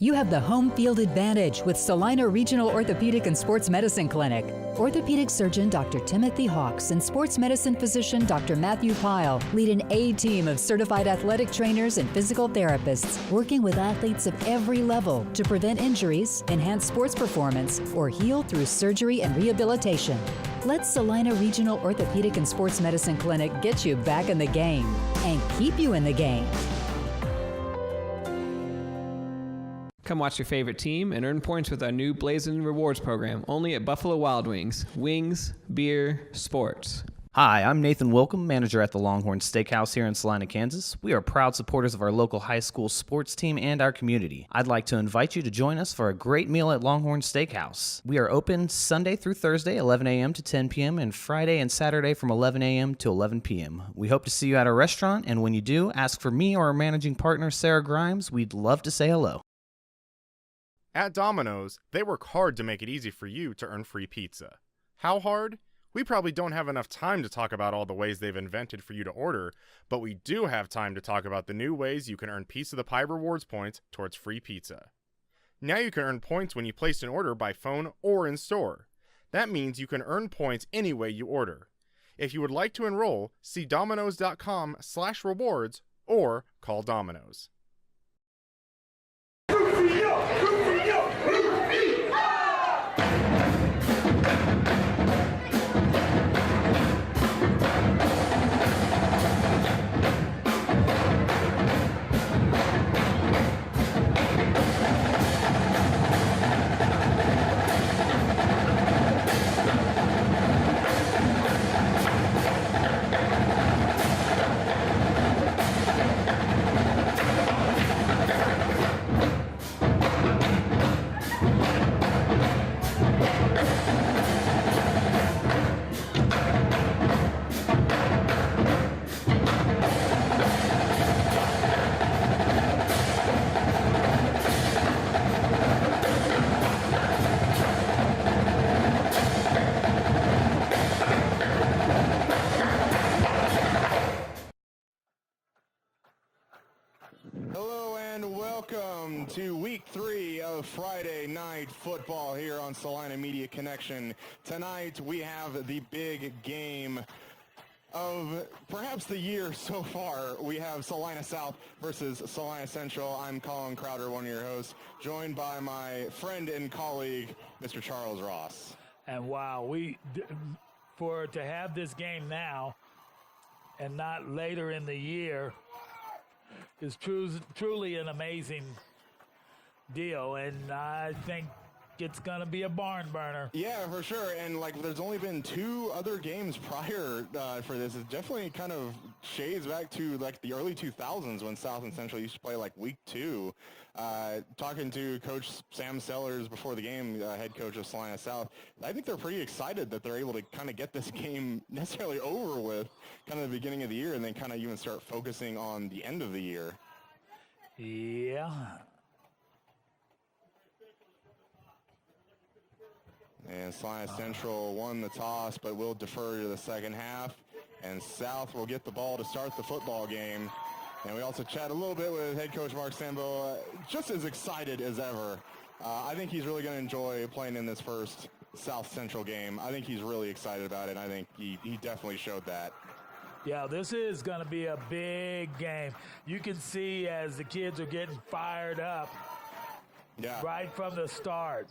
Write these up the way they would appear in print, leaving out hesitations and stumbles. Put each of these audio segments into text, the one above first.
You have the home field advantage with Salina Regional Orthopedic and Sports Medicine Clinic. Orthopedic surgeon Dr. Timothy Hawks and sports medicine physician Dr. Matthew Pyle lead an A-team of certified athletic trainers and physical therapists working with athletes of every level to prevent injuries, enhance sports performance, or heal through surgery and rehabilitation. Let Salina Regional Orthopedic and Sports Medicine Clinic get you back in the game and keep you in the game. Come watch your favorite team and earn points with our new Blazin' Rewards program, only at Buffalo Wild Wings. Wings, beer, sports. Hi, I'm Nathan Wilcom, manager at the Longhorn Steakhouse here in Salina, Kansas. We are proud supporters of our local high school sports team and our community. I'd like to invite you to join us for a great meal at Longhorn Steakhouse. We are open Sunday through Thursday, 11 a.m. to 10 p.m., and Friday and Saturday from 11 a.m. to 11 p.m. We hope to see you at our restaurant, and when you do, ask for me or our managing partner, Sarah Grimes. We'd love to say hello. At Domino's, they work hard to make it easy for you to earn free pizza. How hard? We probably don't have enough time to talk about all the ways they've invented for you to order, but we do have time to talk about the new ways you can earn Piece of the Pie rewards points towards free pizza. Now you can earn points when you place an order by phone or in store. That means you can earn points any way you order. If you would like to enroll, see dominos.com/rewards or call Domino's. Hello and welcome to week 3 of Friday Night Football here on Salina Media Connection. Tonight we have the big game of perhaps the year so far. We have Salina South versus Salina Central. I'm Colin Crowder, one of your hosts, joined by my friend and colleague, Mr. Charles Ross. And wow, to have this game now and not later in the year is truly an amazing deal, and I think it's going to be a barn burner. Yeah, for sure, and there's only been 2 other games prior for this. It definitely kind of shades back to the early 2000s when South and Central used to play week 2. Talking to Coach Sam Sellers before the game, head coach of Salina South, I think they're pretty excited that they're able to kind of get this game necessarily over with kind of the beginning of the year and then kind of even start focusing on the end of the year. Yeah. And Salina Central won the toss, but will defer to the second half. And South will get the ball to start the football game. And we also chat a little bit with head coach Mark Sambo, just as excited as ever. I think he's really going to enjoy playing in this first South Central game. I think he's really excited about it, and I think he definitely showed that. Yeah, this is going to be a big game. You can see as the kids are getting fired up right from the start.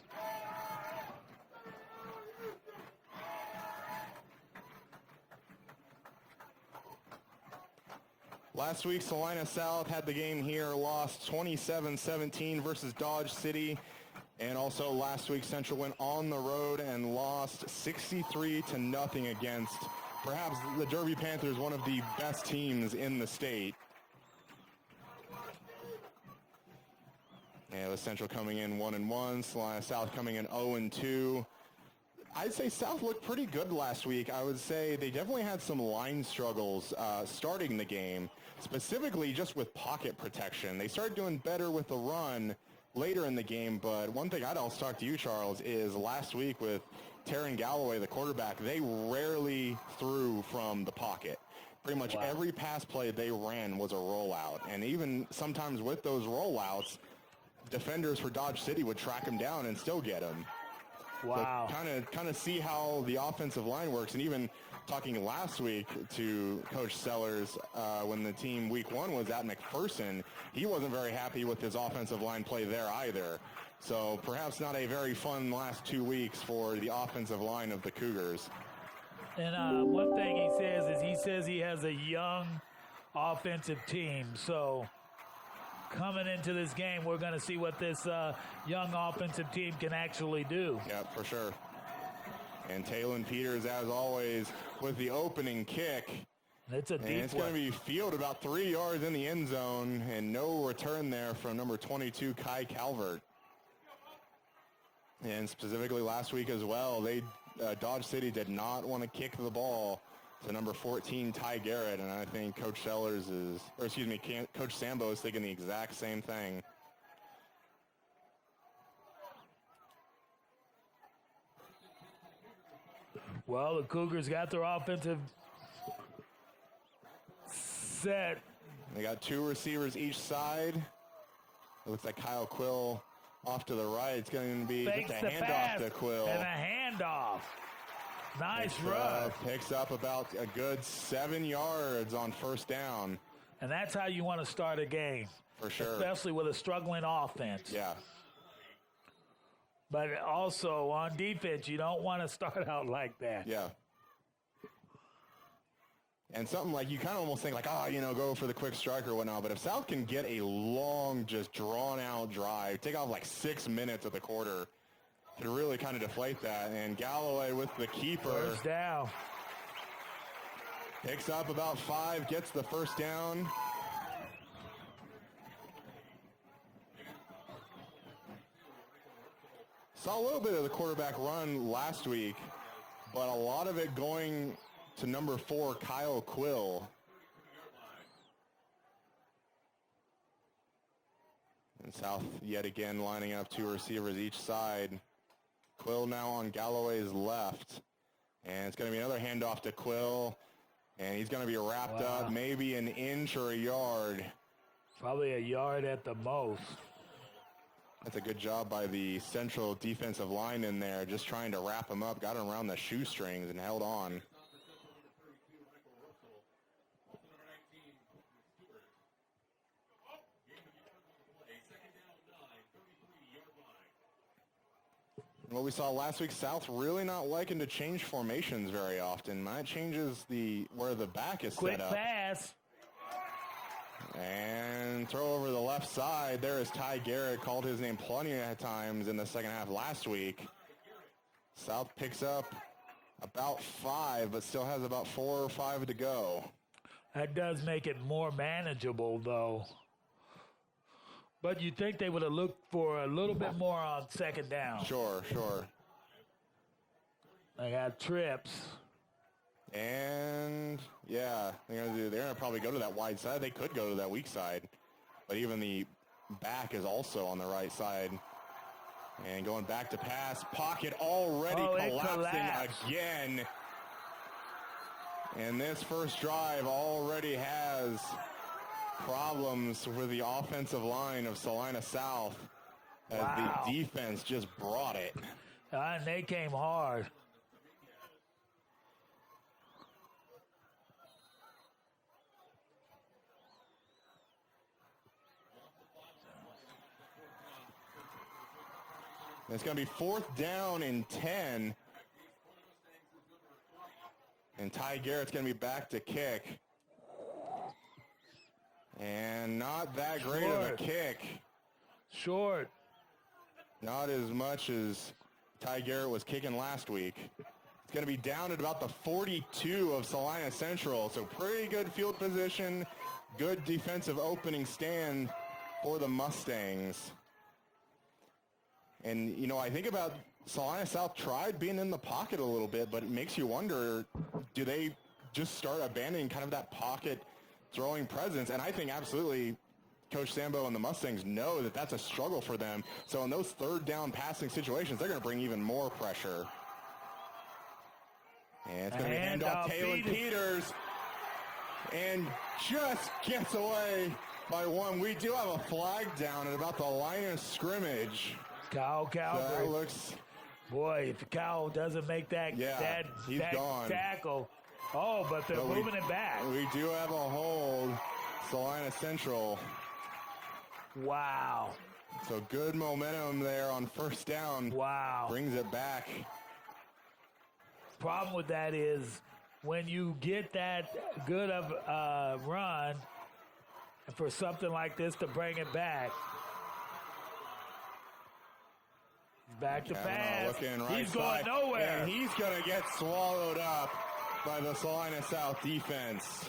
Last week, Salina South had the game here, lost 27-17 versus Dodge City. And also last week, Central went on the road and lost 63-0 against perhaps the Derby Panthers, one of the best teams in the state. And with Central coming in 1-1, Salina South coming in 0-2. I'd say South looked pretty good last week. I would say they definitely had some line struggles starting the game, specifically just with pocket protection. They started doing better with the run later in the game, but one thing I'd also talk to you, Charles, is last week with Taryn Galloway, the quarterback, they rarely threw from the pocket. Pretty much every pass play they ran was a rollout, and even sometimes with those rollouts, defenders for Dodge City would track him down and still get him. Wow. So kind of see how the offensive line works. And even talking last week to Coach Sellers when the team week 1 was at McPherson, he wasn't very happy with his offensive line play there either. So perhaps not a very fun last 2 weeks for the offensive line of the Cougars. And one thing he says he has a young offensive team. So coming into this game, we're going to see what this young offensive team can actually do. Yeah, for sure. And Taylon Peters, as always, with the opening kick. It's a deep one. And it's going to be fielded about 3 yards in the end zone, and no return there from number 22, Kai Calvert. And specifically last week as well, Dodge City did not want to kick the ball to number 14, Ty Garrett, and I think Coach Coach Sambo is thinking the exact same thing. Well, the Cougars got their offensive set. They got 2 receivers each side. It looks like Kyle Quill off to the right. It's going to be Fakes just a the handoff pass to Quill. And a handoff. Nice run. Picks up about a good 7 yards on first down. And that's how you want to start a game. For sure. Especially with a struggling offense. Yeah. But also on defense, you don't want to start out like that. Yeah. And something like you kind of almost think like, go for the quick strike or whatnot. But if South can get a long, just drawn-out drive, take off like 6 minutes of the quarter, could really kind of deflate that. And Galloway with the keeper. First down. Picks up about 5, gets the first down. Saw a little bit of the quarterback run last week, but a lot of it going to number 4, Kyle Quill. And South yet again lining up 2 receivers each side. Quill now on Galloway's left. And it's going to be another handoff to Quill. And he's going to be wrapped up maybe an inch or a yard. Probably a yard at the most. That's a good job by the central defensive line in there, just trying to wrap him up, got him around the shoestrings and held on. What we saw last week, South really not liking to change formations very often. That changes where the back is Quick set up. Quick pass. And throw over the left side. There is Ty Garrett, called his name plenty of times in the second half last week. South picks up about 5, but still has about 4 or 5 to go. That does make it more manageable, though. But you'd think they would have looked for a little bit more on second down. Sure. They got trips. And, yeah, they're going to probably go to that wide side. They could go to that weak side. But even the back is also on the right side. And going back to pass. Pocket already collapsing again. And this first drive already has problems with the offensive line of Salina South as the defense just brought it. And they came hard. It's going to be 4th down and 10. And Ty Garrett's going to be back to kick. And not that great of a kick. Short. Not as much as Ty Garrett was kicking last week. It's going to be down at about the 42 of Salina Central. So pretty good field position. Good defensive opening stand for the Mustangs. And, I think about Salina South tried being in the pocket a little bit, but it makes you wonder, do they just start abandoning kind of that pocket throwing presence? And I think absolutely Coach Sambo and the Mustangs know that that's a struggle for them. So in those 3rd down passing situations, they're going to bring even more pressure. And it's going to be handoff Taylon Peters. And just gets away by 1. We do have a flag down at about the line of scrimmage. Kyle So Calvert. that looks, Boy, if Kyle doesn't make that, Yeah, he's that gone. tackle. Oh, but they're moving it back. we do have a hold. Salina Central. Wow. So good momentum there on first down. Wow. Brings it back. Problem with that is when you get that good of a run, and for something like this to bring it back, he's back to pass. Looking right He's going side, nowhere. and he's going to get swallowed up by the Salina South defense.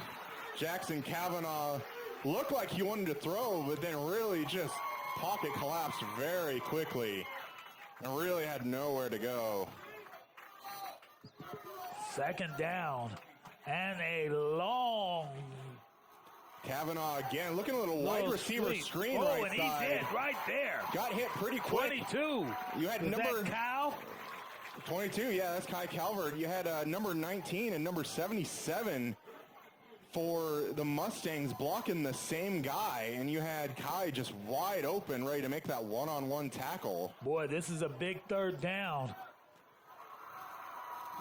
Jackson Kavanaugh looked like he wanted to throw, but then really just pocket collapsed very quickly and really had nowhere to go. Second down and a long Kavanaugh again, looking a little wide receiver sweep. screen Oh, right and side. he did right there. Got hit pretty quick. 22. You had Is number that Kyle? 22, yeah, that's Kai Calvert. You had number 19 and number 77 for the Mustangs blocking the same guy, and you had Kai just wide open, ready to make that one-on-one tackle. Boy, this is a big third down.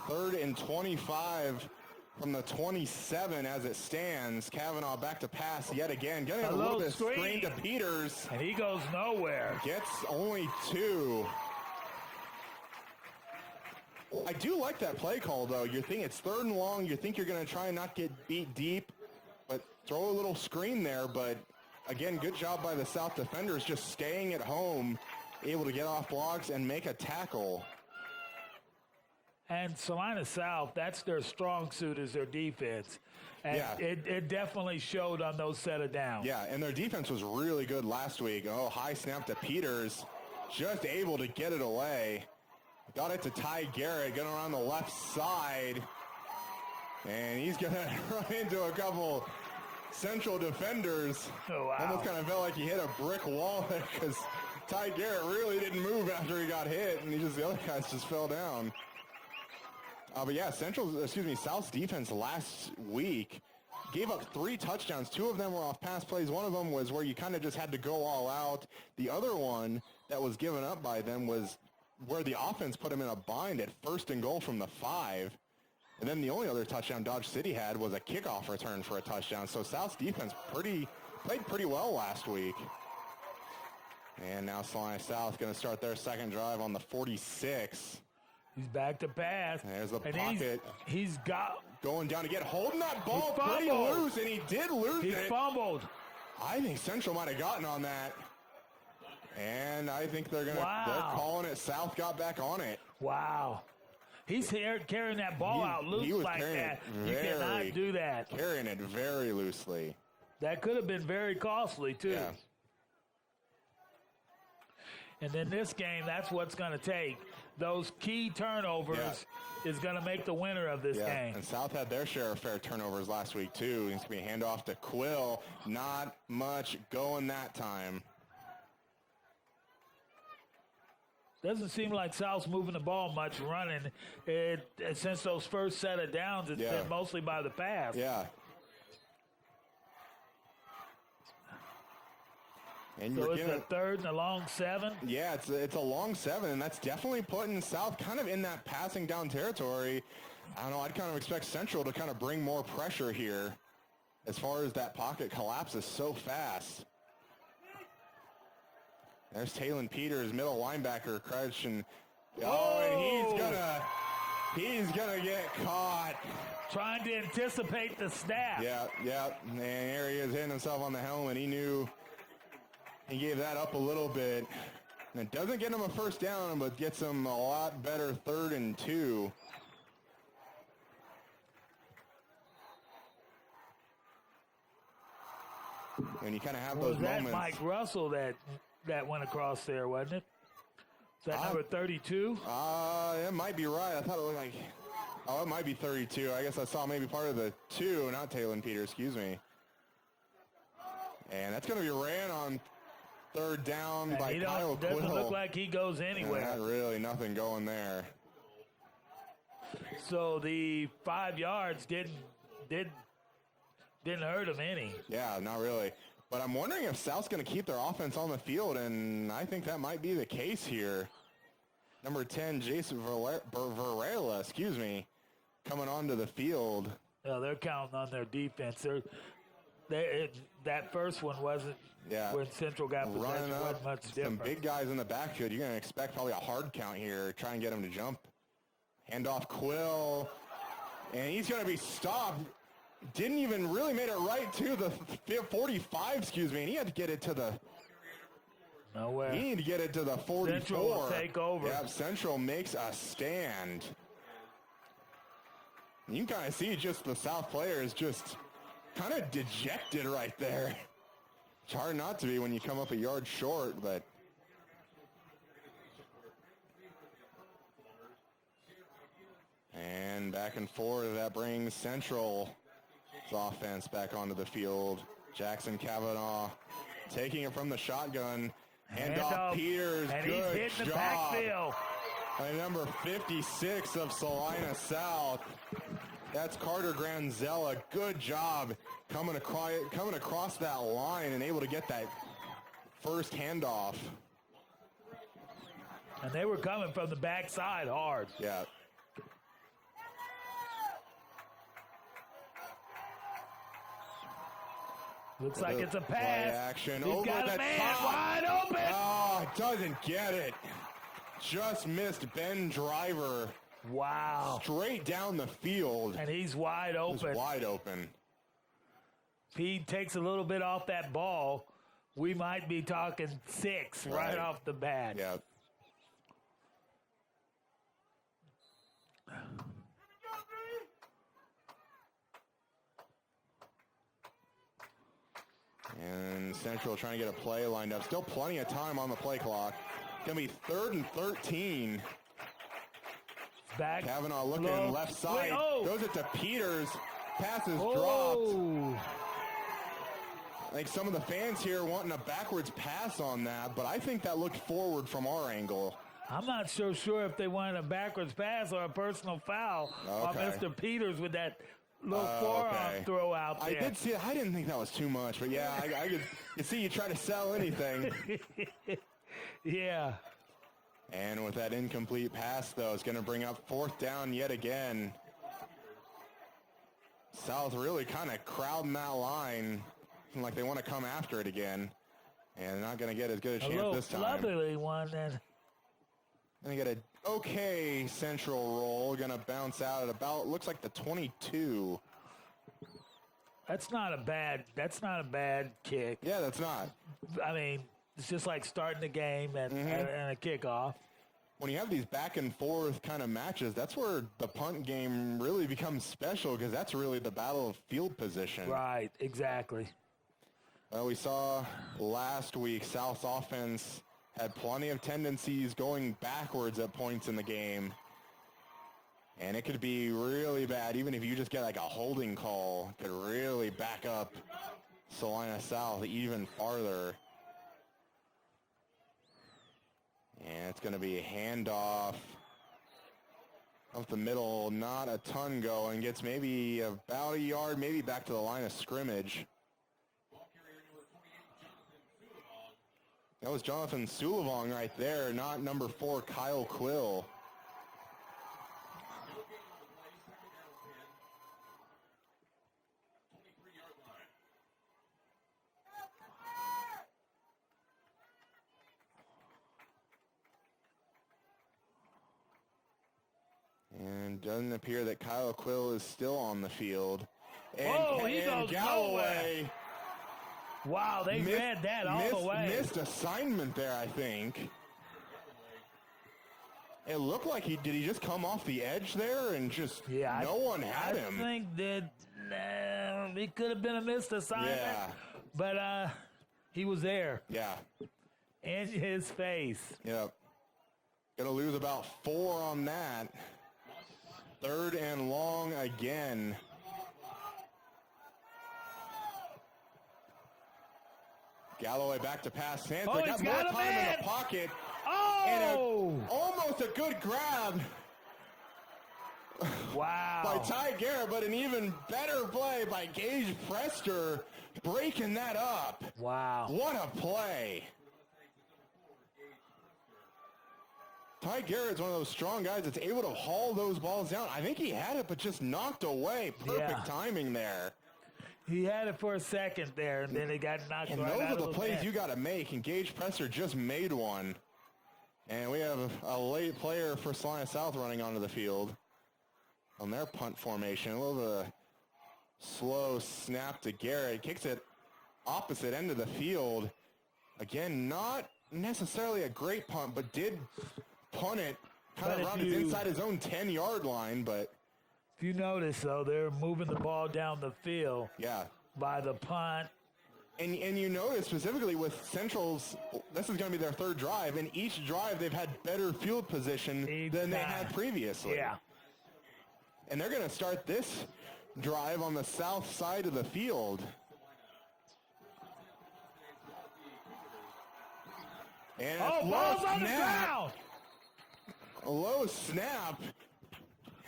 3rd and 25 from the 27 as it stands. Kavanaugh back to pass yet again. Getting a little bit of screen to Peters. And he goes nowhere. Gets only 2. I do like that play call, though. You think it's 3rd and long. You think you're going to try and not get beat deep, but throw a little screen there. But, again, good job by the South defenders just staying at home, able to get off blocks and make a tackle. And Salina South, that's their strong suit is their defense. And Yeah. it definitely showed on those set of downs. Yeah, and their defense was really good last week. Oh, high snap to Peters. Just able to get it away. Got it to Ty Garrett, going around the left side. And he's going to run into a couple Central defenders. Oh, wow. Almost kind of felt like he hit a brick wall there because Ty Garrett really didn't move after he got hit, and the other guys just fell down. But yeah, South's defense last week gave up 3 touchdowns. 2 of them were off pass plays. One of them was where you kind of just had to go all out. The other one that was given up by them was where the offense put them in a bind at 1st and goal from the 5. And then the only other touchdown Dodge City had was a kickoff return for a touchdown. So South's defense played pretty well last week. And now Salina South going to start their second drive on the 46. He's back to pass. There's the and pocket. He's got. Going down again, holding that ball He pretty fumbled. loose, and he did lose He it. fumbled. I think Central might have gotten on that. And I think they're calling it. South got back on it. Wow. He's here carrying that ball out loose was like carrying that. it You cannot do that. Carrying it very loosely. That could have been very costly, too. Yeah. And then this game, that's what's going to take. Those key turnovers is going to make the winner of this game. And South had their share of fair turnovers last week, too. It's going to be a handoff to Quill. Not much going that time. Doesn't seem like South's moving the ball much running. Since those first set of downs, it's been mostly by the pass. Yeah. And So it's a 3rd and a long 7? Yeah, it's a long 7, and that's definitely putting South kind of in that passing down territory. I don't know, I'd kind of expect Central to kind of bring more pressure here as far as that pocket collapses so fast. There's Talon Peters, middle linebacker, crouching. And he's gonna get caught. Trying to anticipate the snap. Yeah. And there he is hitting himself on the helmet. He knew he gave that up a little bit. And it doesn't get him a first down, but gets him a lot better 3rd and 2. And you kind of have those moments. Was that Mike Russell that went across there, wasn't it? Is that number 32? It might be right. I thought it looked like... Oh, it might be 32. I guess I saw maybe part of the 2, not Talon Peters, excuse me. And that's going to be ran on 3rd down by Kyle Quill. Doesn't look like he goes anywhere. Not really, nothing going there. So the 5 yards didn't hurt him any. Yeah, not really. But I'm wondering if South's going to keep their offense on the field, and I think that might be the case here. Number 10, Jason Varela, coming onto the field. No, they're counting on their defense. That first one wasn't, when Central got possession, wasn't much different. Some big guys in the backfield. You're going to expect probably a hard count here. Try and get him to jump. Handoff Quill, and he's going to be stopped. Didn't even really made it right to the 45, and he had to get it to the... Nowhere. He needed to get it to the 44. Central will take over. Yep, Central makes a stand. You can kind of see just the South players just kind of dejected right there. It's hard not to be when you come up a yard short, but... And back and forth, that brings Central's offense back onto the field. Jackson Kavanaugh taking it from the shotgun. Handoff Peters, and good he's hitting job. the backfield. By number 56 of Salina South. That's Carter Granzella. Good job coming across that line and able to get that first handoff. And they were coming from the backside hard. Yeah. Looks like it's a pass. Play action. He's Over got the a man top. wide open. Oh, doesn't get it. Just missed Ben Driver. Wow. Straight down the field. And he's wide open. He's wide open. If he takes a little bit off that ball, we might be talking 6 right off the bat. Yeah. And Central trying to get a play lined up. Still plenty of time on the play clock. Going to be 3rd and 13. Back. Kavanaugh looking left side. Goes it to Peters. Passes dropped. I think some of the fans here wanting a backwards pass on that, but I think that looked forward from our angle. I'm not so sure if they wanted a backwards pass or a personal foul on Mr. Peters with that little forearm throw out there. I did see it. I didn't think that was too much, but yeah, I could see you try to sell anything. Yeah. And with that incomplete pass, though, it's going to bring up 4th down yet again. South really kind of crowding that line, like they want to come after it again, and not going to get as good a chance this time. A lovely one, then. And they get an okay Central roll, going to bounce out at about, looks like the 22. That's not a bad kick. Yeah, that's not. I mean, it's just like starting the game and a kickoff. When you have these back and forth kind of matches, that's where the punt game really becomes special, because that's really the battle of field position. Right, exactly. Well, we saw last week South's offense had plenty of tendencies going backwards at points in the game. And it could be really bad, even if you just get like a holding call, it could really back up Salina South even farther. And it's going to be a handoff up the middle, not a ton going, gets maybe about a yard, maybe back to the line of scrimmage. That was Jonathan Sulivong right there, not number 4, Kyle Quill. And doesn't appear that Kyle Quill is still on the field. And, he goes Galloway. nowhere. Wow, they read that all the way. Missed assignment there, I think. It looked like did he just come off the edge there and just no one had him? I think that it could have been a missed assignment. Yeah. But he was there. Yeah. In his face. Yep. Gonna lose about 4 on that. 3rd and long again. Galloway back to pass. Sanford got more time in the pocket. Oh! And almost a good grab. Wow. by Ty Garrett, but an even better play by Gage Prester, breaking that up. Wow. What a play. Ty Garrett's one of those strong guys that's able to haul those balls down. I think he had it, but just knocked away. Perfect timing there. He had it for a second there, and then it got knocked And right those out are the of plays net. you got to make, and Gage Presser just made one. And we have a late player for Salina South running onto the field on their punt formation. A little bit of slow snap to Garrett. Kicks it opposite end of the field. Again, not necessarily a great punt, but did punt it kind of around inside his own 10-yard line. But if you notice, though, they're moving the ball down the field by the punt. And you notice specifically with Central's, this is going to be their third drive, and each drive they've had better field position than they had previously. Yeah. And they're going to start this drive on the south side of the field. And ball's on the ground! A low snap.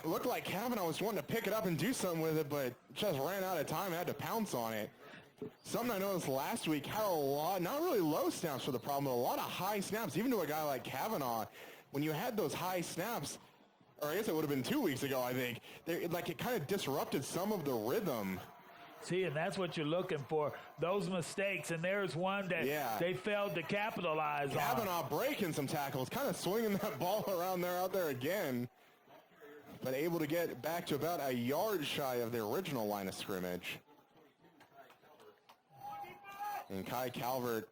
It looked like Kavanaugh was wanting to pick it up and do something with it, but just ran out of time and had to pounce on it. Something I noticed last week had a lot, not really low snaps for the problem, but a lot of high snaps, even to a guy like Kavanaugh. When you had those high snaps, or I guess it would have been 2 weeks ago, I think, it kind of disrupted some of the rhythm. See, and that's what you're looking for, those mistakes. And there's one that they failed to capitalize on. Kavanaugh breaking some tackles, kind of swinging that ball around there out there again, but able to get back to about a yard shy of the original line of scrimmage. And Kai Calvert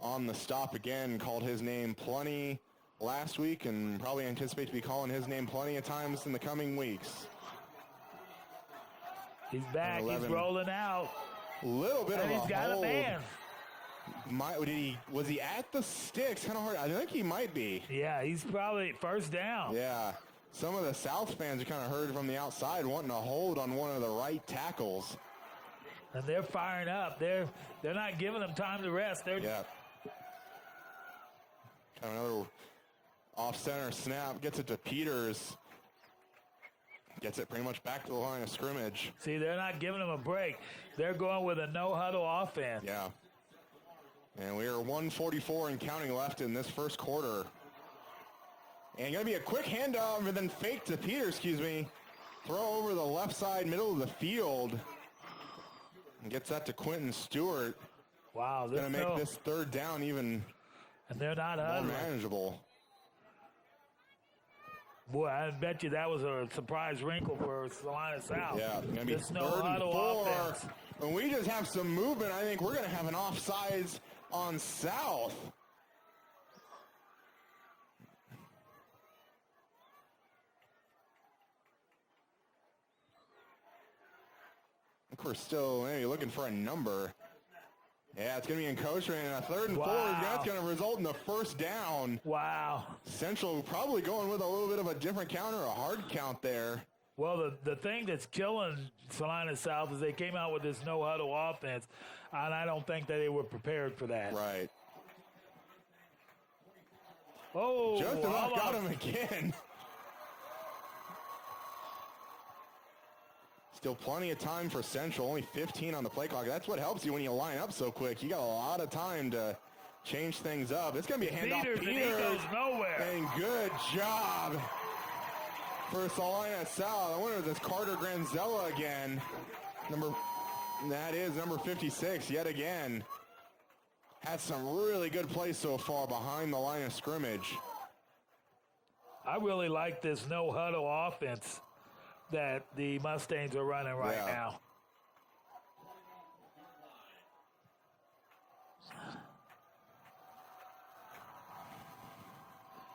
on the stop again, called his name plenty last week and probably anticipate to be calling his name plenty of times in the coming weeks. He's back. He's rolling out. A little bit and of a he's got hold. a man. Was he at the sticks? Kind of hard. I think he might be. Yeah, he's probably first down. Yeah. Some of the South fans are kind of heard from the outside wanting to hold on one of the right tackles. And they're firing up. They're not giving them time to rest. Kind of another off-center snap. Gets it to Peters. Gets it pretty much back to the line of scrimmage. See, they're not giving them a break. They're going with a no-huddle offense. Yeah. And we are 1:44 and counting left in this first quarter. And going to be a quick handoff and then fake to Peters, Throw over the left side, middle of the field. And gets that to Quentin Stewart. Wow. Going to make this third down even and they're not more manageable. Boy, I bet you that was a surprise wrinkle for Salina South. Yeah, it's going to be this third and 4. Offense. When we just have some movement, I think we're going to have an offsides on South. I think we're still maybe looking for a number. Yeah, it's going to be encroachment, and a third and 4. That's going to result in the first down. Wow. Central probably going with a little bit of a different count or a hard count there. Well, the thing that's killing Salina South is they came out with this no-huddle offense, and I don't think that they were prepared for that. Right. Oh, just about got him again. Still plenty of time for Central, only 15 on the play clock. That's what helps you when you line up so quick. You got a lot of time to change things up. It's going to be a handoff. Peters, and he goes nowhere. And good job for Salina South. I wonder if it's Carter Granzella again. That is number 56 yet again. Had some really good plays so far behind the line of scrimmage. I really like this no-huddle offense that the Mustangs are running right now.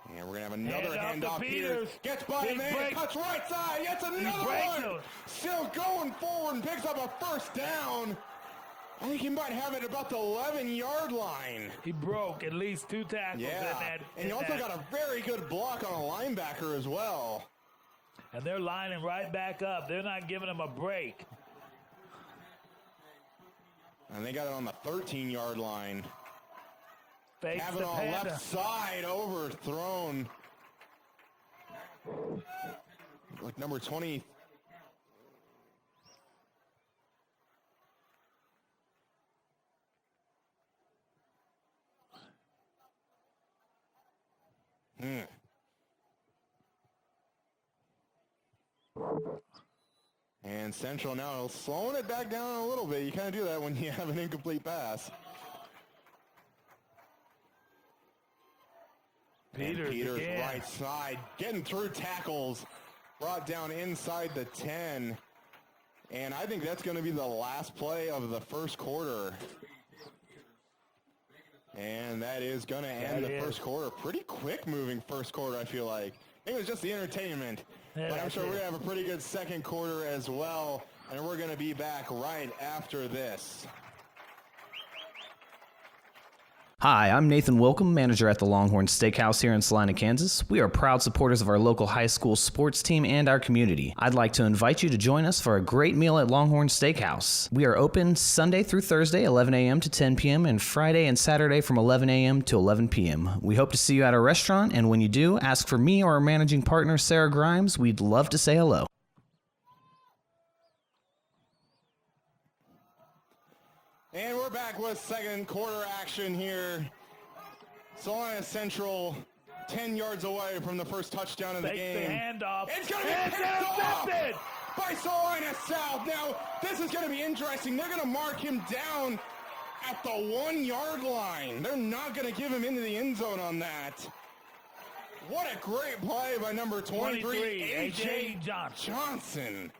And we're going to have another handoff. Peters Gets by a man, cuts right side, gets another one. Still going forward and picks up a first down. I think he might have it about the 11-yard line. He broke at least 2 tackles. And he also got a very good block on a linebacker as well. And they're lining right back up. They're not giving him a break. And they got it on the 13-yard line. Kavanaugh left side overthrown. like number 20. And Central now slowing it back down a little bit. You kind of do that when you have an incomplete pass. Peters right side, getting through tackles, brought down inside the 10. And I think that's going to be the last play of the first quarter. And that is going to end the first quarter. Pretty quick moving first quarter, I feel like. I think it was just the entertainment. Yeah, but I'm sure we're going to have a pretty good second quarter as well. And we're going to be back right after this. Hi, I'm Nathan Wilcom, manager at the Longhorn Steakhouse here in Salina, Kansas. We are proud supporters of our local high school sports team and our community. I'd like to invite you to join us for a great meal at Longhorn Steakhouse. We are open Sunday through Thursday, 11 a.m. to 10 p.m., and Friday and Saturday from 11 a.m. to 11 p.m. We hope to see you at our restaurant, and when you do, ask for me or our managing partner, Sarah Grimes. We'd love to say hello. And we're back with second quarter action here. Salina Central 10 yards away from the first touchdown of the game. The handoff. It's going to be picked off by Salina South. Now, this is going to be interesting. They're going to mark him down at the 1 yard line. They're not going to give him into the end zone on that. What a great play by number 23, A.J. Johnson.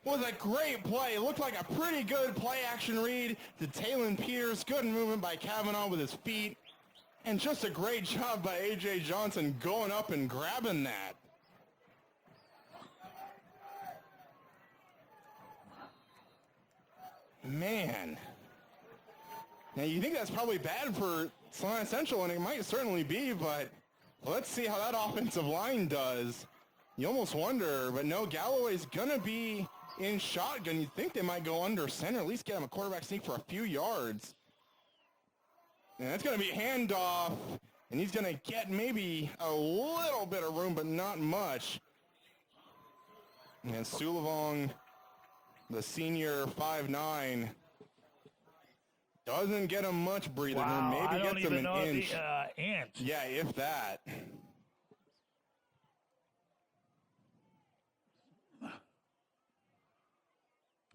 Was a great play. It looked like a pretty good play action read to Talon Peters. Good movement by Kavanaugh with his feet. And just a great job by A.J. Johnson going up and grabbing that. Man. Now you think that's probably bad for Salina Central, and it might certainly be, but let's see how that offensive line does. You almost wonder, but no, Galloway's going to be in shotgun. You'd think they might go under center, at least get him a quarterback sneak for a few yards. And that's going to be handoff, and he's going to get maybe a little bit of room, but not much. And Sulivong, the senior 5'9", doesn't get him much breathing room. Maybe gets him an inch. Yeah, if that.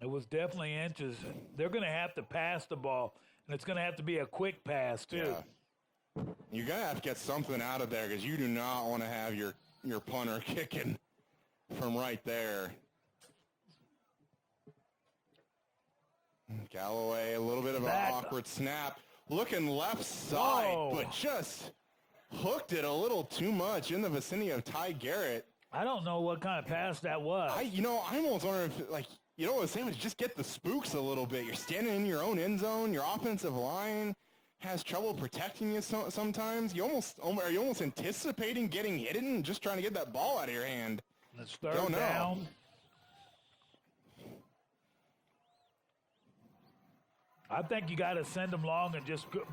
It was definitely inches. They're going to have to pass the ball, and it's going to have to be a quick pass, too. Yeah. You're going to have to get something out of there because you do not want to have your punter kicking from right there. Galloway, a little bit of an awkward snap. Looking left side, but just hooked it a little too much in the vicinity of Ty Garrett. I don't know what kind of pass that was. I'm almost wondering if, what I'm saying is just get the spooks a little bit. You're standing in your own end zone. Your offensive line has trouble protecting you sometimes. Are you almost anticipating getting hit and just trying to get that ball out of your hand? Let's third down. I think you got to send them long and just go.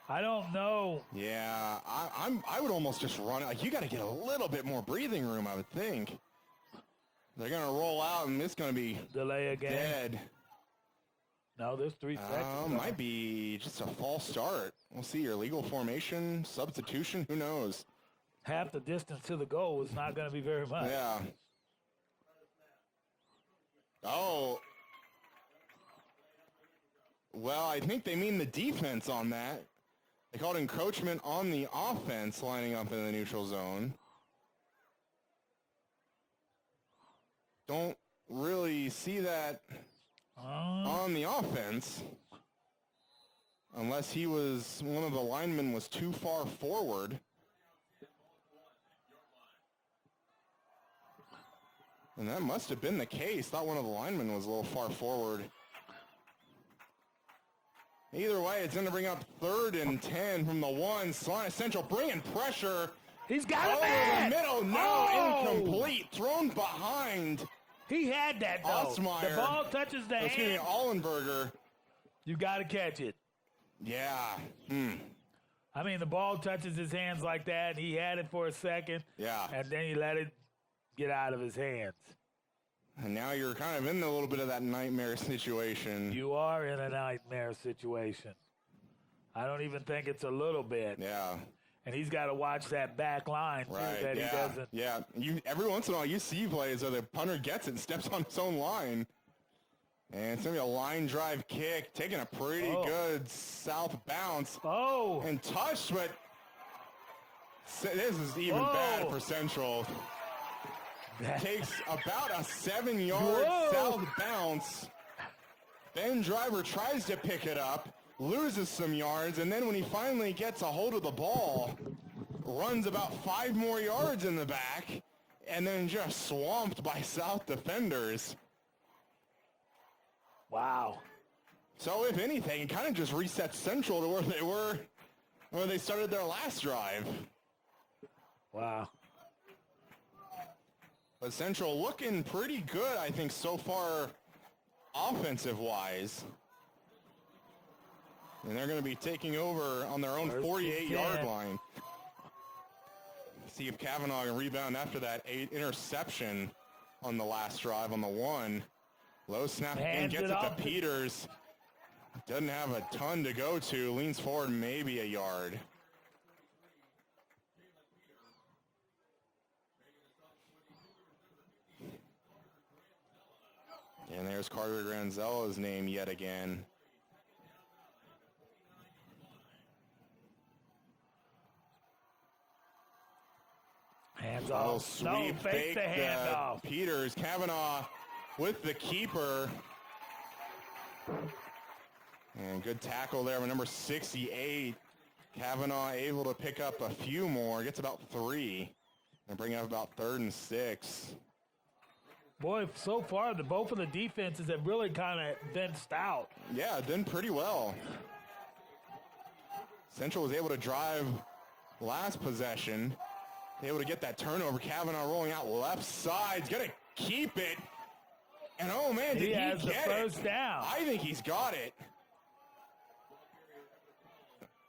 I don't know. Yeah, I would almost just run it. You got to get a little bit more breathing room, I would think. They're going to roll out, and it's going to be delay again. Dead. No, there's 3 seconds. Might be just a false start. We'll see your legal formation, substitution, who knows? Half the distance to the goal is not going to be very much. Yeah. Oh. Well, I think they mean the defense on that. They called encroachment on the offense lining up in the neutral zone. Don't really see that on the offense unless one of the linemen was too far forward. And that must have been the case. Thought one of the linemen was a little far forward. Either way, it's going to bring up 3rd and 10 from the 1. Salina Central bringing pressure. He's got it in the middle. No, incomplete. Thrown behind. He had that, though. Osmeyer. The ball touches the hand. Excuse me, Ollenberger. You got to catch it. Yeah. I mean, the ball touches his hands like that. He had it for a second. Yeah. And then he let it get out of his hands. And now you're kind of in a little bit of that nightmare situation. You are in a nightmare situation. I don't even think it's a little bit. Yeah. And he's got to watch that back line, too, Right. that he doesn't. Yeah. Every once in a while, you see plays where the punter gets it and steps on his own line. And it's going to be a line drive kick, taking a pretty good south bounce. Oh. And touched, but this is even bad for Central. Takes about a 7-yard south bounce. Ben Driver tries to pick it up, loses some yards, and then when he finally gets a hold of the ball, runs about 5 more yards in the back, and then just swamped by South defenders. Wow. So if anything, it kind of just resets Central to where they were when they started their last drive. Wow. But Central looking pretty good, I think, so far offensive-wise. And they're going to be taking over on their own 48-yard line. See if Kavanaugh can rebound after that interception on the last drive on the 1. Low snap and gets it to Peters. Doesn't have a ton to go to. Leans forward maybe a yard. And there's Carter Granzella's name yet again. Hands off. Sweep, fake the handoff. Peters, Kavanaugh with the keeper. And good tackle there with number 68. Kavanaugh able to pick up a few more. Gets about 3. And bring up about 3rd and 6. Boy, so far, both of the defenses have really kind of been stout. Yeah, done pretty well. Central was able to drive last possession. Able to get that turnover. Kavanaugh rolling out left side. He's going to keep it. And, oh, man, did he has the get first it? down. I think he's got it.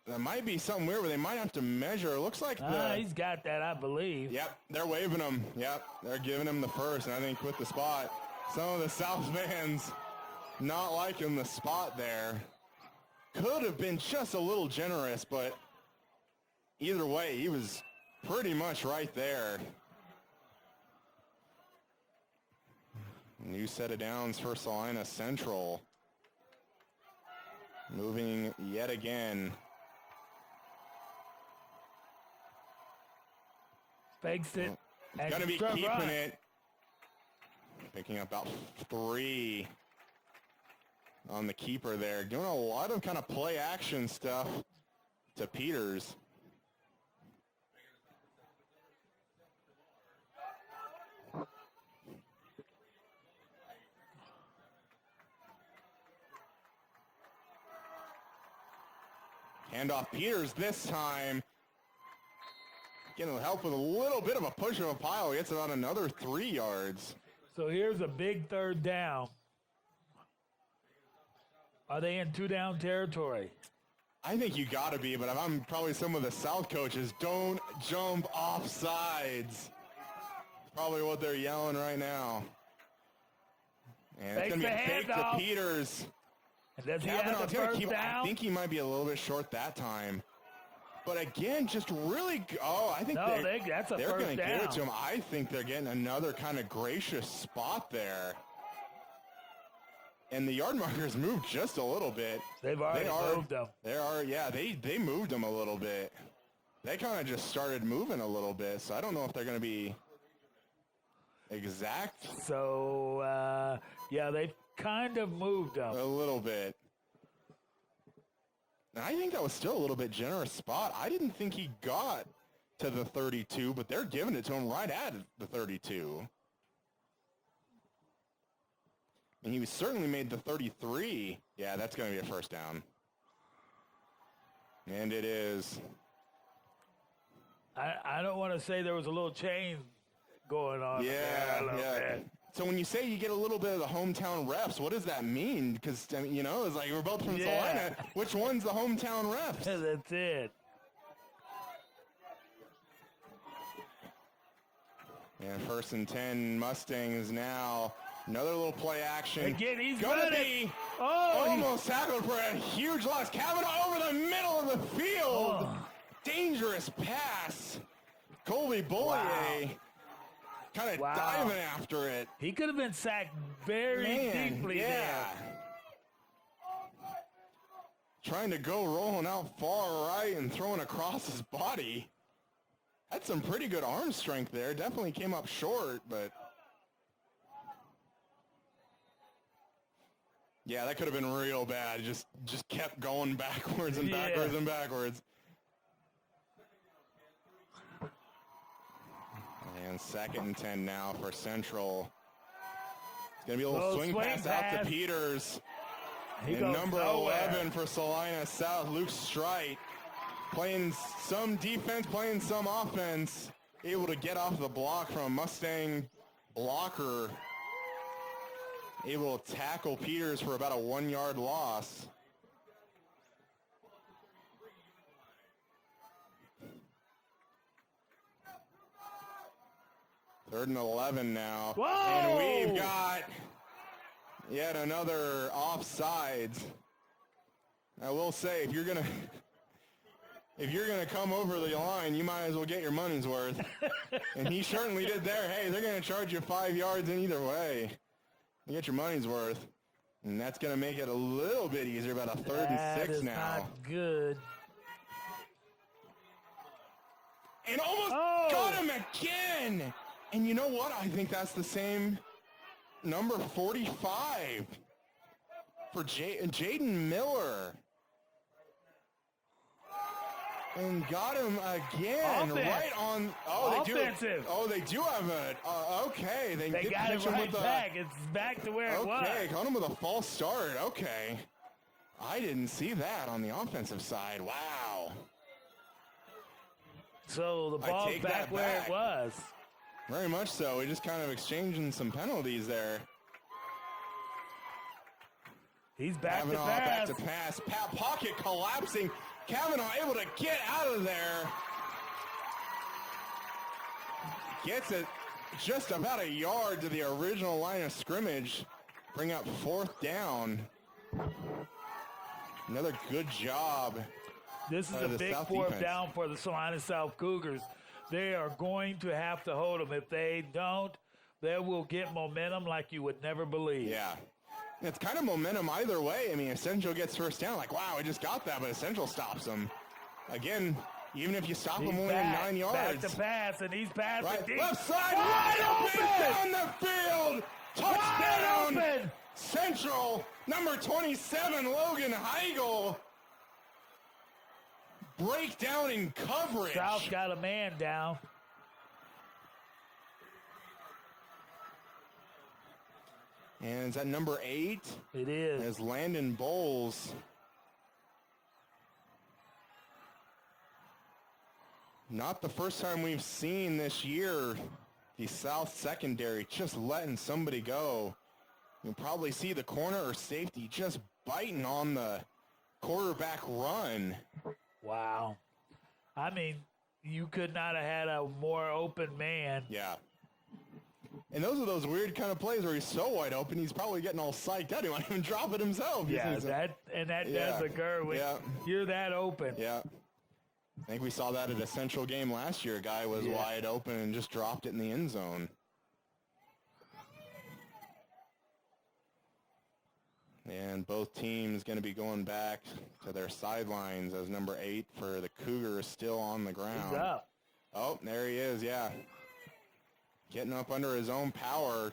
That might be something weird where they might have to measure. It looks like he's got that, I believe. Yep, they're waving him. Yep, they're giving him the first, and I think with the spot. Some of the South fans not liking the spot there. Could have been just a little generous, but either way, he was pretty much right there. New set of downs for Salina Central. Moving yet again. Fakes it. Going to be keeping it. Picking up about 3 on the keeper there. Doing a lot of kind of play action stuff to Peters. Handoff Peters this time. Getting help with a little bit of a push of a pile. Gets about another 3 yards. So here's a big 3rd down. Are they in 2-down territory? I think you got to be, but I'm probably some of the South coaches. Don't jump off sides. Probably what they're yelling right now. And it's going to be a fake to Peters. And does he have the first down? I think he might be a little bit short that time. But again, just really, I think that's a they're first going to down. give it to him. I think they're getting another kind of gracious spot there. And the yard markers moved just a little bit. They've already moved them. They moved them a little bit. They kind of just started moving a little bit, so I don't know if they're going to be exact. So, they've kind of moved them. A little bit. And I think that was still a little bit generous spot. I didn't think he got to the 32, but they're giving it to him right at the 32. And he certainly made the 33. Yeah, that's going to be a first down. And it is. I don't want to say there was a little change going on. Yeah. So when you say you get a little bit of the hometown refs, what does that mean? Because, it's like we're both from Salina. Which one's the hometown refs? That's it. And 1st and 10, Mustangs now. Another little play action. Again, he's gonna running. be Oh, almost tackled for a huge loss. Kavanaugh over the middle of the field. Oh. Dangerous pass. Colby Bollier kind of diving after it. He could have been sacked very deeply there. Trying to go rolling out far right and throwing across his body. Had some pretty good arm strength there. Definitely came up short, but yeah, that could have been real bad. Just kept going backwards and backwards and backwards. And 2nd and 10 now for Central. It's going to be a little swing pass out to Peters. And number 11 for Salina South, Luke Strite. Playing some defense, playing some offense. Able to get off the block from a Mustang blocker. Able to tackle Peters for about a 1-yard loss. Third and 11 now. Whoa! And we've got yet another offsides. I will say, if you're gonna come over the line, you might as well get your money's worth. And he certainly did there. Hey, they're gonna charge you 5 yards in either way. You get your money's worth. And that's gonna make it a little bit easier, about a 3rd and 6 now. Not good. And almost got him again. And you know what? I think that's the same number 45 for Jaden Miller. And got him again. Right on. Oh, Offensive. They do have it. Okay. They did got catch it him right with back. It's back to where it was. Okay, caught him with a false start. Okay. I didn't see that on the offensive side. Wow. So the ball's back where it was. Very much so. We're just kind of exchanging some penalties there. He's back Kavanaugh to pass. back to pass. Pocket collapsing. Kavanaugh able to get out of there. Gets it just about a yard to the original line of scrimmage. Bring up 4th down. Another good job. This is a big 4th down for the Salina South Cougars. They are going to have to hold them. If they don't, they will get momentum like you would never believe. Yeah. It's kind of momentum either way. I mean, if Central gets 1st down, like, wow, I just got that, but if Central stops them. Again, even if you stop them only 9 yards. Back to pass, and he's passing right, deep. left side, wide open down the field. Touchdown, Central, number 27, Logan Heigl. Breakdown in coverage. South got a man down. And is that number 8? It is. As Landon Bowles. Not the first time we've seen this year the South secondary just letting somebody go. You'll probably see the corner or safety just biting on the quarterback run. Wow. I mean, you could not have had a more open man. Yeah. And those are those weird kind of plays where he's so wide open, he's probably getting all psyched out. He might even drop it himself. Yeah, that does occur when you're that open. Yeah. I think we saw that at a Central game last year. A guy was wide open and just dropped it in the end zone. And both teams going to be going back to their sidelines as number 8 for the Cougars still on the ground. He's up. Oh, there he is, yeah. Getting up under his own power.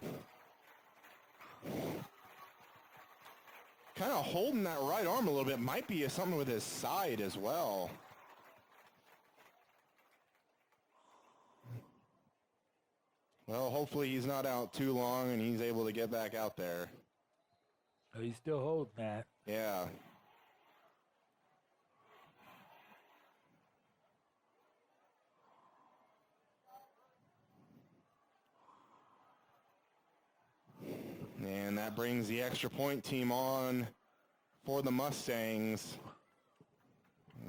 Kind of holding that right arm a little bit. Might be something with his side as well. Well, hopefully he's not out too long and he's able to get back out there. Oh, he's still holding that. Yeah. And that brings the extra point team on for the Mustangs.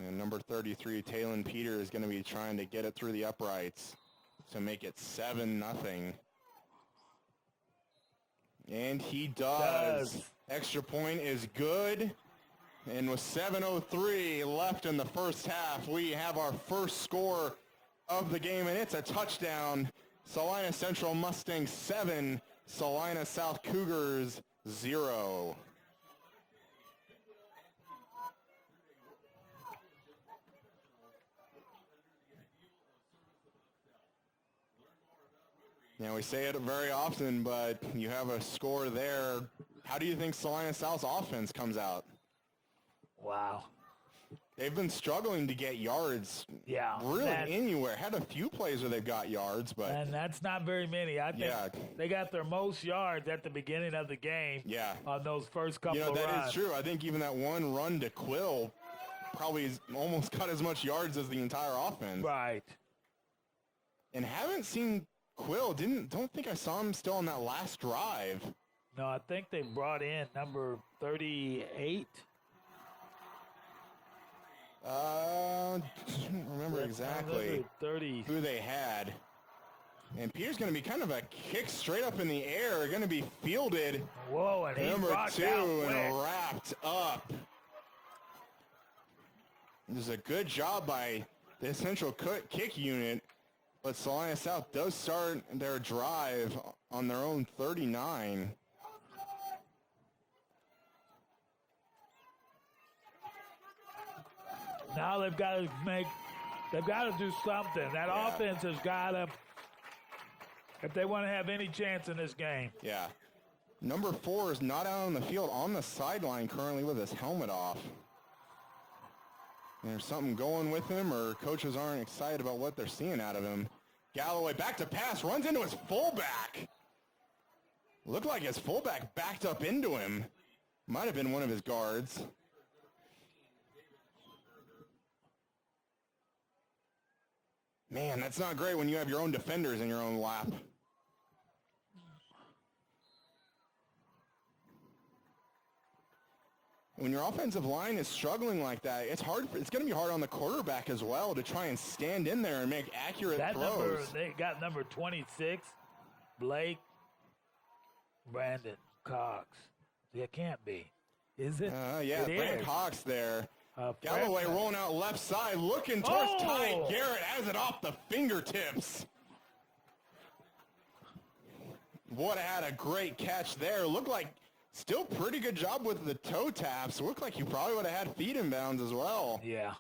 And number 33, Talon Peter, is going to be trying to get it through the uprights. to make it 7-0. And he does. Extra point is good. And with 7:03 left in the first half, we have our first score of the game, and it's a touchdown. Salina Central Mustangs 7, Salina South Cougars 0. Now, we say it very often, but you have a score there. How do you think Salina South's offense comes out? Wow. They've been struggling to get yards really anywhere. Had a few plays where they've got yards, but... And that's not very many. I think they got their most yards at the beginning of the game on those first couple of runs. That is true. I think even that one run to Quill probably almost got as much yards as the entire offense. Right. And haven't seen Quill. Don't think I saw him still on that last drive. No, I think they brought in number 38. I don't remember exactly 30. who they had. And Peter's going to be kind of a kick straight up in the air, going to be fielded. Whoa, and he number rocked 2 out and quick. wrapped up. This is a good job by the Central kick unit, but Salina South does start their drive on their own 39. Now they've got to do something. That offense has got to, if they want to have any chance in this game. Yeah. Number 4 is not out on the field, on the sideline currently with his helmet off. And there's something going with him, or coaches aren't excited about what they're seeing out of him. Galloway back to pass, runs into his fullback. Looked like his fullback backed up into him. Might have been one of his guards. Man, that's not great when you have your own defenders in your own lap. When your offensive line is struggling like that, it's hard. It's going to be hard on the quarterback as well to try and stand in there and make accurate throws. They got number 26, Blake Brandon Cox. It can't be. Is it? Yeah, it Brant is. Cox there. Galloway rolling out left side, looking towards Ty Garrett, has it off the fingertips. Would have had a great catch there. Looked like still pretty good job with the toe taps. Looked like you probably would have had feet inbounds as well. Yeah.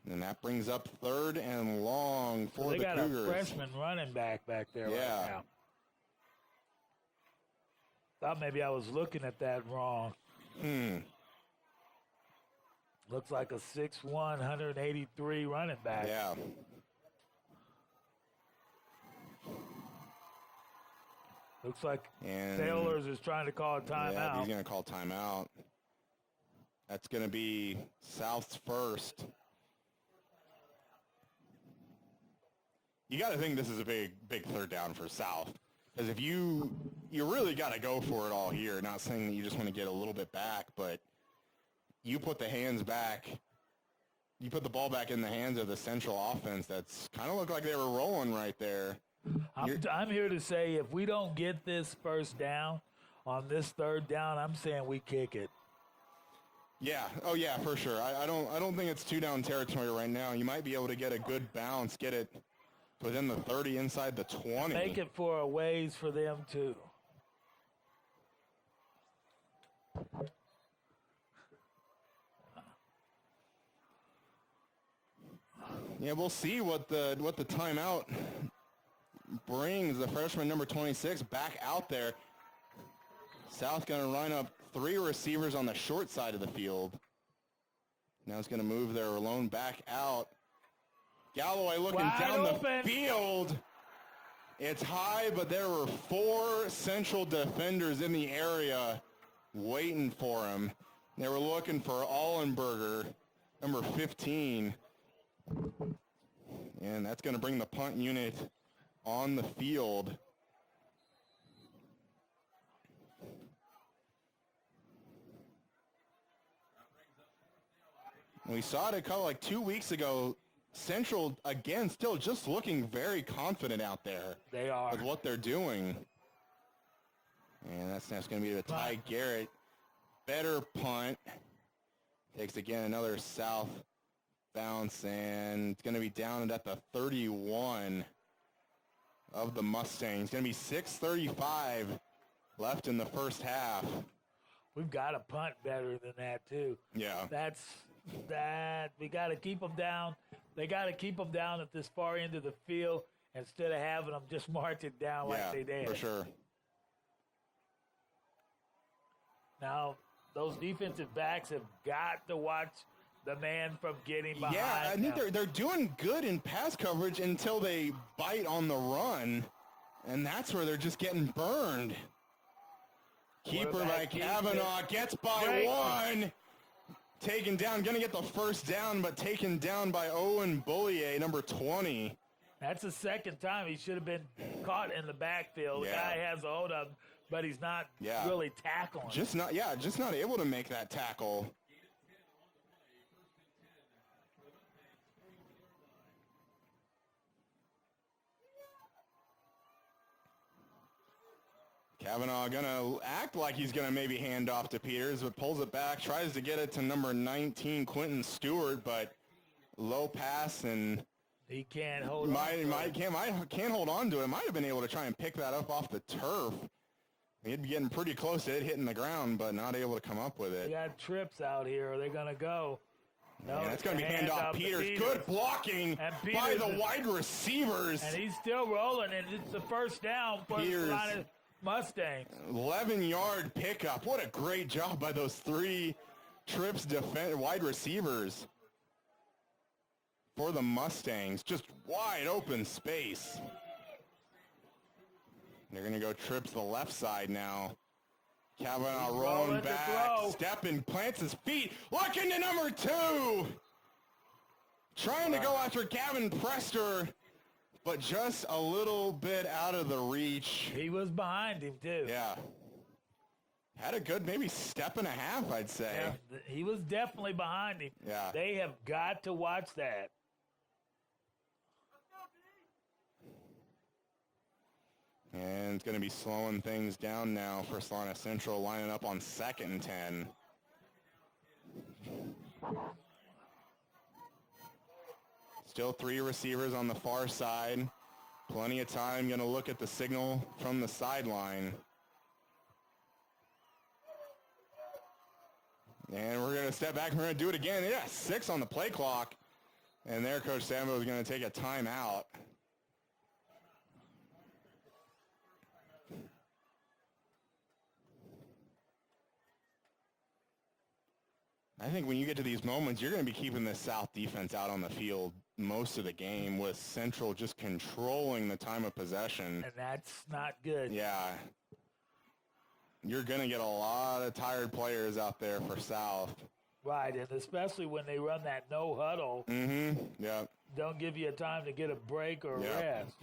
And that brings up 3rd and long for the Cougars. They got a freshman running back there right now. Thought maybe I was looking at that wrong. Looks like a 6'1", 183 running back. Yeah. Looks like Taylor's is trying to call a timeout. Yeah, he's going to call timeout. That's going to be South's first. You got to think this is a big 3rd down for South. Because if you really got to go for it all here. Not saying that you just want to get a little bit back, but you put the hands back. You put the ball back in the hands of the Central offense. That's kind of looked like they were rolling right there. I'm here to say if we don't get this first down on this 3rd down, I'm saying we kick it. Yeah. Oh, yeah, for sure. I don't think it's 2-down territory right now. You might be able to get a good bounce, get it within the 30, inside the 20. Make it for a ways for them too. Yeah, we'll see what the timeout brings. The freshman number 26 back out there. South going to line up 3 receivers on the short side of the field. Now it's going to move their lone back out. Galloway looking Wide down open. the field. It's high, but there were 4 Central defenders in the area waiting for him. They were looking for Allenberger, number 15. And that's going to bring the punt unit on the field. We saw it a couple, like 2 weeks ago. Central, again, still just looking very confident out there. They are. With what they're doing. And that snap's going to be to Ty Garrett. Better punt. Takes again another south bounce, and it's going to be down at the 31 of the Mustangs. It's going to be 6:35 left in the first half. We've got to punt better than that, too. Yeah. We got to keep them down. They got to keep them down at this far end of the field instead of having them just march it down like they did. For sure. Now, those defensive backs have got to watch the man from getting behind. Yeah, I think they're doing good in pass coverage until they bite on the run, and that's where they're just getting burned. Keeper by Kavanaugh gets by one. Taken down, going to get the first down, but taken down by Owen Bullier, number 20. That's the second time he should have been caught in the backfield. The guy has a hold of him, but he's not really tackling. Just not able to make that tackle. Kavanaugh gonna act like he's gonna maybe hand off to Peters, but pulls it back, tries to get it to number 19, Quentin Stewart, but low pass, and he can't hold on. Can't hold on to it. Might have been able to try and pick that up off the turf. He'd be getting pretty close to it hitting the ground, but not able to come up with it. They got trips out here. Are they gonna go? No, it's going to be handoff Peters. Good blocking by the wide receivers. And he's still rolling, and it's the first down for the Mustangs. 11-yard pickup. What a great job by those three trips wide receivers for the Mustangs. Just wide open space. They're going to go trips the left side now. Kavanaugh rolling back, stepping, plants his feet, looking to number 2. Trying to go after Gavin Prester, but just a little bit out of the reach. He was behind him, too. Yeah. Had a good maybe step and a half, I'd say. Yeah, he was definitely behind him. Yeah. They have got to watch that. And it's going to be slowing things down now for Salina Central, lining up on 2nd and 10. Still 3 receivers on the far side. Plenty of time. Going to look at the signal from the sideline. And we're going to step back. We're going to do it again. Yeah, 6 on the play clock. And there, Coach Sambo is going to take a timeout. I think when you get to these moments, you're going to be keeping the South defense out on the field most of the game, with Central just controlling the time of possession. And that's not good. Yeah. You're going to get a lot of tired players out there for South. Right, and especially when they run that no huddle. Mm-hmm, yeah. Don't give you a time to get a break or rest.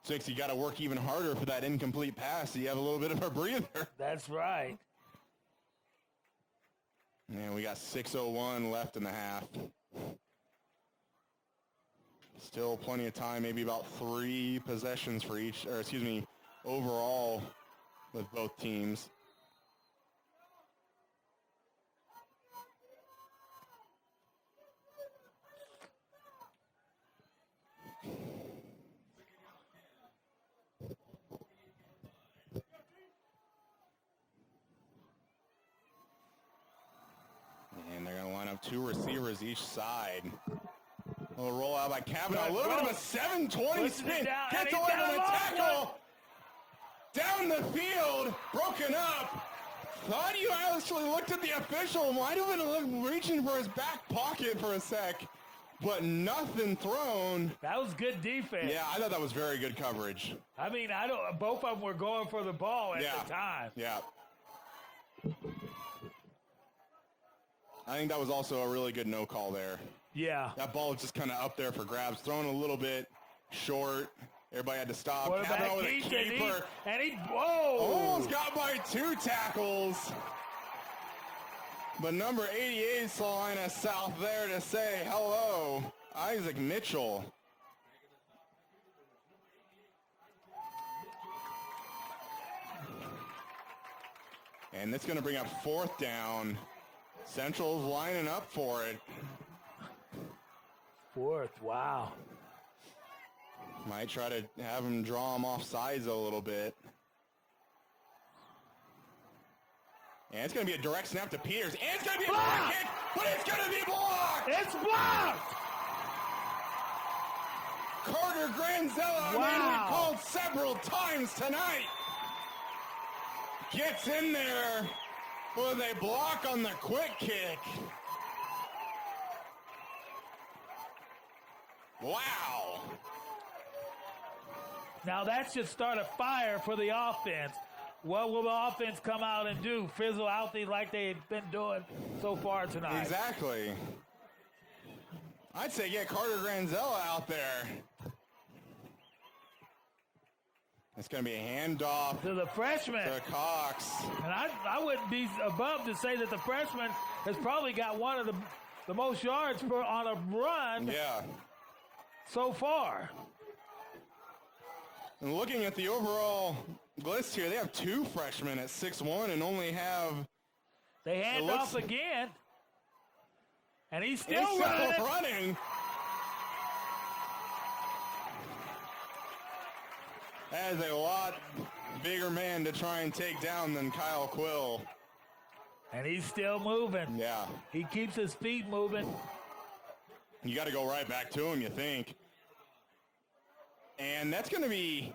6, you got to work even harder for that incomplete pass so you have a little bit of a breather. That's right. And we got 6:01 left in the half. Still plenty of time, maybe about 3 possessions for each, or excuse me, overall with both teams. And they're going to line up 2 receivers each side. A little rollout by Kavanaugh. A little bit of a 720 spin. Gets away from the tackle. Down the field. Broken up. Thought you actually looked at the official. Might have been reaching for his back pocket for a sec. But nothing thrown. That was good defense. Yeah, I thought that was very good coverage. I mean, both of them were going for the ball at the time. Yeah. I think that was also a really good no call there. Yeah. That ball was just kind of up there for grabs, thrown a little bit short. Everybody had to stop. Kavanaugh with a keeper. And he, whoa! Almost got by 2 tackles. But number 88, Salina South there to say hello, Isaac Mitchell. And it's going to bring up 4th down. Central's lining up for it. 4th, wow. Might try to have him draw him off sides a little bit. And it's going to be a direct snap to Peters. And it's going to be a block kick, but it's going to be blocked! It's blocked! Carter Granzella, a man we called several times tonight, gets in there with a block on the quick kick. Wow. Now that should start a fire for the offense. What will the offense come out and do? Fizzle out like they've been doing so far tonight. Exactly. I'd say get Carter Granzella out there. It's going to be a handoff to the freshman. To Cox. And I wouldn't be above to say that the freshman has probably got one of the most yards on a run so far. And looking at the overall list here, they have 2 freshmen at 6'1" and only have... They hand off again. And he's still running. That is a lot bigger man to try and take down than Kyle Quill. And he's still moving. Yeah. He keeps his feet moving. You got to go right back to him, you think. And that's going to be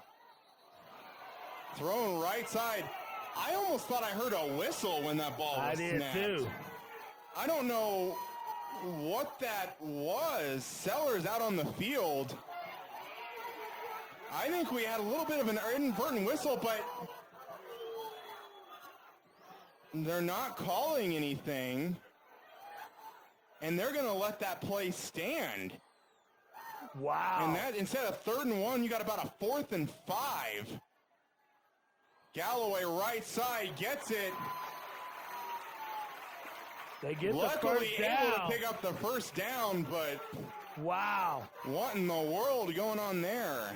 thrown right side. I almost thought I heard a whistle when that ball was snapped. I did too. I don't know what that was. Sellers out on the field. I think we had a little bit of an inadvertent whistle, but they're not calling anything. And they're going to let that play stand. Wow. And that, instead of 3rd and 1, you got about a 4th and 5. Galloway right side gets it. They get Luckily the first down. able to pick up the first down, but wow. What in the world going on there?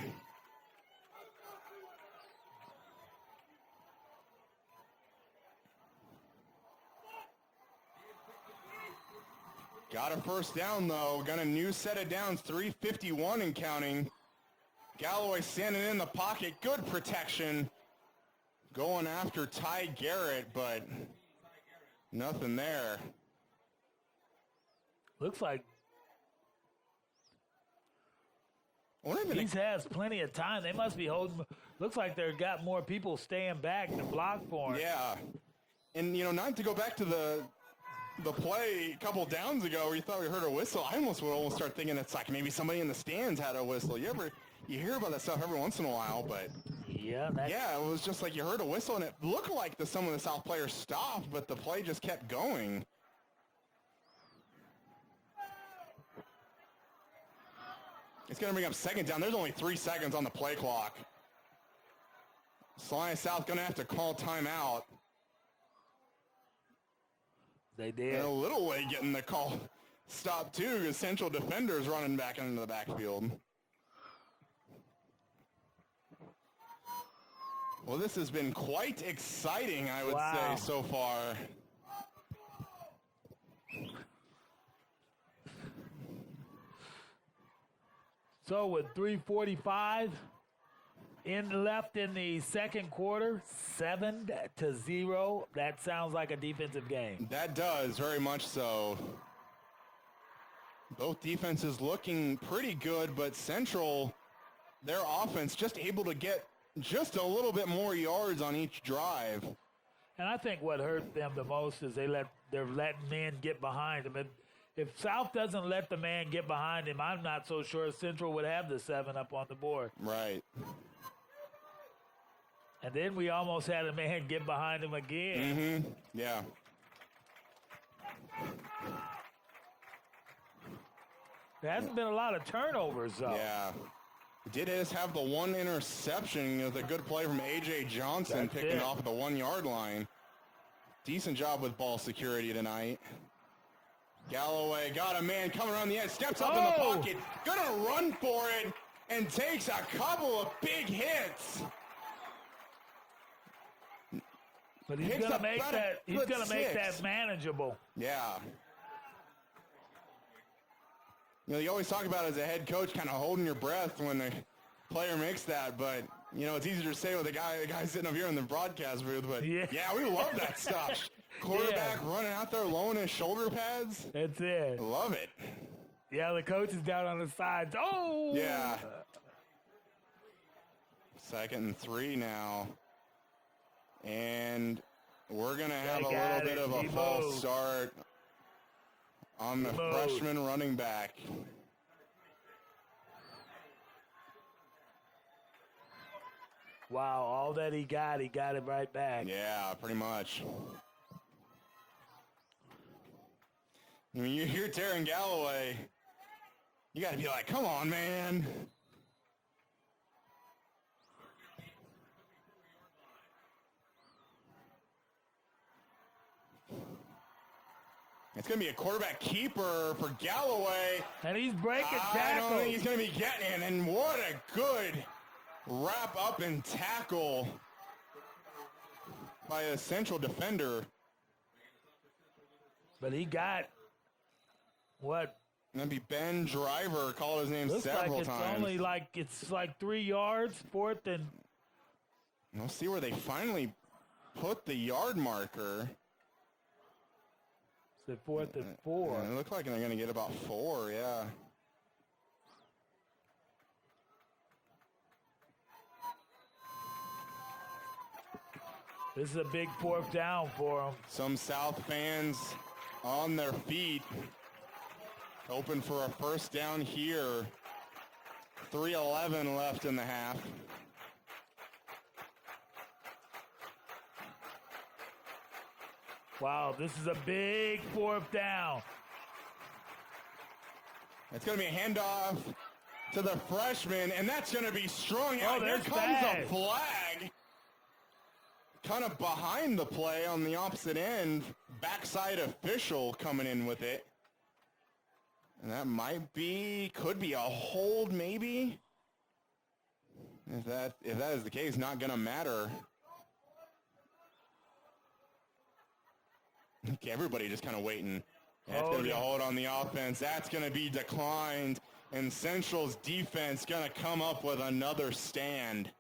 Got a first down, though. Got a new set of downs, 3:51 and counting. Galloway standing in the pocket. Good protection. Going after Ty Garrett, but nothing there. Looks like he has plenty of time. They must be holding. Looks like they've got more people staying back to block for him. Yeah. And, not to go back to the play a couple downs ago where you thought we heard a whistle, I almost would start thinking it's like maybe somebody in the stands had a whistle. You hear about that stuff every once in a while, but yeah, it was just like you heard a whistle and it looked like some of the South players stopped, but the play just kept going. It's going to bring up 2nd down. There's only 3 seconds on the play clock. Salina South going to have to call timeout. They did. And a little way getting the call stopped too, because Central defenders running back into the backfield. Well, this has been quite exciting, I would say, so far. So with 3:45 left in the second quarter, 7-0. That sounds like a defensive game. That does, very much so. Both defenses looking pretty good, but Central, their offense just able to get just a little bit more yards on each drive. And I think what hurt them the most is they're letting men get behind them. If South doesn't let the man get behind him, I'm not so sure Central would have the 7 up on the board. Right. And then we almost had a man get behind him again. Mm-hmm. Yeah. There hasn't been a lot of turnovers, though. Yeah. Did just have the one interception. It was a good play from A.J. Johnson picking off at the 1 yard line. decent job with ball security tonight. Galloway got a man coming around the edge, steps up in the pocket, gonna run for it, and takes a couple of big hits. But he's Picks gonna up make about a that. He's good gonna make 6. that manageable. Yeah. You know, you always talk about as a head coach kind of holding your breath when the player makes that, but, you know, it's easier to say with the guy sitting up here in the broadcast booth, but, yeah, we love that stuff. Quarterback running out there, lowering his shoulder pads. That's it. Love it. Yeah, the coach is down on the sides. Oh! Yeah. 2nd and 3 now. And we're going to have a little bit of a false start on the freshman running back. Wow, all that he got it right back. Yeah, pretty much. When you hear Taron Galloway, you got to be like, come on, man. It's going to be a quarterback keeper for Galloway. And he's breaking tackles. I don't think he's going to be getting in. And what a good wrap up and tackle by a central defender. But he got what? That'd be Ben Driver. Called his name several times. It's like 3 yards, 4th and. We'll see where they finally put the yard marker. It's 4th and 4. Yeah, it looks like they're going to get about 4, yeah. This is a big 4th down for them. Some South fans on their feet, hoping for a first down here. 3:11 left in the half. Wow, this is a big 4th down. It's going to be a handoff to the freshman, and that's going to be strung out. Here there's comes flag. a flag. Kind of behind the play on the opposite end. Backside official coming in with it. And that could be a hold maybe. If that is the case, not going to matter. Everybody just kind of waiting. That's going to be a hold on the offense. That's going to be declined. And Central's defense going to come up with another stand.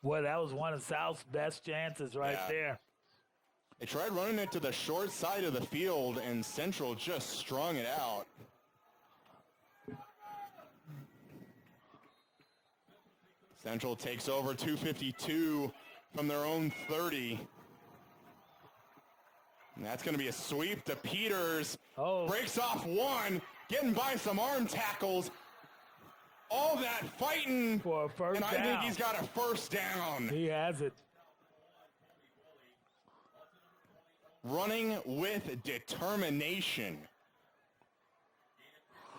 Boy, that was one of South's best chances right there. They tried running it to the short side of the field, and Central just strung it out. Central takes over 2:52 from their own 30. And that's going to be a sweep to Peters. Breaks off one, getting by some arm tackles. All that fighting for a first down. And I think he's got a first down. He has it. Running with determination.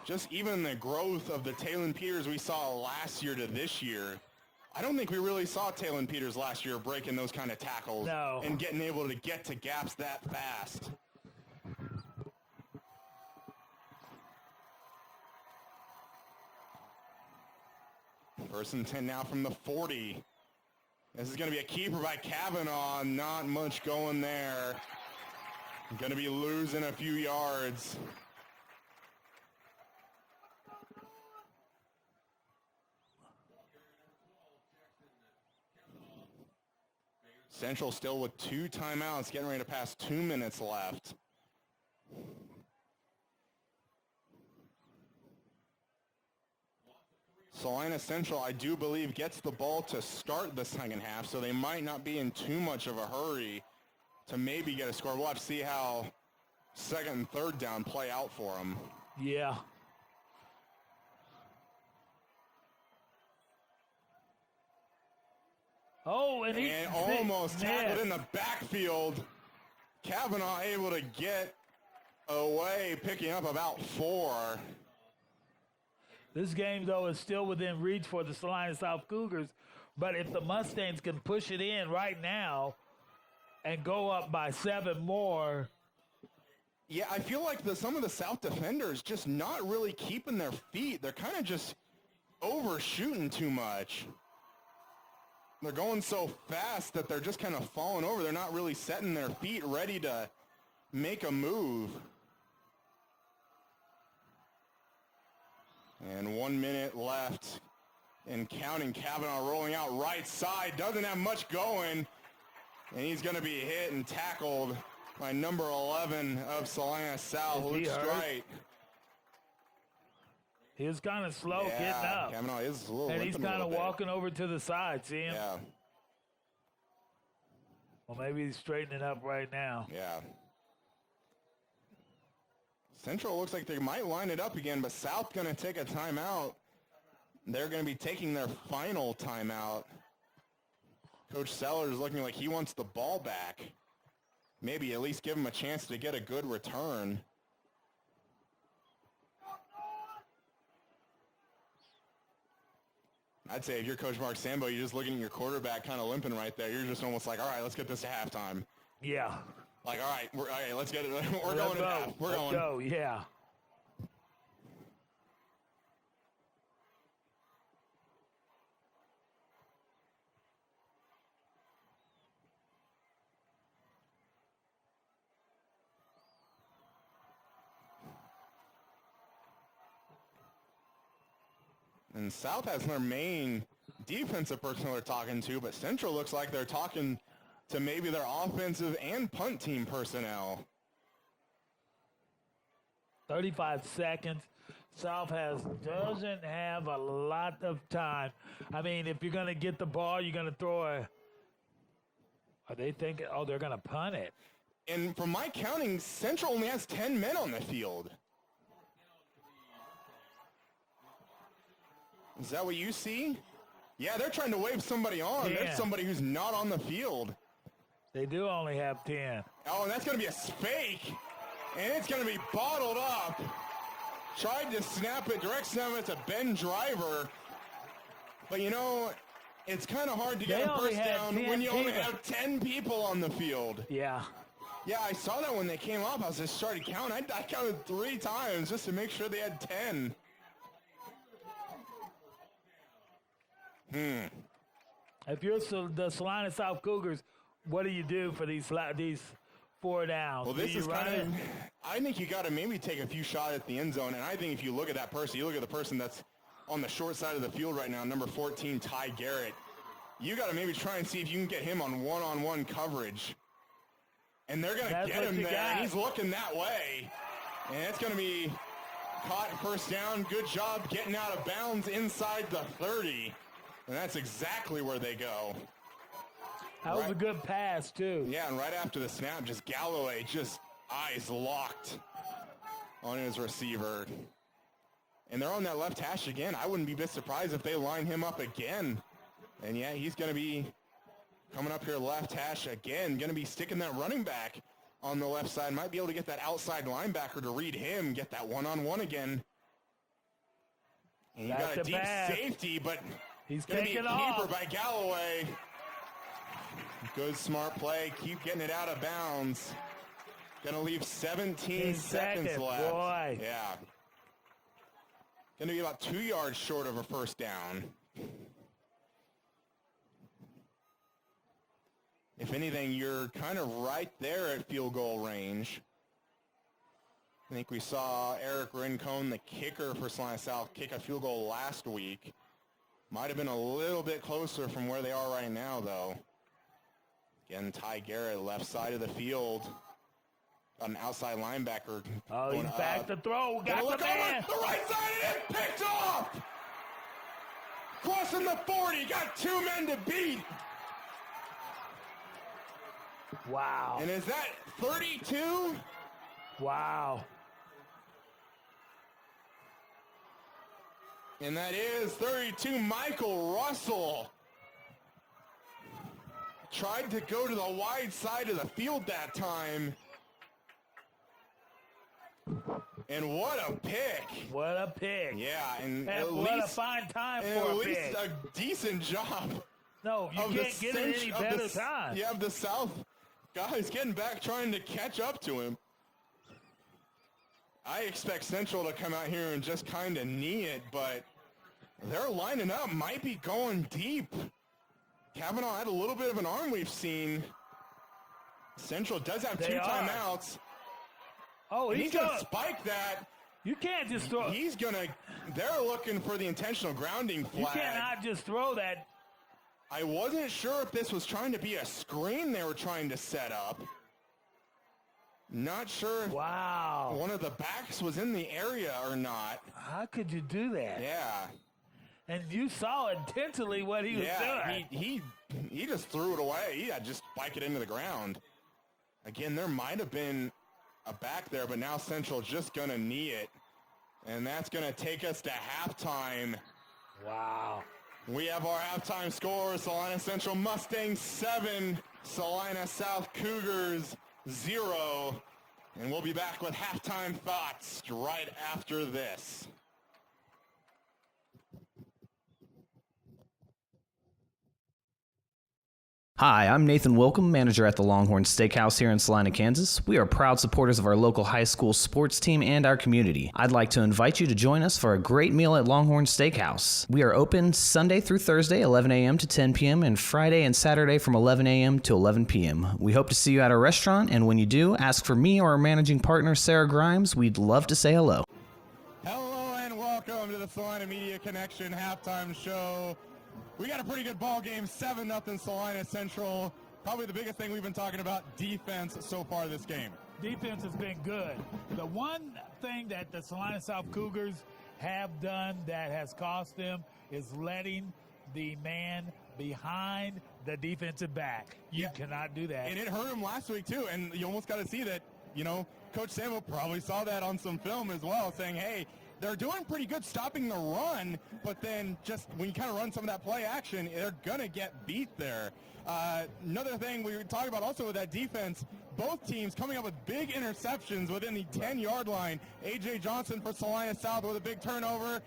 Just even the growth of the Talon Peters we saw last year to this year. I don't think we really saw Talon Peters last year breaking those kind of tackles and getting able to get to gaps that fast. First and 10 now from the 40. This is going to be a keeper by Kavanaugh. Not much going there. Going to be losing a few yards. Central still with 2 timeouts, getting ready to pass 2 minutes left. Salina Central, I do believe, gets the ball to start the second half, so they might not be in too much of a hurry to maybe get a score. We'll have to see how second and third down play out for them. Yeah. And almost tackled in the backfield. Kavanaugh able to get away, picking up about 4. This game, though, is still within reach for the Salina South Cougars But if the Mustangs can push it in right now and go up by 7 more. Yeah, I feel like some of the South defenders just not really keeping their feet. They're kind of just overshooting too much. They're going so fast that they're just kind of falling over. They're not really setting their feet ready to make a move. And 1 minute left and counting. Kavanaugh rolling out right side. Doesn't have much going. And he's going to be hit and tackled by number 11 of Salina South, Luke Strite. He was kind of slow getting up. Kavanaugh is a little and he's kind of bit. walking over to the side. See him? Yeah. Well, maybe he's straightening up right now. Yeah. Central looks like they might line it up again, but South going to take a timeout. They're going to be taking their final timeout. Coach Sellers looking like he wants the ball back. Maybe at least give him a chance to get a good return. I'd say if you're Coach Mark Sambo, you're just looking at your quarterback kind of limping right there. You're just almost like, all right, let's get this to halftime. Yeah. Like, all right, let's get it. We're going to half. We're going. Let's go, yeah. And South has their main defensive personnel they're talking to, but Central looks like they're talking to maybe their offensive and punt team personnel. 35 seconds. South doesn't have a lot of time. I mean, if you're going to get the ball, you're going to throw a... Are they thinking, they're going to punt it? And from my counting, Central only has 10 men on the field. Is that what you see? Yeah, they're trying to wave somebody on. 10. There's somebody who's not on the field. They do only have 10. Oh, and that's going to be a fake. And it's going to be bottled up. Tried to snap it, direct snap it to Ben Driver. But, it's kind of hard to get a first down when you only have 10 people on the field. Yeah. Yeah, I saw that when they came up. I was just started counting. I counted 3 times just to make sure they had 10. If you're the Salina South Cougars, what do you do for these 4 downs? Well, this is I think you got to maybe take a few shots at the end zone, and I think if you look at that person, you look at the person that's on the short side of the field right now, number 14, Ty Garrett. You got to maybe try and see if you can get him on one-on-one coverage. And they're going to get him there, and he's looking that way. And it's going to be caught first down. Good job getting out of bounds inside the 30. And that's exactly where they go. That was a good pass, too. Yeah, and right after the snap, just Galloway, just eyes locked on his receiver. And they're on that left hash again. I wouldn't be a bit surprised if they line him up again. And yeah, he's going to be coming up here left hash again. Going to be sticking that running back on the left side. Might be able to get that outside linebacker to read him, get that one-on-one again. And you got a deep safety, but he's going to be a off. keeper by Galloway. Good smart play. Keep getting it out of bounds. Going to leave 17 seconds left. Boy. Yeah. Going to be about 2 yards short of a first down. If anything, you're kind of right there at field goal range. I think we saw Eric Rincon, the kicker for Salina South, kick a field goal last week. Might have been a little bit closer from where they are right now, though. Again, Ty Garrett, left side of the field. An outside linebacker. Oh, he's back to throw. Got the man. The right side of it, picked off. Crossing the 40, got 2 men to beat. Wow. And is that 32? Wow. And that is 32, Michael Russell. Tried to go to the wide side of the field that time. And what a pick. What a pick. Yeah, and what a fine time for a pick. At least a decent job No, you can't get it any better time. You have the South guys getting back, trying to catch up to him. I expect Central to come out here and just kind of knee it, but they're lining up, might be going deep. Kavanaugh had a little bit of an arm we've seen. Central does have two timeouts. Oh, he's going to spike that. You can't just throw. They're looking for the intentional grounding flag. You cannot just throw that. I wasn't sure if this was trying to be a screen they were trying to set up. Not sure if one of the backs was in the area or not. How could you do that? Yeah. And you saw intentionally what he was doing. He just threw it away. He had just spike it into the ground. Again, there might have been a back there, but now Central just going to knee it. And that's going to take us to halftime. Wow. We have our halftime score. Salina Central Mustangs 7, Salina South Cougars 0. And we'll be back with halftime thoughts right after this. Hi, I'm Nathan Wilcom, manager at the Longhorn Steakhouse here in Salina, Kansas. We are proud supporters of our local high school sports team and our community. I'd like to invite you to join us for a great meal at Longhorn Steakhouse. We are open Sunday through Thursday, 11 a.m. to 10 p.m., and Friday and Saturday from 11 a.m. to 11 p.m. We hope to see you at our restaurant, and when you do, ask for me or our managing partner, Sarah Grimes. We'd love to say hello. Hello and welcome to the Salina Media Connection halftime show. We got a pretty good ball game, 7-0 Salina Central. Probably the biggest thing we've been talking about, defense so far this game. Defense has been good. The one thing that the Salina South Cougars have done that has cost them is letting the man behind the defensive back. You cannot do that. And it hurt him last week too, and you almost got to see that, Coach Samuel probably saw that on some film as well, saying, hey, they're doing pretty good stopping the run, but then just when you kind of run some of that play action, they're going to get beat there. Another thing we were talking about also with that defense, both teams coming up with big interceptions within the 10-yard line. A.J. Johnson for Salina South with a big turnover.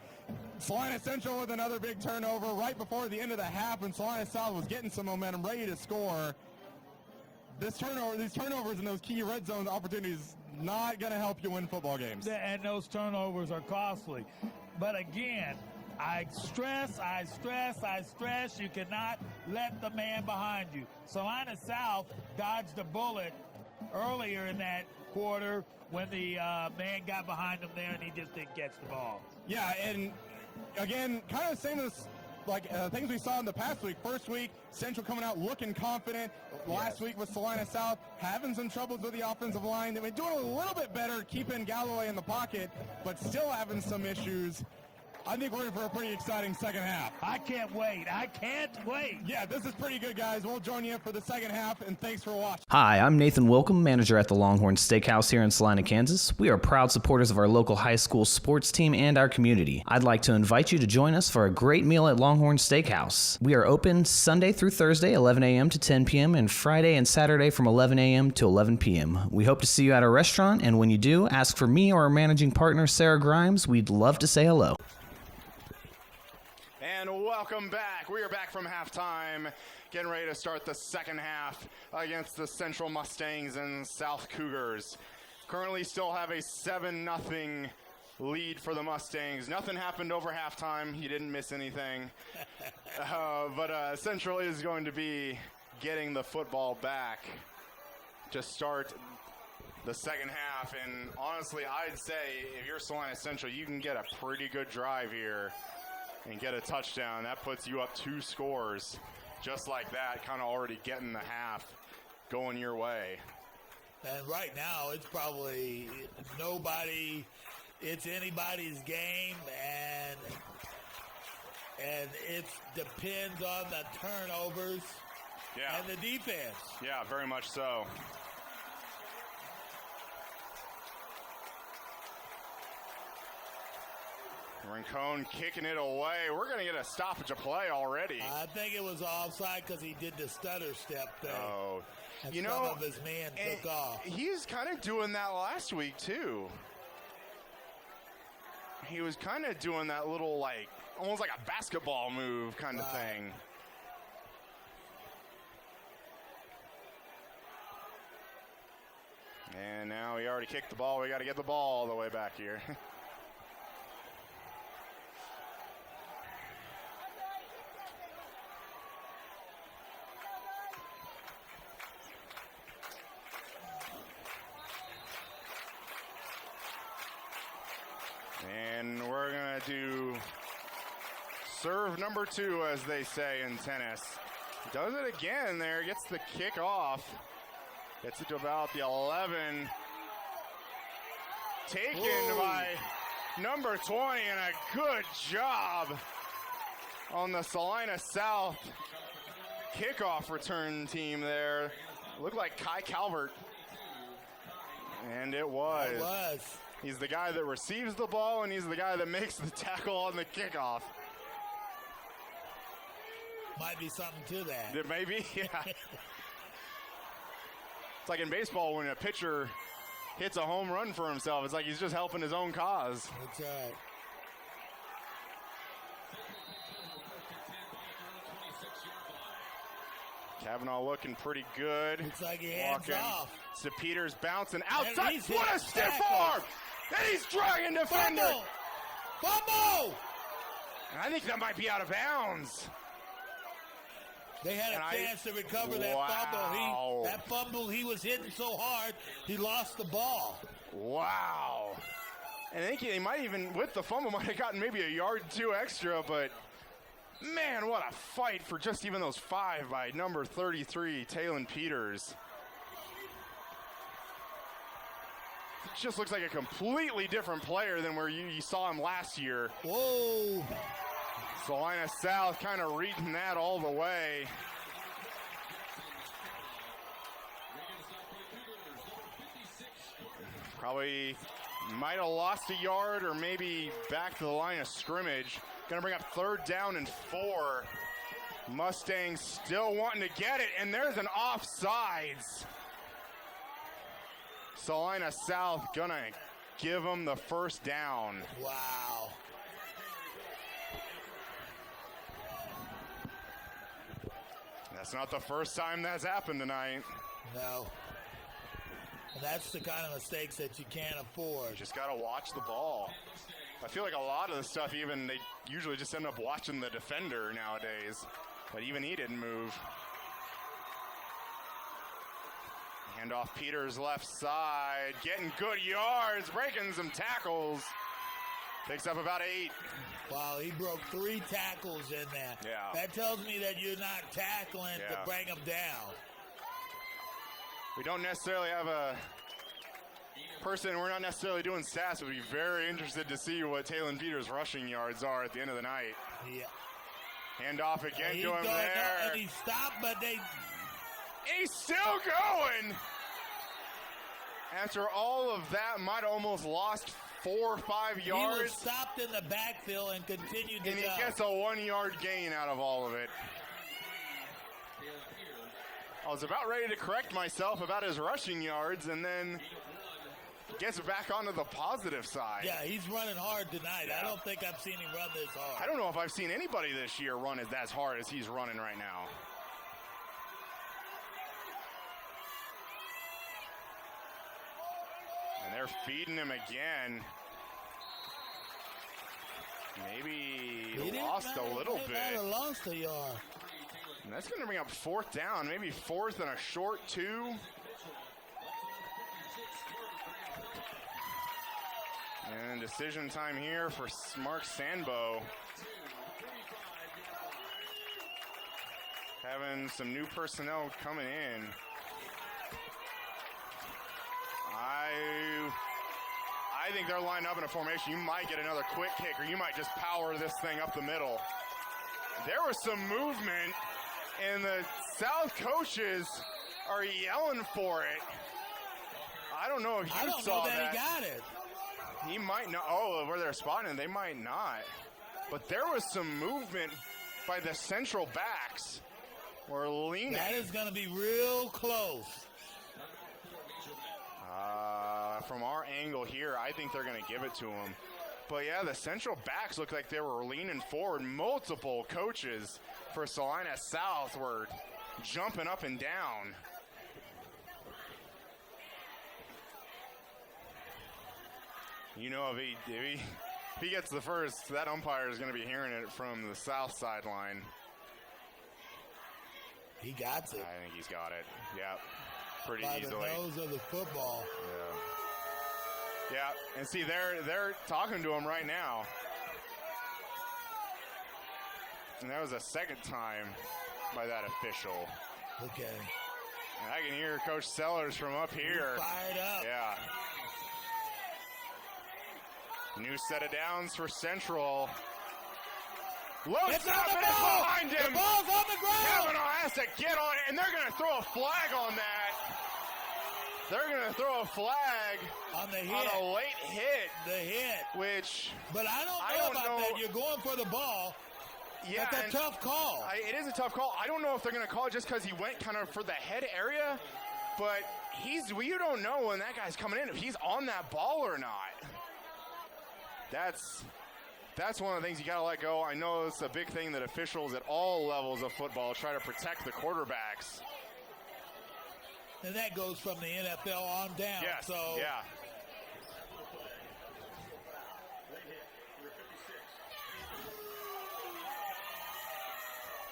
Salina Central with another big turnover right before the end of the half, and Salina South was getting some momentum, ready to score. These turnovers and those key red zone opportunities not going to help you win football games. And those turnovers are costly. But again, I stress, you cannot let the man behind you. Salina South dodged a bullet earlier in that quarter when the man got behind him there and he just didn't catch the ball. Yeah, and again, kind of same as things we saw in the past week. First week, Central coming out looking confident. Last week with Salina South having some troubles with the offensive line. They've been doing a little bit better keeping Galloway in the pocket, but still having some issues. I think we're in for a pretty exciting second half. I can't wait. Yeah, this is pretty good, guys. We'll join you for the second half, and thanks for watching. Hi, I'm Nathan Wilcom, manager at the Longhorn Steakhouse here in Salina, Kansas. We are proud supporters of our local high school sports team and our community. I'd like to invite you to join us for a great meal at Longhorn Steakhouse. We are open Sunday through Thursday, 11 a.m. to 10 p.m., and Friday and Saturday from 11 a.m. to 11 p.m. We hope to see you at our restaurant, and when you do, ask for me or our managing partner, Sarah Grimes. We'd love to say hello. And welcome back. We are back from halftime, getting ready to start the second half against the Central Mustangs and South Cougars. Currently still have a 7-0 lead for the Mustangs. Nothing happened over halftime. He didn't miss anything. But Central is going to be getting the football back to start the second half. And honestly, I'd say if you're Salina Central, you can get a pretty good drive here and get a touchdown. That puts you up 2 scores just like that, kind of already getting the half going your way. And right now, it's probably it's anybody's game, and it depends on the turnovers and the defense. Yeah, very much so. Rincon kicking it away. We're going to get a stoppage of play already. I think it was offside because he did the stutter step there. Oh, and some of his man took off. He's kind of doing that last week, too. He was kind of doing that little, almost like a basketball move kind of thing. And now he already kicked the ball. We got to get the ball all the way back here. And we're going to do serve number 2, as they say in tennis. Does it again there, gets the kick off. Gets it to about the 11. Taken by number 20, and a good job on the Salina South kickoff return team there. Looked like Kai Calvert. And it was. It was. He's the guy that receives the ball, and he's the guy that makes the tackle on the kickoff. Might be something to that. It may be, yeah. It's like in baseball when a pitcher hits a home run for himself. It's like he's just helping his own cause. That's right. Kavanaugh looking pretty good. Looks like he hands off. So Peters bouncing outside. What What a stiff arm! And he's dragging defender. Fumble! And I think that might be out of bounds. They had a chance to recover that fumble. That fumble, he was hitting so hard, he lost the ball. Wow. And I think they might even, with the fumble, might have gotten maybe a yard or 2 extra, but man, what a fight for just even those 5 by number 33, Talon Peters. Just looks like a completely different player than where you saw him last year. Whoa. Salina South kind of reading that all the way. Probably might have lost a yard or maybe back to the line of scrimmage. Going to bring up 3rd down and 4. Mustangs still wanting to get it, and there's an offsides. Salina South going to give them the 1st down. Wow. That's not the first time that's happened tonight. No. And that's the kind of mistakes that you can't afford. You just got to watch the ball. I feel like a lot of the stuff, even they usually just end up watching the defender nowadays. But even he didn't move. Handoff Peters left side. Getting good yards. Breaking some tackles. Picks up about 8. Wow, he broke 3 tackles in there. Yeah. That tells me that you're not tackling to bring him down. We don't necessarily have a person, we're not necessarily doing stats, but we'd be very interested to see what Talon Peters' rushing yards are at the end of the night. Yeah. Hand off again to him there. And he stopped, but he's still going. After all of that, might have almost lost 4 or 5 yards. He was stopped in the backfield and continued to go. And he gets a 1-yard gain out of all of it. I was about ready to correct myself about his rushing yards, and then gets back onto the positive side. Yeah, he's running hard tonight. Yeah. I don't think I've seen him run this hard. I don't know if I've seen anybody this year run as hard as he's running right now. And they're feeding him again. Maybe he lost a little bit. Might have lost a yard. And that's going to bring up 4th down, maybe 4th and a short 2. And decision time here for Mark Sandbo. Having some new personnel coming in. I think they're lined up in a formation. You might get another quick kick, or you might just power this thing up the middle. There was some movement, and the South coaches are yelling for it. I don't know if you saw that. I don't know that he got it. He might not. Oh, where they're spotting, they might not. But there was some movement by the central backs. We're leaning. That is going to be real close. From our angle here, I think they're going to give it to him. But yeah, the central backs looked like they were leaning forward. Multiple coaches for Salina South were jumping up and down. You know, if he gets the first, that umpire is going to be hearing it from the south sideline. He got it. I think he's got it. Yeah, pretty By easily. the nose of the football. Yeah, and see, they're talking to him right now. And that was the second time by that official. Okay. And I can hear Coach Sellers from up here. He's fired up. Yeah. New set of downs for Central. Loads It's up on the and it's ball. behind him. The ball's on the ground. Kavanaugh has to get on it, and they're going to throw a flag on that. They're going to throw a flag On the hit. on a late hit, The hit. which, But I don't know about that. You're going for the ball. yeah, That's a tough call. it is a tough call. I don't know if they're going to call it just because he went kind of for the head area, but you don't know when that guy's coming in, if he's on that ball or not. That's one of the things you got to let go. I know it's a big thing that officials at all levels of football try to protect the quarterbacks. And that goes from the NFL on down. Yes, So yeah.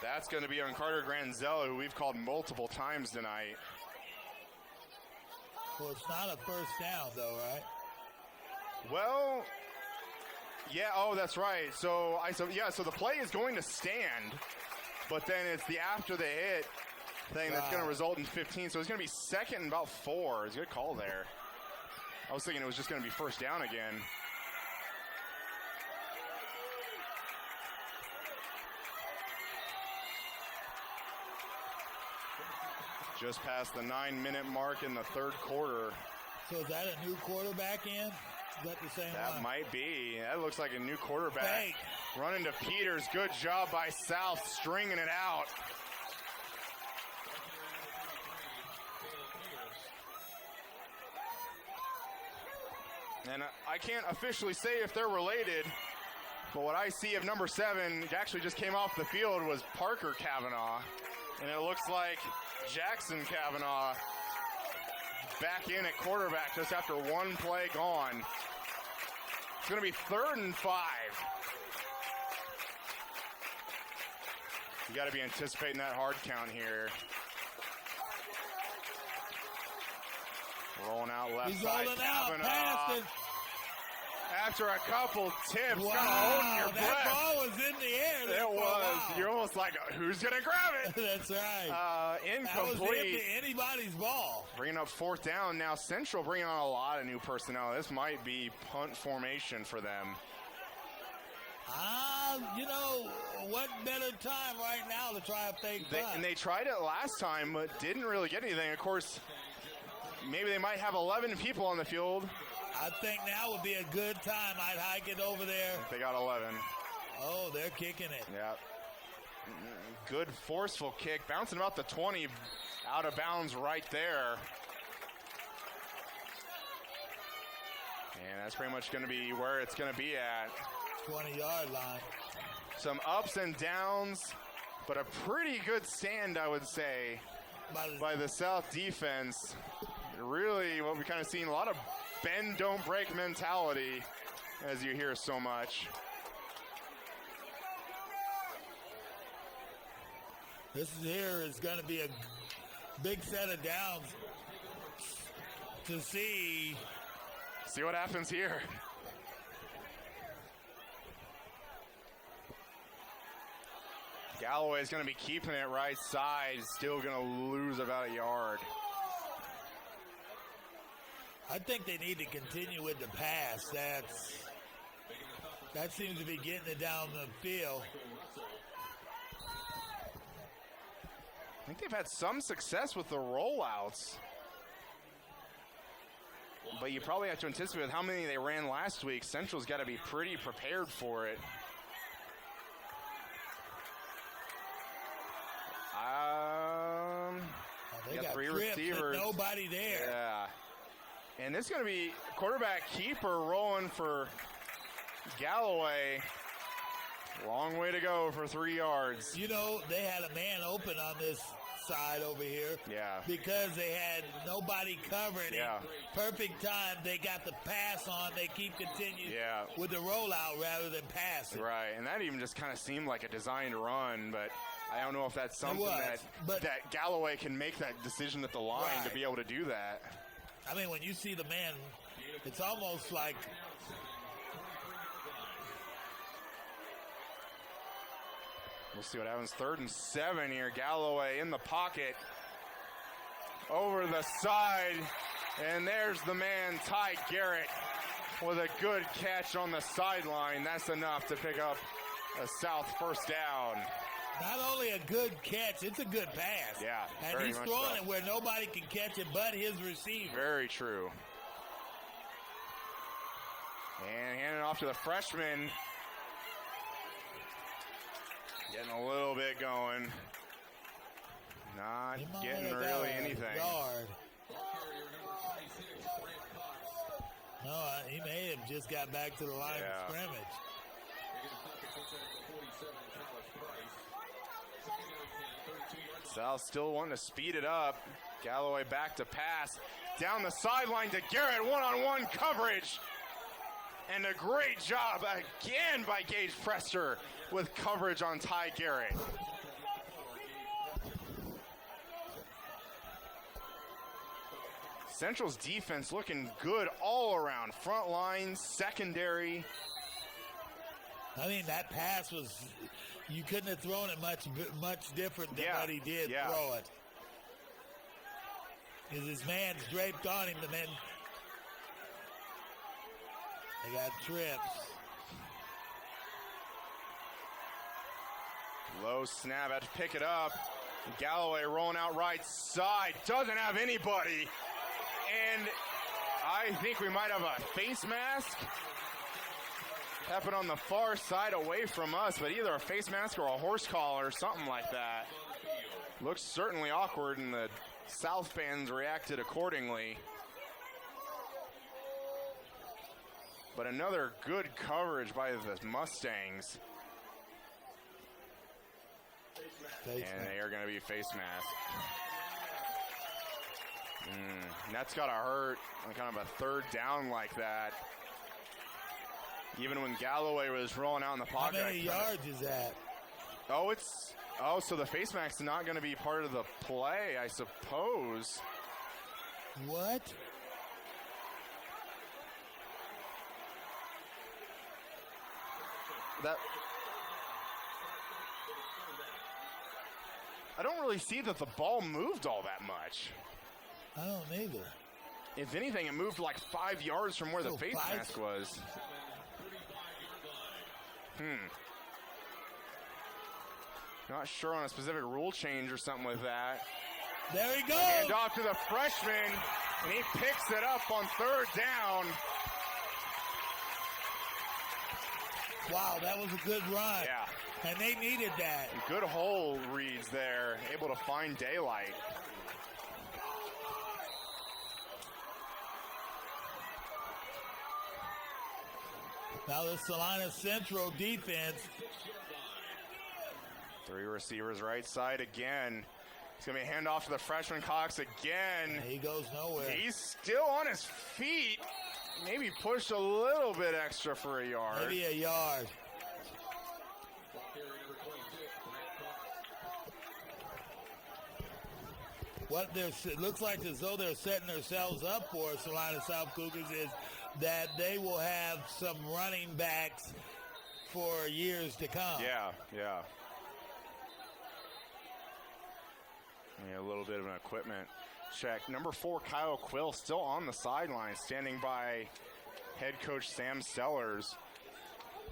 That's going to be on Carter Granzello, who we've called multiple times tonight. Well, it's not a first down, though, right? Well, yeah, oh, that's right. So the play is going to stand, but then it's the after the hit thing that's going to result in 15. So it's going to be second and about 4. It's a good call there. I was thinking it was just going to be first down again. Just past the 9-minute mark in the third quarter. So is that a new quarterback in? Is that the same That one? might be. That looks like a new quarterback. Fake. Running to Peters. Good job by South, stringing it out. And I can't officially say if they're related, but what I see of number 7 actually just came off the field was Parker Kavanaugh. And it looks like Jackson Kavanaugh back in at quarterback just after one play gone. It's going to be 3rd and 5. You got to be anticipating that hard count here. Rolling out left He's side. rolling out, Kavanaugh. passing. After a couple tips, Wow, kind of holding your that breath. ball was in the air. there It for a was. while. You're almost like, who's going to grab it? That's right. That was Incomplete. anybody's ball. Bringing up 4th down. Now Central bringing on a lot of new personnel. This might be punt formation for them. What better time right now to try a fake punt? And they tried it last time, but didn't really get anything. Of course, maybe they might have 11 people on the field. I think now would be a good time. I'd hike it over there. They got 11. Oh, they're kicking it. Yeah. Good forceful kick. Bouncing about the 20. Out of bounds right there. And that's pretty much going to be where it's going to be at. 20-yard line. Some ups and downs, but a pretty good stand, I would say, by the South defense. Really, what we kind of seen, a lot of bend, don't break mentality, as you hear so much. This here is going to be a big set of downs to see. See what happens here. Galloway's going to be keeping it right side, still going to lose about a yard. I think they need to continue with the pass. That seems to be getting it down the field. I think they've had some success with the rollouts. But you probably have to anticipate with how many they ran last week. Central's got to be pretty prepared for it. They got 3 trips, receivers. Nobody there. Yeah. And this is going to be quarterback keeper rolling for Galloway. Long way to go for 3 yards. You know, they had a man open on this side over here. Yeah. Because they had nobody covering Yeah. it. Perfect time. They got the pass on. They keep continuing Yeah. with the rollout rather than passing. Right, and that even just kind of seemed like a designed run, but I don't know if that's something that Galloway can make that decision at the line to be able to do that. I mean, when you see the man, it's almost like we'll see what happens. 3rd and 7 here. Galloway in the pocket. Over the side. And there's the man, Ty Garrett, with a good catch on the sideline. That's enough to pick up a South first down. not only a good catch, it's a good pass. Yeah, and very he's much throwing so. it where nobody can catch it but his receiver. Very true. And handing off to the freshman. Getting a little bit going. Not He might getting have really got a anything. Yard. No, he may have just got back to the line of scrimmage. South still wanting to speed it up. Galloway back to pass. Down the sideline to Garrett. One-on-one coverage. And a great job again by Gage Presser with coverage on Ty Garrett. Central's defense looking good all around. Front line, secondary. I mean, that pass was, you couldn't have thrown it much different than what he did throw it. Because his man's draped on him, and then they got trips. Low snap, had to pick it up. Galloway rolling out right side. Doesn't have anybody. And I think we might have a face mask happen on the far side away from us, but either a face mask or a horse collar or something like that. Looks certainly awkward, and the South fans reacted accordingly. But another good coverage by the Mustangs. And they are going to be face mask. That's got to hurt on kind of a third down like that. Even when Galloway was rolling out in the pocket. How many yards is that? So the face mask is not going to be part of the play, I suppose. What? I don't really see that the ball moved all that much. I don't either. If anything, it moved like 5 yards from where the face mask was. Not sure on a specific rule change or something like that. There he goes. And off to the freshman, and he picks it up on third down. Wow, that was a good run. Yeah. And they needed that. Good hole reads there, able to find daylight. Now the Salina Central defense. 3 receivers right side again. It's going to be a handoff to the freshman Cox again. He goes nowhere. He's still on his feet. Maybe pushed a little bit extra for a yard. Maybe a yard. What it looks like as though they're setting themselves up for Salina South Cougars is that they will have some running backs for years to come. Yeah. A little bit of an equipment check. Number 4, Kyle Quill, still on the sideline, standing by head coach Sam Sellers.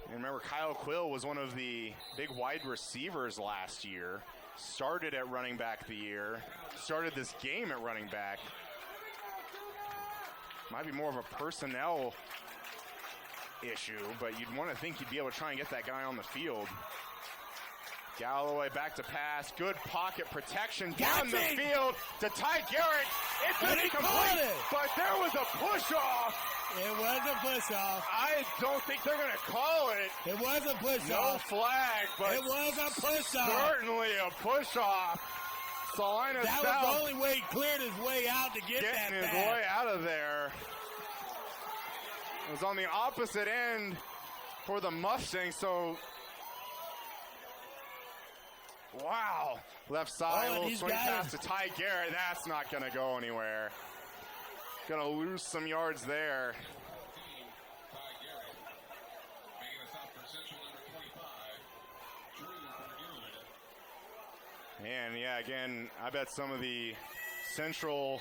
And remember, Kyle Quill was one of the big wide receivers last year. Started at running back the year. Started this game at running back. Might be more of a personnel issue, but you'd want to think you'd be able to try and get that guy on the field. Galloway back to pass. Good pocket protection down the field to Ty Garrett. It's going to be complete, but there was a push-off. It was a push-off. I don't think they're going to call it. It was a push-off. No flag, but it was a push-off. Certainly a push-off. Salina That South was the only way he cleared his way out to get that getting his pass. way out of there. It was on the opposite end for the Mustangs, so wow. Left side, and little he's swing got pass him. to Ty Garrett. That's not going to go anywhere. Going to lose some yards there. And yeah, again, I bet some of the Central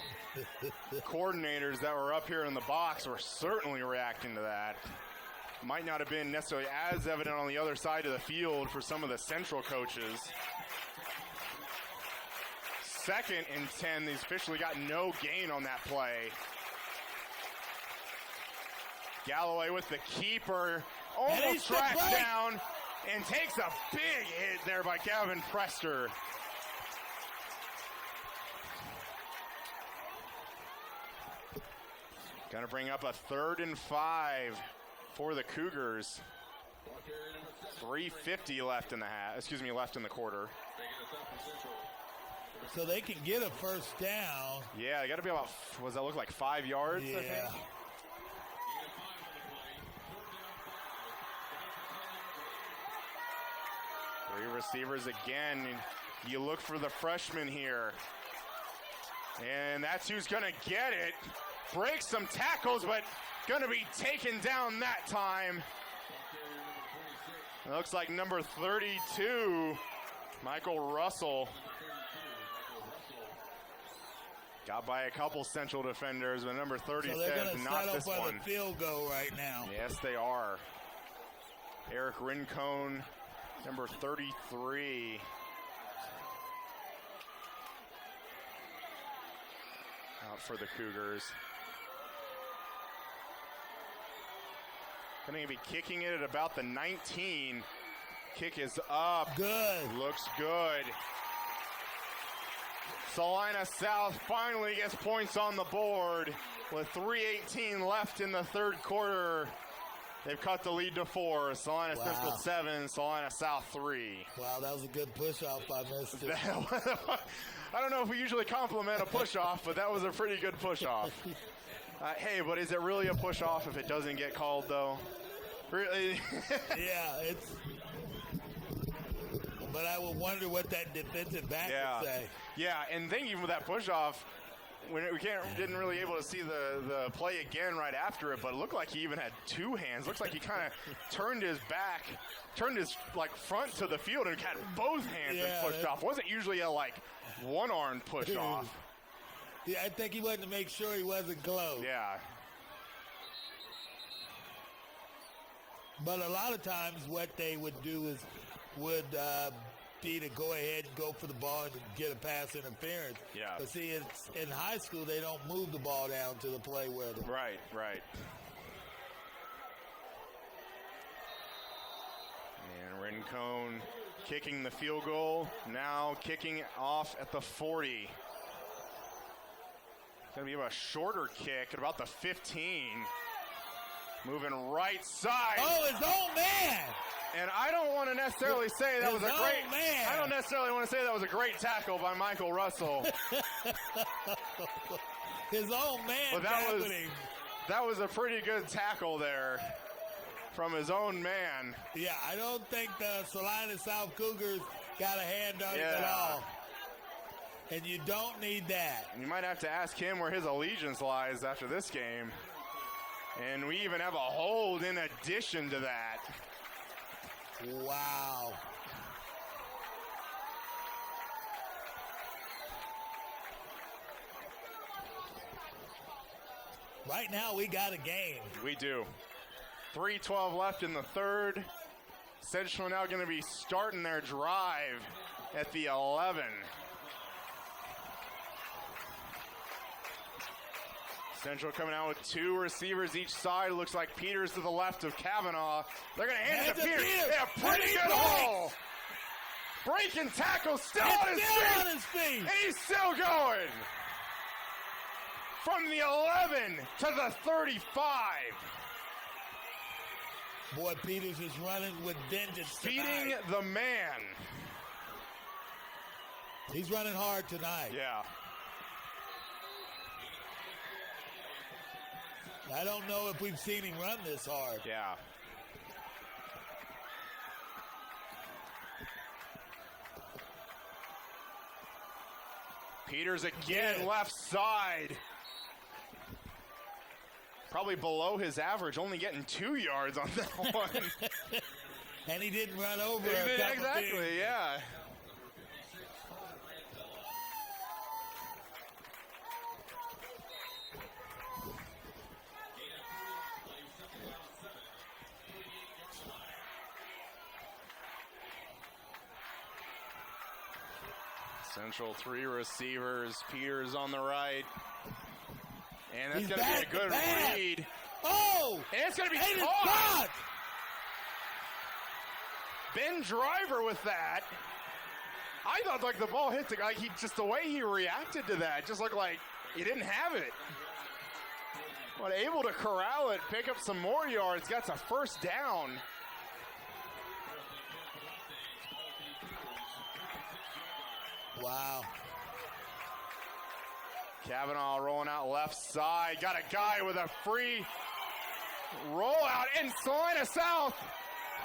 coordinators that were up here in the box were certainly reacting to that. Might not have been necessarily as evident on the other side of the field for some of the Central coaches. 2nd and 10. They've officially got no gain on that play. Galloway with the keeper. Almost tracked down and takes a big hit there by Gavin Prester. Gonna bring up a 3rd and 5 for the Cougars. 3:50 left in the left in the quarter. So they can get a first down. Yeah, they got to be about, does that look like 5 yards? Yeah. I think? Three receivers again. You look for the freshman here. And that's who's going to get it. Breaks some tackles, but going to be taken down that time. It looks like number 32, Michael Russell. Got by a couple Central defenders, but number 30 So they're says going to not settle this for one. the field goal right now. Yes, they are. Eric Rincon, number 33. Out for the Cougars. Going to be kicking it at about the 19. Kick is up. Good. Looks good. Salina South finally gets points on the board with 3:18 left in the third quarter. They've cut the lead to 4. Salina Central 7, Salina South 3. Wow, that was a good push-off by Mr. I don't know if we usually compliment a push-off, but that was a pretty good push-off. Hey, but is it really a push-off if it doesn't get called, though? Really? Yeah, it's... But I would wonder what that defensive back would say. Yeah, and thinking with that push-off, when didn't really able to see the play again right after it, but it looked like he even had 2 hands. Looks like he kind of turned his front to the field and had both hands and pushed off. Wasn't usually a one-arm push-off. Yeah, I think he wanted to make sure he wasn't close. Yeah. But a lot of times what they would do is be to go ahead and go for the ball and get a pass interference. Yeah. But see, it's, in high school, they don't move the ball down to the play where the... Right. And Rincon kicking the field goal. Now kicking off at the 40. Going to be a shorter kick at about the 15. Moving right side. Oh, his own man! And I don't want to necessarily say that was a great. Man. I don't necessarily want to say that was a great tackle by Michael Russell. His own man But that was a pretty good tackle there from his own man. Yeah, I don't think the Salina South Cougars got a hand on it at all. And you don't need that. You might have to ask him where his allegiance lies after this game. And we even have a hold in addition to that. Wow. Right now, we got a game. We do. 3:12 left in the third. Central now going to be starting their drive at the 11. Central coming out with 2 receivers each side. Looks like Peters to the left of Kavanaugh. They're going to hand it to Peters. They have pretty good haul. Breaking tackle, still on his feet. And he's still going. From the 11 to the 35. Boy, Peters is running with vengeance. Feeding the man. He's running hard tonight. Yeah. I don't know if we've seen him run this hard. Yeah. Peters again, left side. Probably below his average, only getting 2 yards on that one. And he didn't run over a couple Exactly, things. yeah. Central 3 receivers, Peters on the right. And that's going to be a good read. Oh! And it's going to be Hayden caught! Cox! Ben Driver with that. I thought like the ball hit the guy. Just the way he reacted to that just looked like he didn't have it. But able to corral it, pick up some more yards, got a first down. Wow. Kavanaugh rolling out left side. Got a guy with a free rollout in Salina South.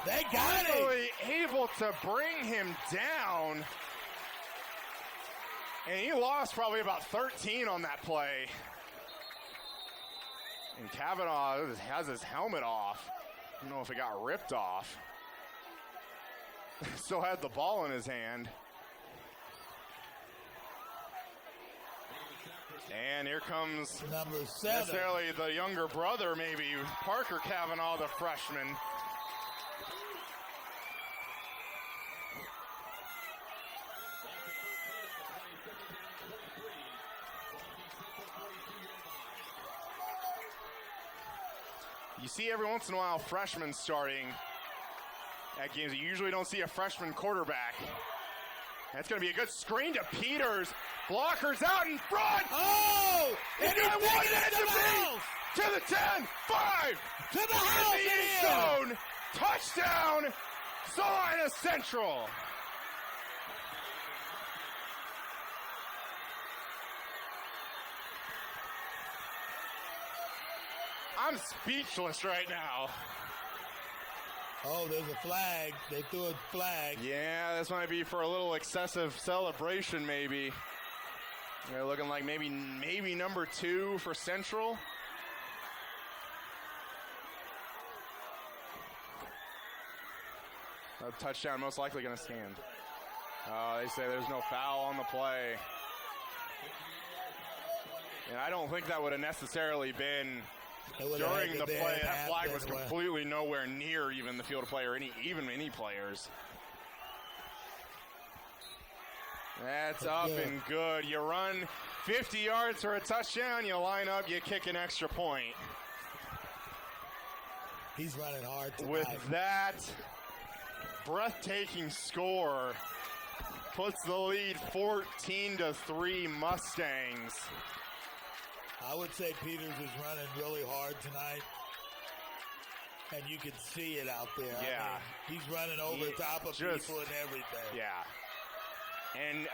They got it. Finally able to bring him down. And he lost probably about 13 on that play. And Kavanaugh has his helmet off. I don't know if it got ripped off. Still had the ball in his hand. And here comes number 7. necessarily the younger brother, maybe, Parker Kavanaugh, the freshman. You see every once in a while freshmen starting at games. You usually don't see a freshman quarterback. That's going to be a good screen to Peters. Blockers out in front. Oh! He's going to want it to the house! to the 10, 5. To the house! In the end zone. Touchdown, Salina Central. I'm speechless right now. Oh, there's a flag. They threw a flag. Yeah, this might be for a little excessive celebration, maybe. They're looking like maybe number 2 for Central. A touchdown most likely going to stand. They say there's no foul on the play. And I don't think that would have necessarily been during the play. That flag was completely nowhere near even the field of play or any players. That's up and good. You run 50 yards for a touchdown, you line up, you kick an extra point. He's running hard tonight. With that breathtaking score, puts the lead 14-3 Mustangs. I would say Peters is running really hard tonight. And you can see it out there. Yeah. I mean, he's running over top of people and everything. Yeah. And,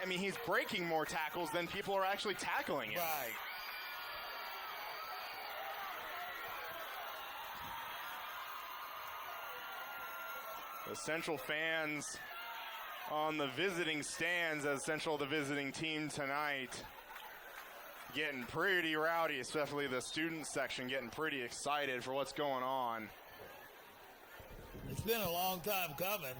I mean, he's breaking more tackles than people are actually tackling him. Right. The Central fans on the visiting stands, as Central the visiting team tonight, getting pretty rowdy, especially the student section getting pretty excited for what's going on. It's been a long time coming.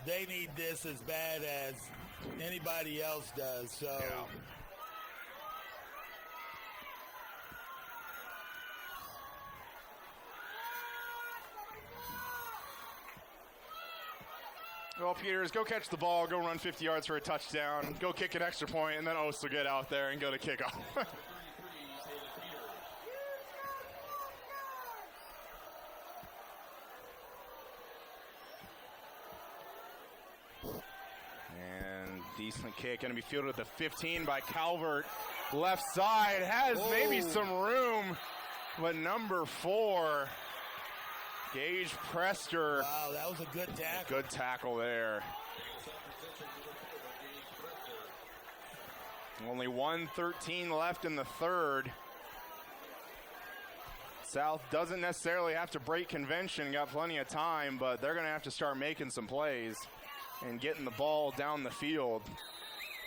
They need this as bad as anybody else does. So. Yeah. Well, Peters, go catch the ball, go run 50 yards for a touchdown, go kick an extra point, and then also get out there and go to kickoff. And decent kick, going to be fielded at the 15 by Calvert. Left side has maybe some room, but number 4 Gage Prester. Wow, that was a good tackle. Good tackle there. Only 1:13 left in the third. South doesn't necessarily have to break convention, got plenty of time, but they're going to have to start making some plays and getting the ball down the field.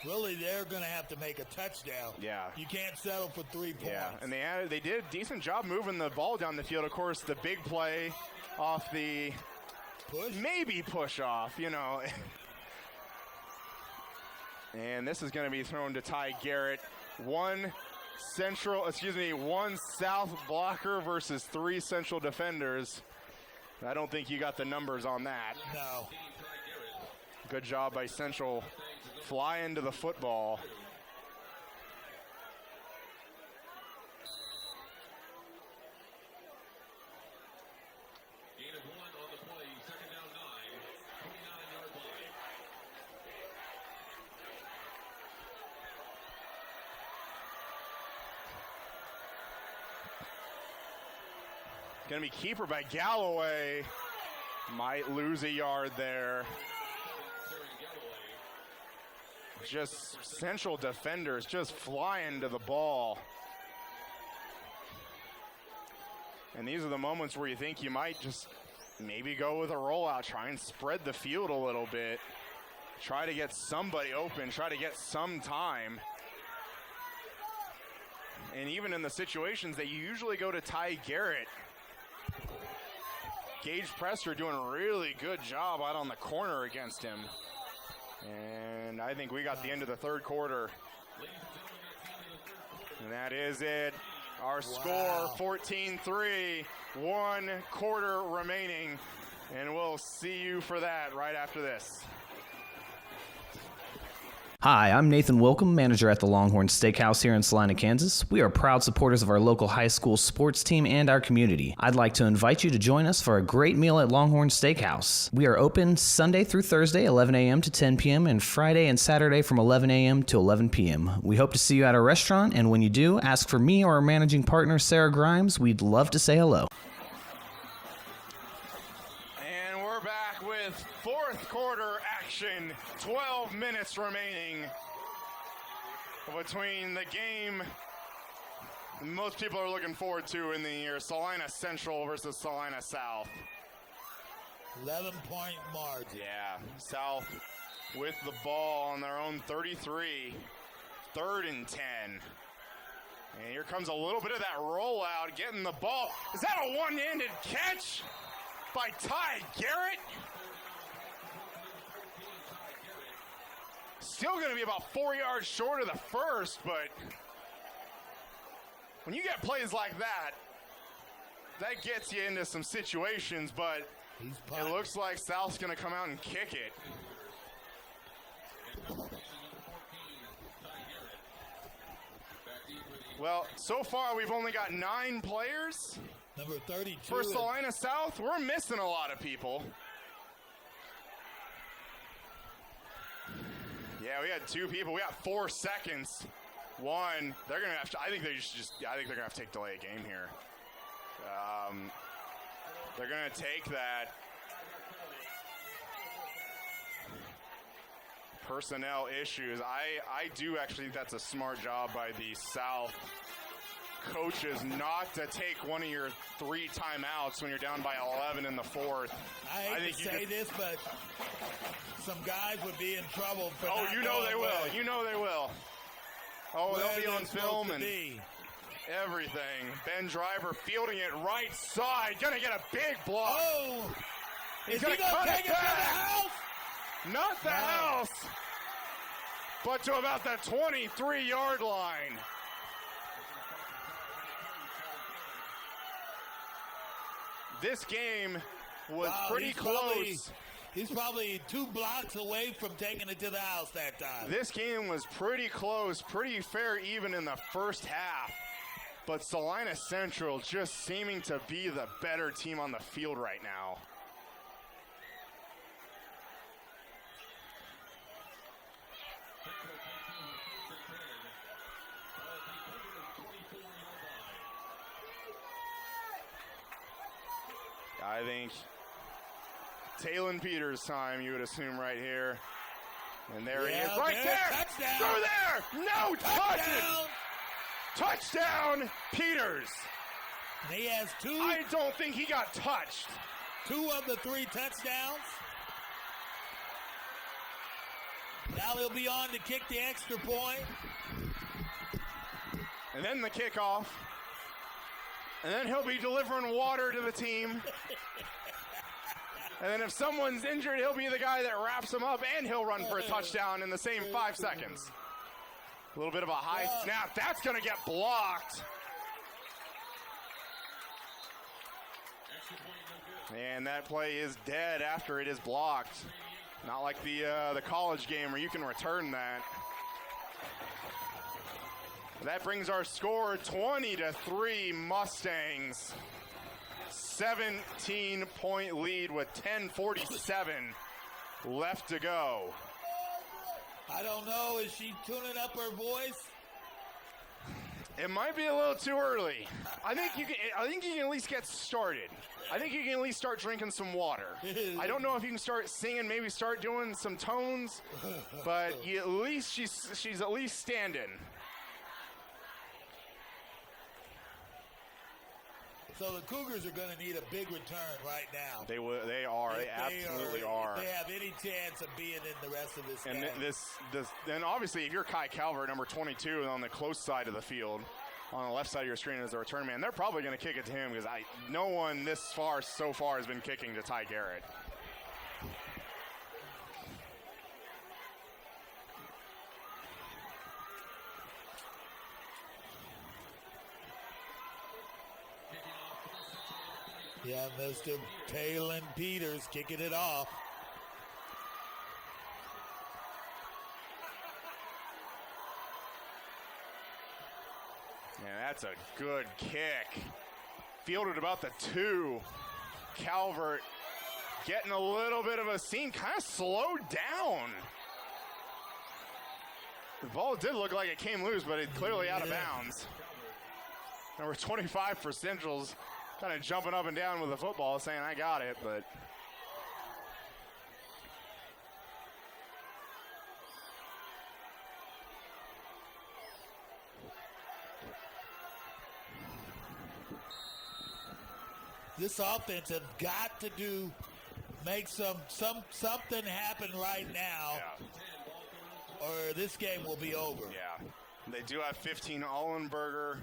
Really, they're going to have to make a touchdown. Yeah. You can't settle for 3 points. Yeah, and they did a decent job moving the ball down the field. Of course, the big play off the push off, you know. And this is going to be thrown to Ty Garrett. One South blocker versus 3 Central defenders. I don't think you got the numbers on that. No. Good job by Central. Fly into the football. Gain of 1 on the play, 2nd down 9, 29-yard line. Gonna be keeper by Galloway. Might lose a yard there. Just Central defenders just flying to the ball. And these are the moments where you think you might just maybe go with a rollout, try and spread the field a little bit. Try to get somebody open, try to get some time. And even in the situations that you usually go to Ty Garrett, Gage Prester doing a really good job out on the corner against him. And I think we got the end of the third quarter. And that is it. Our score, 14-3, 1 quarter remaining. And we'll see you for that right after this. Hi, I'm Nathan Wilcom, manager at the Longhorn Steakhouse here in Salina, Kansas. We are proud supporters of our local high school sports team and our community. I'd like to invite you to join us for a great meal at Longhorn Steakhouse. We are open Sunday through Thursday, 11 a.m. to 10 p.m., and Friday and Saturday from 11 a.m. to 11 p.m. We hope to see you at our restaurant, and when you do, ask for me or our managing partner, Sarah Grimes. We'd love to say hello. And we're back with fourth quarter action. 12 minutes remaining between the game most people are looking forward to in the year, Salina Central versus Salina South. 11-point margin. Yeah, South with the ball on their own 33, 3rd and 10. And here comes a little bit of that rollout, getting the ball. Is that a one-handed catch by Ty Garrett? Still going to be about 4 yards short of the first, but when you get plays like that, that gets you into some situations, but it looks like South's going to come out and kick it. Well, so far we've only got 9 players. Number 32. For Salina South, we're missing a lot of people. Yeah, we had 2 people. We got 4 seconds. 1, they're gonna have to. I think they're gonna have to take delay a game here. They're gonna take that. Personnel issues. I do actually think that's a smart job by the South coaches not to take one of your 3 timeouts when you're down by 11 in the 4th. I hate to say this, but some guys would be in trouble for Oh, you know they will. You know they will. Oh, they'll be on film and everything. Ben Driver fielding it right side. Gonna get a big block. Oh! He's Is he gonna cut take it it to the back. house? Not the house, but to about the 23-yard line. This game was pretty close. He's probably 2 blocks away from taking it to the house that time. This game was pretty close, pretty fair even in the first half. But Salina Central just seeming to be the better team on the field right now. I think Talon Peters' time, you would assume, right here. And there he is, right there! Touchdown! Through there! No, touchdown! Touchdown, Peters! And he has I don't think he got touched. 2 of the 3 touchdowns. Now he'll be on to kick the extra point. And then the kickoff. And then he'll be delivering water to the team. And then if someone's injured, he'll be the guy that wraps him up, and he'll run for a touchdown in the same 5 seconds. A little bit of a high snap. That's going to get blocked. And that play is dead after it is blocked. Not like the college game where you can return that. That brings our score 20-3 Mustangs. 17-point lead with 10:47 left to go. I don't know. Is she tuning up her voice? It might be a little too early. I think you can at least get started. I think you can at least start drinking some water. I don't know if you can start singing, maybe start doing some tones, but at least she's at least standing. So the Cougars are going to need a big return right now. They are. They absolutely are. If they have any chance of being in the rest of this And game. then obviously if you're Kai Calvert, number 22, on the close side of the field, on the left side of your screen as the return man, they're probably going to kick it to him because no one so far has been kicking to Ty Garrett. Yeah, Mr. Talon Peters kicking it off. Yeah, that's a good kick. Fielded about the 2. Calvert getting a little bit of a seam, kind of slowed down. The ball did look like it came loose, but it's clearly out of bounds. Number 25 for Central's kind of jumping up and down with the football, saying, I got it, but... This offense have got to make something happen right now, or this game will be over. Yeah, they do have 15 Ullenberger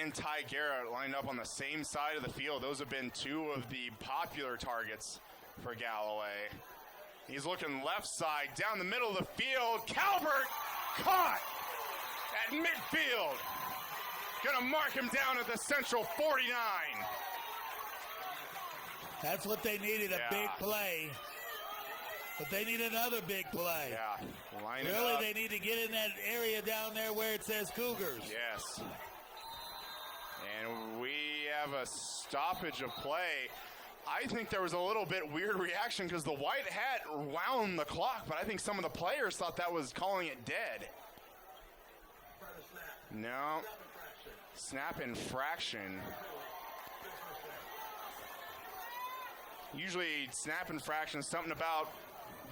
and Ty Garrett lined up on the same side of the field. Those have been 2 of the popular targets for Galloway. He's looking left side, down the middle of the field. Calvert caught at midfield. Gonna mark him down at the Central 49. That's what they needed, a big play. But they need another big play. Yeah, line it really, up. they need to get in that area down there where it says Cougars. Yes. And we have a stoppage of play. I think there was a little bit weird reaction because the white hat wound the clock, but I think some of the players thought that was calling it dead. No. Snap infraction. Usually snap infraction is something about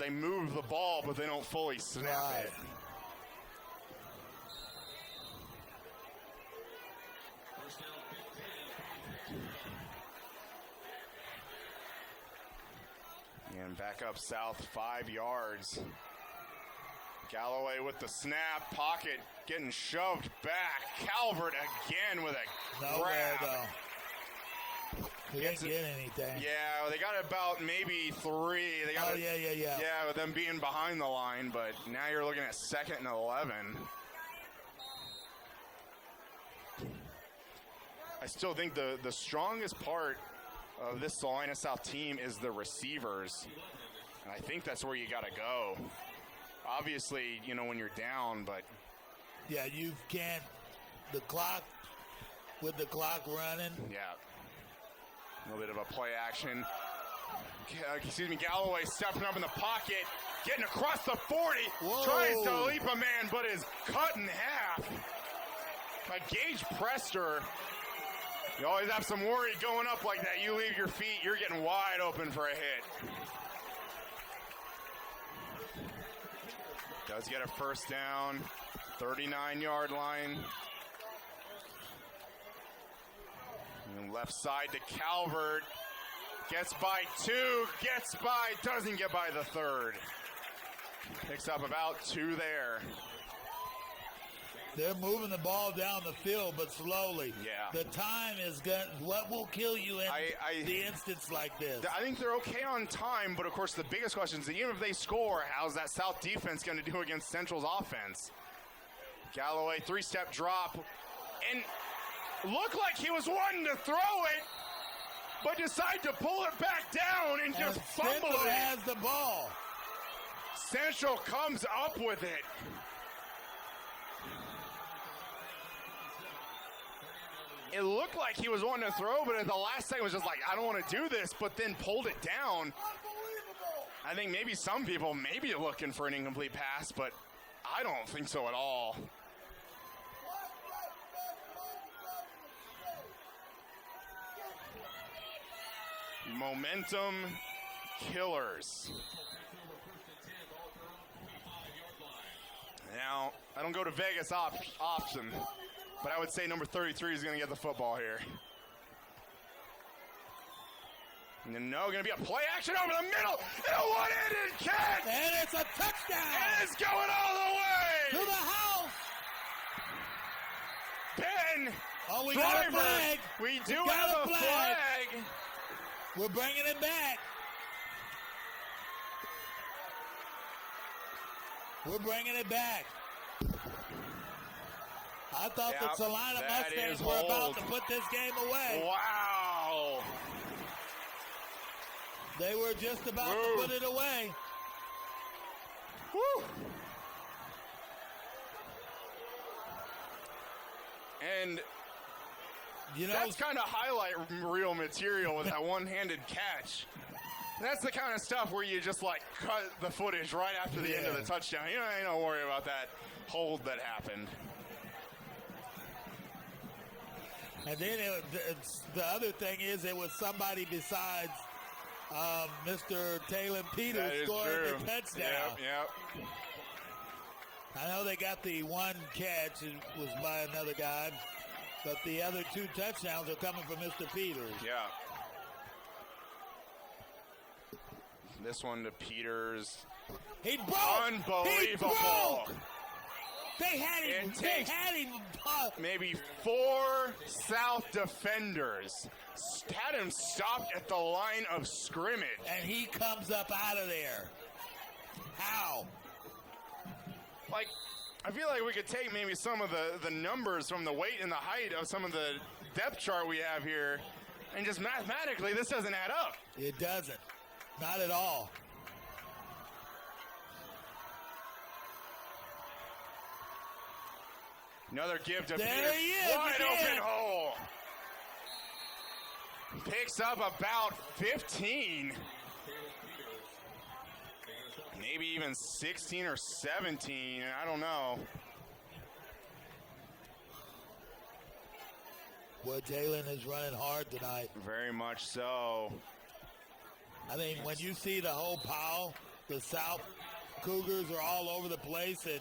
they move the ball, but they don't fully snap it. And back up south 5 yards. Galloway with the snap, pocket getting shoved back. Calvert again with a Nowhere, grab. though. He didn't get anything. Yeah, they got about maybe 3. They got yeah. Yeah, with them being behind the line, but now you're looking at 2nd and 11. I still think the strongest part of this Salina South team is the receivers. And I think that's where you got to go. Obviously, you know, when you're down, but... Yeah, you can't... The clock running. Yeah. A little bit of a play action. Galloway stepping up in the pocket, getting across the 40, tries to leap a man, but is cut in half. Gage Prester You always have some worry going up like that. You leave your feet, you're getting wide open for a hit. Does get a first down, 39-yard line. And left side to Calvert. Gets by 2, doesn't get by the 3rd. Picks up about 2 there. They're moving the ball down the field, but slowly. Yeah. The time is what will kill you in the instance like this. I think they're okay on time, but of course the biggest question is that even if they score, how's that South defense going to do against Central's offense? Galloway, 3-step drop, and looked like he was wanting to throw it, but decided to pull it back down and just fumble Central it. has the ball. Central comes up with it. It looked like he was wanting to throw, but at the last second was just like, I don't want to do this, but then pulled it down. I think maybe some people may be looking for an incomplete pass, but I don't think so at all. Momentum killers. Now, I don't go to Vegas often, but I would say number 33 is going to get the football here. No, going to be a play action over the middle. And a one-handed catch. And it's a touchdown. And it's going all the way. To the house. Ben. Oh, we Driver. got a flag. We do have a flag. We're bringing it back. We're bringing it back. I thought the Salina Mustangs were about to put this game away. Wow. They were just about to put it away. Woo. And you know, that's kind of highlight reel material with that one-handed catch. That's the kind of stuff where you just like cut the footage right after the end of the touchdown. You don't worry about that hold that happened. And then the other thing is it was somebody besides Mr. Taylor Peters scoring the touchdown. Yep. I know they got the one catch, it was by another guy, but the other 2 touchdowns are coming from Mr. Peters. Yeah. This one to Peters. He broke! Unbelievable. He broke! They had him. Maybe 4 South defenders had him stopped at the line of scrimmage. And he comes up out of there. How? Like, I feel like we could take maybe some of the numbers from the weight and the height of some of the depth chart we have here, and just mathematically, this doesn't add up. It doesn't. Not at all. Another give to There Peters. he is. Wide open hole. Picks up about 15. Maybe even 16 or 17. I don't know. Boy, Jalen is running hard tonight. Very much so. I mean, when you see the whole pile, the South Cougars are all over the place, and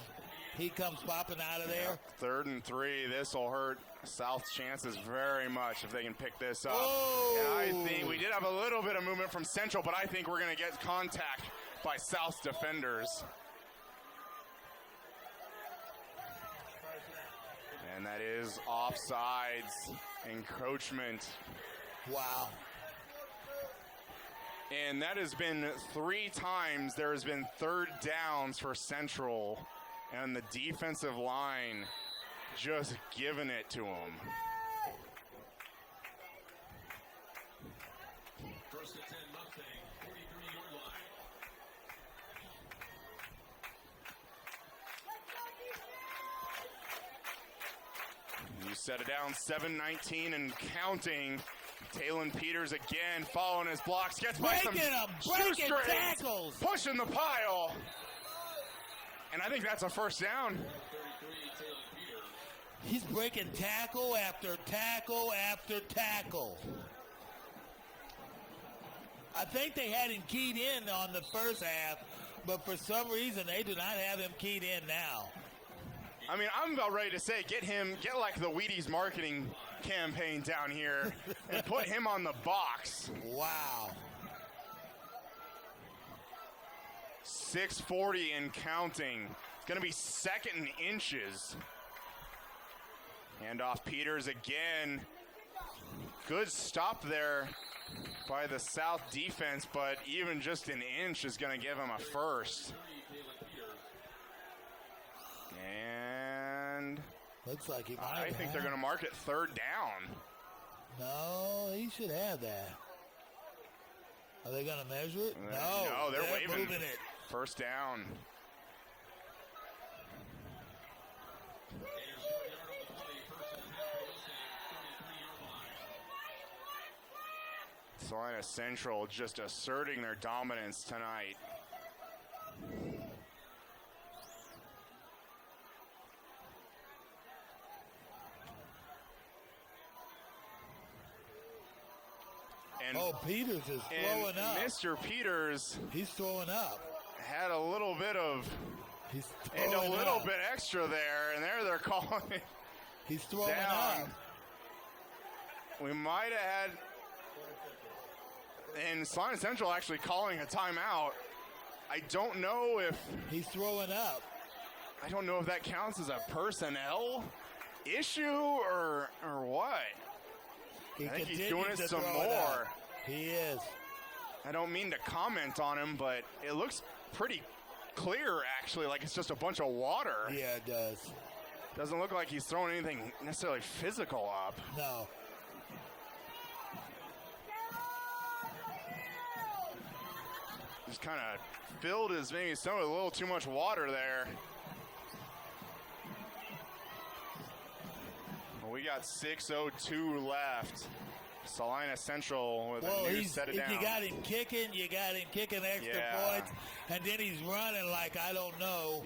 he comes popping out of there. 3rd and 3. This will hurt South's chances very much if they can pick this up. Oh. And I think we did have a little bit of movement from Central, but I think we're going to get contact by South's defenders. And that is offsides, encroachment. Wow. And that has been 3 times there has been 3rd downs for Central, and the defensive line just giving it to them. First and 10 Mustang, 43-yard line. You set it down, 7-19 and counting. Talon Peters again following his blocks. Gets by some breaking tackles. Pushing the pile. And I think that's a first down. He's breaking tackle after tackle after tackle. I think they had him keyed in on the first half, but for some reason they do not have him keyed in now. I mean, I'm about ready to say, get like the Wheaties marketing campaign down here and put him on the box. Wow. 6:40 and counting. It's going to be 2nd and inches. Hand off Peters again. Good stop there by the South defense, but even just an inch is going to give him a first. And looks like he might I think they're going to mark it 3rd down. No, he should have that. Are they going to measure it? No, they're waving. Moving it. 1st down. Salina Central just asserting their dominance tonight. And Peters is throwing up. Mr. Peters, he's throwing up. Had a little bit of He's and throwing a little up. bit extra there, and there they're calling it He's throwing down. up. We might have had, and Salina Central actually calling a timeout. I don't know if he's throwing up. I don't know if that counts as a personnel issue or what. I think he's doing it some more. He is. I don't mean to comment on him, but it looks pretty clear, actually, like it's just a bunch of water. Yeah, it does. Doesn't look like he's throwing anything necessarily physical up. No. Just kind of filled his, maybe some with a little too much water there. Well, we got 6:02 left. Salina Central with a new set it down. If you got him kicking, extra points, and then he's running like I don't know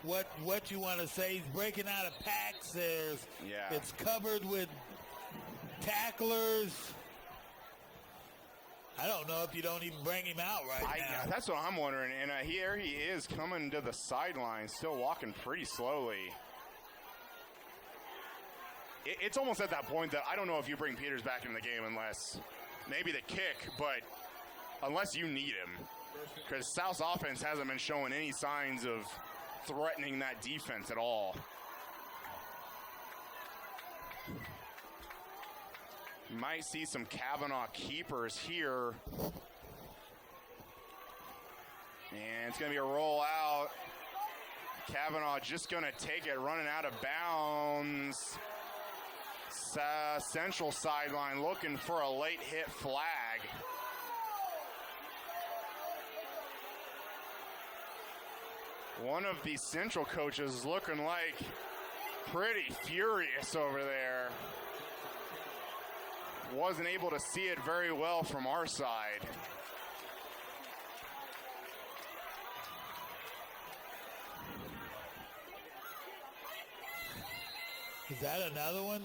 what you want to say. He's breaking out of packs. It's covered with tacklers. I don't know if you don't even bring him out right now. That's what I'm wondering. And here he is coming to the sideline, still walking pretty slowly. It's almost at that point that I don't know if you bring Peters back into the game unless maybe the kick, but unless you need him. Because South's offense hasn't been showing any signs of threatening that defense at all. Might see some Kavanaugh keepers here. And it's going to be a rollout. Kavanaugh just going to take it, running out of bounds. Central sideline looking for a late hit flag. One of the Central coaches looking like pretty furious over there. Wasn't able to see it very well from our side. Is that another one?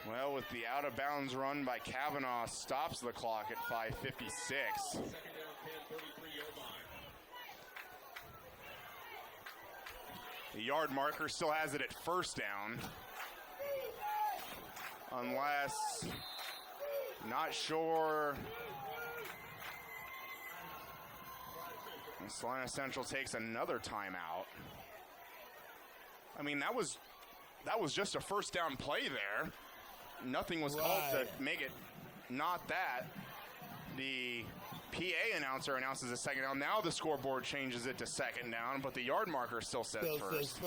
Well, with the out-of-bounds run by Kavanaugh, stops the clock at 5:56. The yard marker still has it at 1st down. Unless, not sure. And Salina Central takes another timeout. I mean, that was just a 1st down play there. Nothing was called to make it not that. The PA announcer announces a 2nd down. Now the scoreboard changes it to 2nd down, but the yard marker still says first.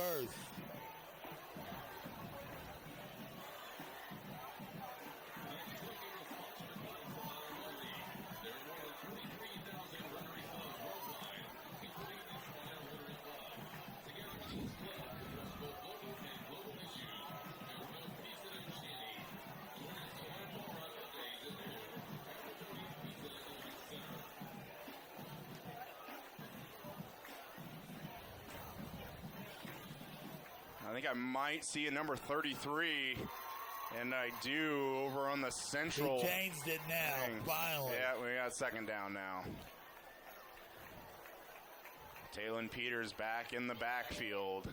think I might see a number 33, and I do over on the central. He changed it now, thing. finally. Yeah, we got second down now. Talon Peters back in the backfield.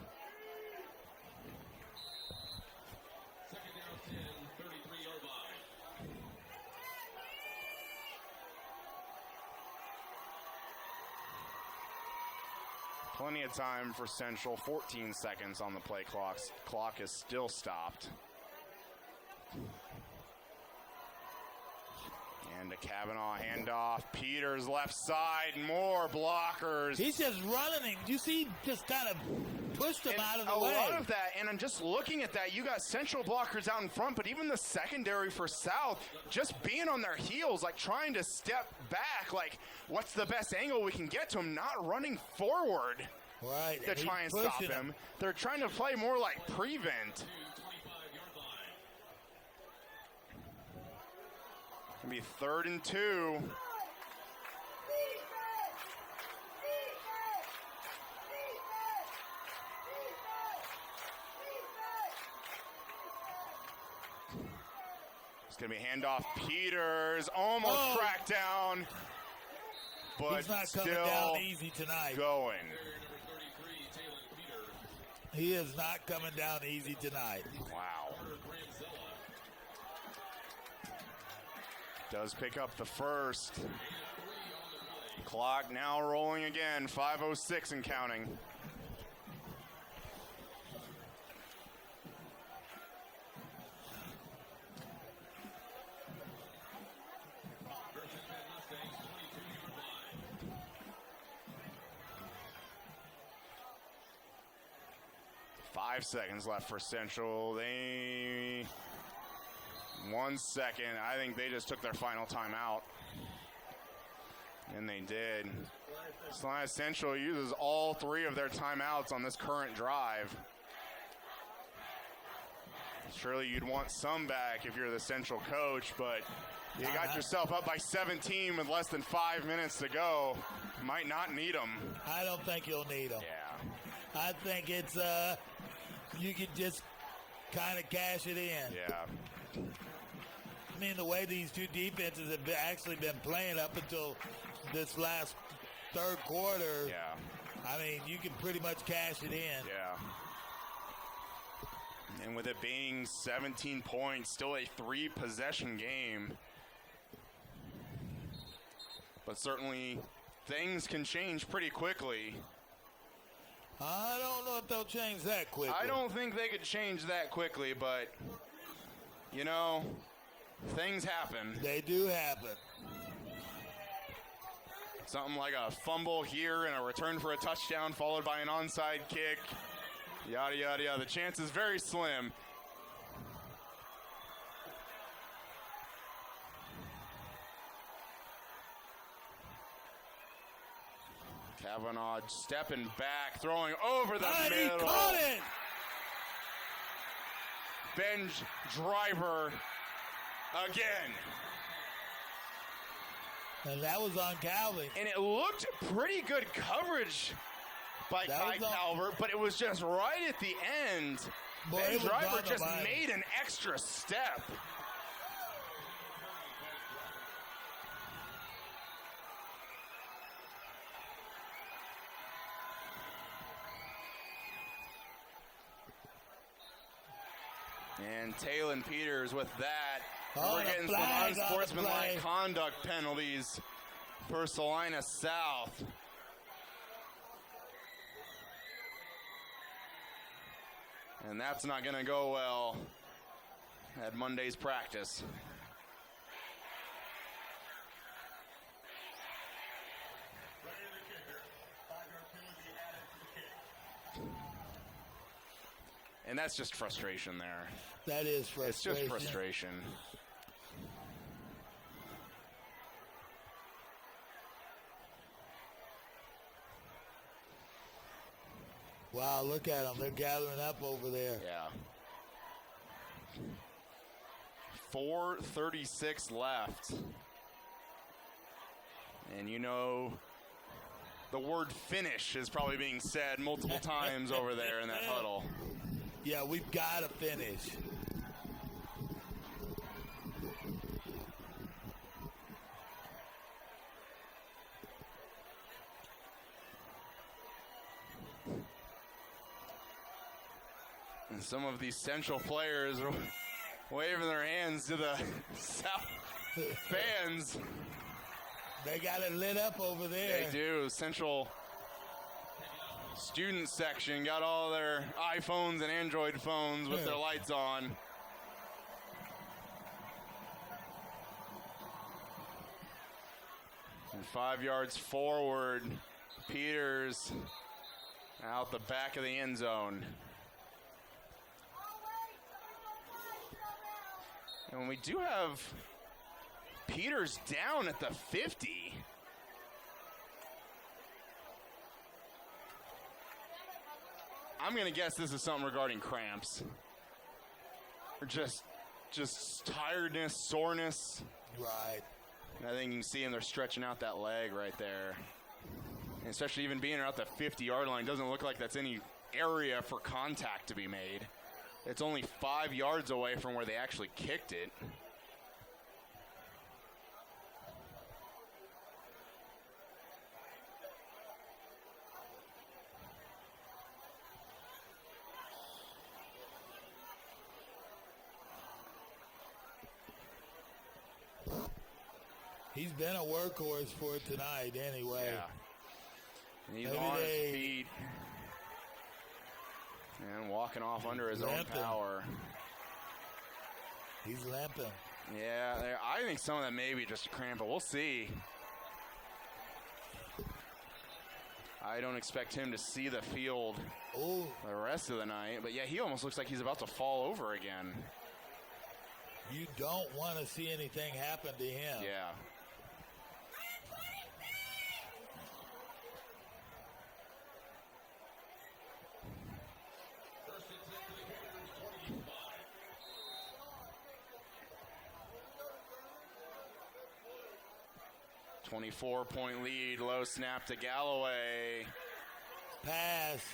Second down 10, 33-yard line. Plenty of time for Central. 14 seconds on the play clock. Clock is still stopped. And a Kavanaugh handoff. Peters left side. More blockers. He's just running him. You see, just kind of pushed him And out of the a way. lot of that, and I'm just looking at that, you got Central blockers out in front, but even the secondary for South just being on their heels, like trying to step back, like what's the best angle we can get to him, not running forward Right. to try and stop him. They're trying to play more like prevent. 25-yard line. It'll be 3rd and 2. It's going to be handoff. Peters almost cracked down, but He's not still coming down easy tonight. going. Carrier number 33, Talon Peters. He is not coming down easy tonight. Wow. Carter Granzilla. Does pick up the first. Clock now rolling again. 5:06 and counting. Versus Penn Mustangs, 22-yard line. 5 seconds left for Central. 1 second. I think they just took their final timeout. And they did. Salina Central uses all 3 of their timeouts on this current drive. Surely you'd want some back if you're the Central coach, but you got yourself up by 17 with less than 5 minutes to go. Might not need them. I don't think you'll need him. Yeah. I think it's you could just kind of cash it in. Yeah. I mean, the way these two defenses have actually been playing up until this last third quarter, Yeah. I mean, you can pretty much cash it in. Yeah. And with it being 17 points, still a 3-possession game. But certainly things can change pretty quickly. I don't know if they'll change that quickly. I don't think they could change that quickly, but, you know, things happen. They do happen. Something like a fumble here and a return for a touchdown followed by an onside kick. Yada, yada, yada. The chance is very slim. Kavanaugh stepping back, throwing over the And he middle. caught it! Bench driver again. And that was on Calvin. And it looked pretty good coverage by That Kai was on- Calvert, but it was just right at the end. Boy, Ben it was Driver on the just line. made an extra step. And Talon Peters with that. Oh, We're the getting some flag on the unsportsmanlike play. conduct penalties for Salina South. And that's not going to go well at Monday's practice. And that's just frustration there. That is It's frustration. just frustration. Wow, look at them. They're gathering up over there. Yeah. 4:36 left. And you know, the word finish is probably being said multiple times over there in that huddle. Yeah, we've got to finish. And some of these Central players are waving their hands to the South fans. They got it lit up over there. They do. Central student section got all their iPhones and Android phones with their lights on. And 5 yards forward, Peters out the back of the end zone. And we do have Peters down at the 50. I'm going to guess this is something regarding cramps. Or just tiredness, soreness. Right. And I think you can see them, they're stretching out that leg right there. And especially even being out the 50-yard line, doesn't look like that's any area for contact to be made. It's only 5 yards away from where they actually kicked it. He's been a workhorse for tonight anyway. Yeah. And he's Maybe on his feet. And walking off under his own power. He's limping. Yeah, I think some of that may be just a cramp, but we'll see. I don't expect him to see the field the rest of the night. But, yeah, he almost looks like he's about to fall over again. You don't want to see anything happen to him. Yeah. First and 10 for the Cougars, 25. 24-point lead, low snap to Galloway. Pass.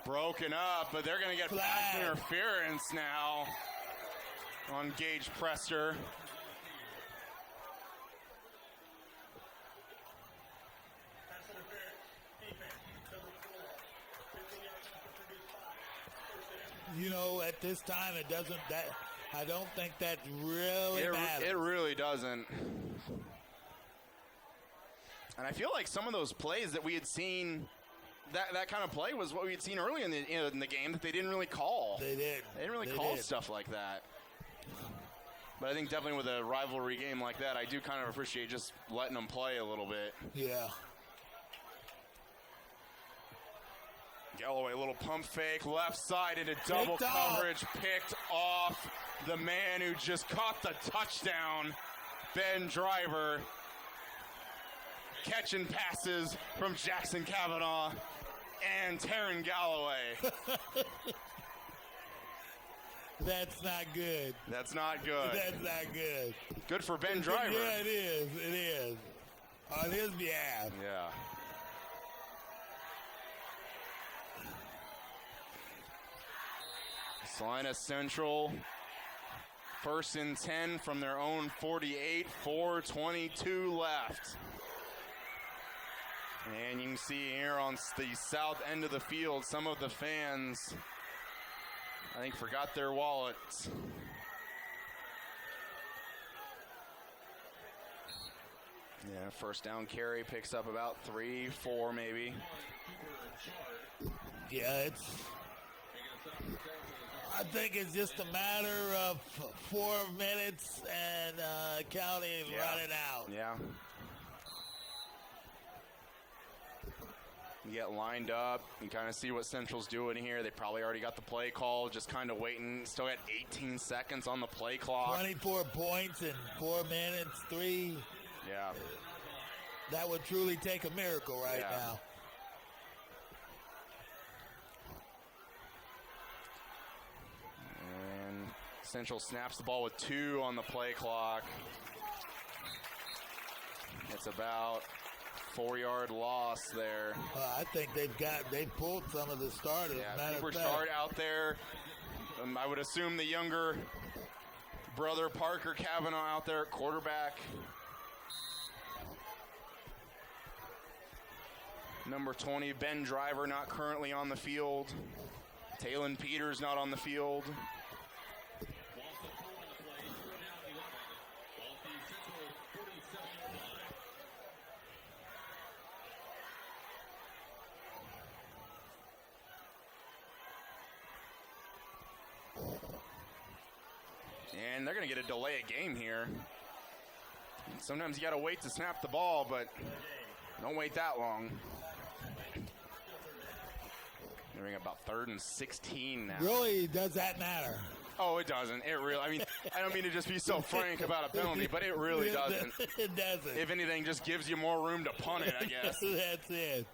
Broken up, but they're going to get pass interference now on Gage Prester. You know, at this time, it doesn't. I don't think that really matters. It really doesn't. And I feel like some of those plays that we had seen, that kind of play was what we had seen early in the game that they didn't really call. They didn't. They didn't really call stuff like that. But I think definitely with a rivalry game like that, I do kind of appreciate just letting them play a little bit. Yeah. Galloway, a little pump fake, left side into double coverage, picked off the man who just caught the touchdown, Ben Driver. Catching passes from Jackson Kavanaugh and Taryn Galloway. That's not good. That's not good. That's not good. Good for Ben Driver. Yeah, it is. It is. On his behalf. Yeah. Salina Central, 1st and 10 from their own 48, 4:22 left. And you can see here on the south end of the field, some of the fans, I think, forgot their wallets. Yeah, first down carry picks up about 3, 4 maybe. Yeah, I think it's just a matter of 4 minutes and counting running out. Yeah. You get lined up. You kind of see what Central's doing here. They probably already got the play call, just kind of waiting. Still got 18 seconds on the play clock. 24 points in 4 minutes, 3. Yeah. That would truly take a miracle right now. And Central snaps the ball with 2 on the play clock. It's about 4-yard loss there. I think they've pulled some of the starters. Yeah, Cooper Start out there I would assume the younger brother Parker Kavanaugh out there at quarterback. Number 20, Ben Driver, not currently on the field. Talon Peters not on the field. And they're going to get a delay of game here. Sometimes you got to wait to snap the ball, but don't wait that long. They're about 3rd and 16 now. Really, does that matter? Oh, it doesn't. It really, I mean, I don't mean to just be so frank about a penalty, but it really doesn't. It doesn't. If anything, just gives you more room to punt it, I guess. That's it.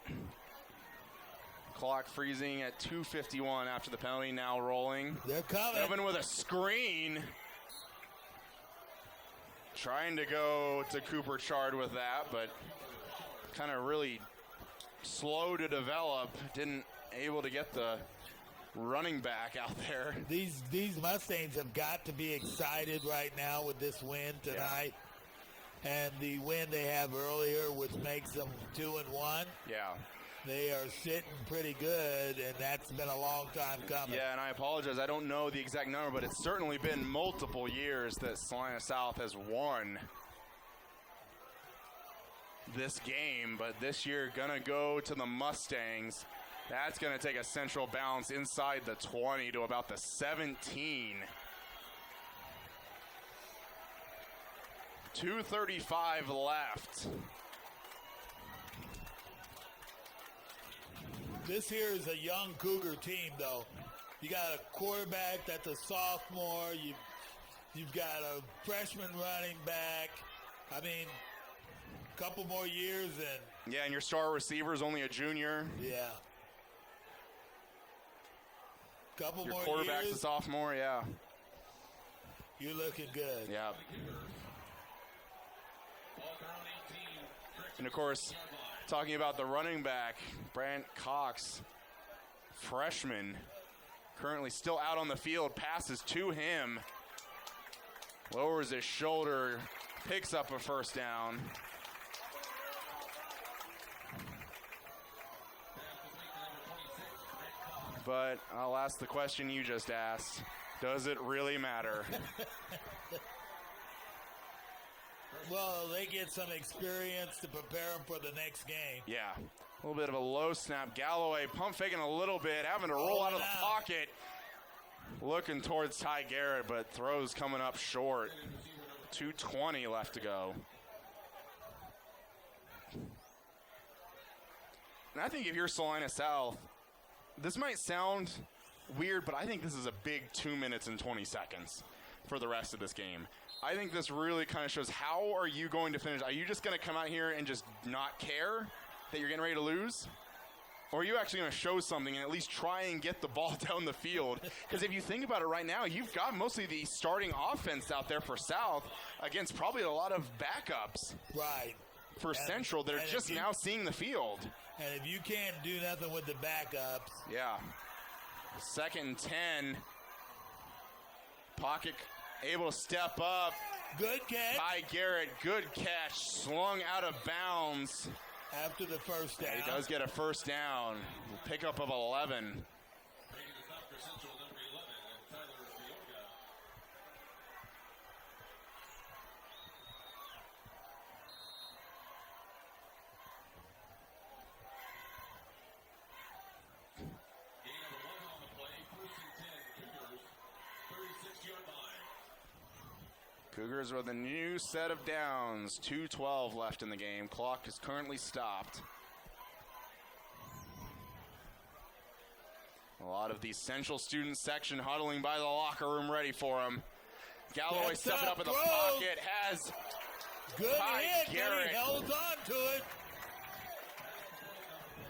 Clock freezing at 2:51 after the penalty, now rolling. They're coming. Evan with a screen. Trying to go to Cooper Chard with that, but kind of really slow to develop. Didn't able to get the running back out there. These Mustangs have got to be excited right now with this win tonight. Yeah. And the win they have earlier, which makes them 2-1. Yeah. They are sitting pretty good, and that's been a long time coming. Yeah, and I apologize. I don't know the exact number, but it's certainly been multiple years that Salina South has won this game. But this year, going to go to the Mustangs. That's going to take a central bounce inside the 20 to about the 17. 2:35 left. This here is a young Cougar team, though. You got a quarterback that's a sophomore. You've got a freshman running back. I mean, a couple more years and... Yeah, and your star receiver is only a junior. Yeah. Couple your more quarterback's years. a sophomore, yeah. You're looking good. Yeah. And, of course, talking about the running back, Brant Cox, freshman, currently still out on the field, passes to him, lowers his shoulder, picks up a first down. But I'll ask the question you just asked. Does it really matter? Well, they get some experience to prepare them for the next game. Yeah. A little bit of a low snap. Galloway pump faking a little bit, having to roll out of the pocket. Looking towards Ty Garrett, but throws coming up short. 2:20 left to go. And I think if you're Salina South, this might sound weird, but I think this is a big 2 minutes and 20 seconds for the rest of this game. I think this really kind of shows how are you going to finish. Are you just going to come out here and just not care that you're getting ready to lose? Or are you actually going to show something and at least try and get the ball down the field? Because if you think about it right now, you've got mostly the starting offense out there for South against probably a lot of backups. Right. For Central that are just now seeing the field. And if you can't do nothing with the backups. Yeah. 2nd and 10. Pocket able to step up. Good catch. Ty Garrett, good catch. Slung out of bounds. After the first down. He does get a first down. Pickup of 11. Cougars with a new set of downs. 2:12 left in the game. Clock is currently stopped. A lot of the Central student section huddling by the locker room ready for him. Galloway stepping up in the pocket. Has good hit. Garrett. He held on to it.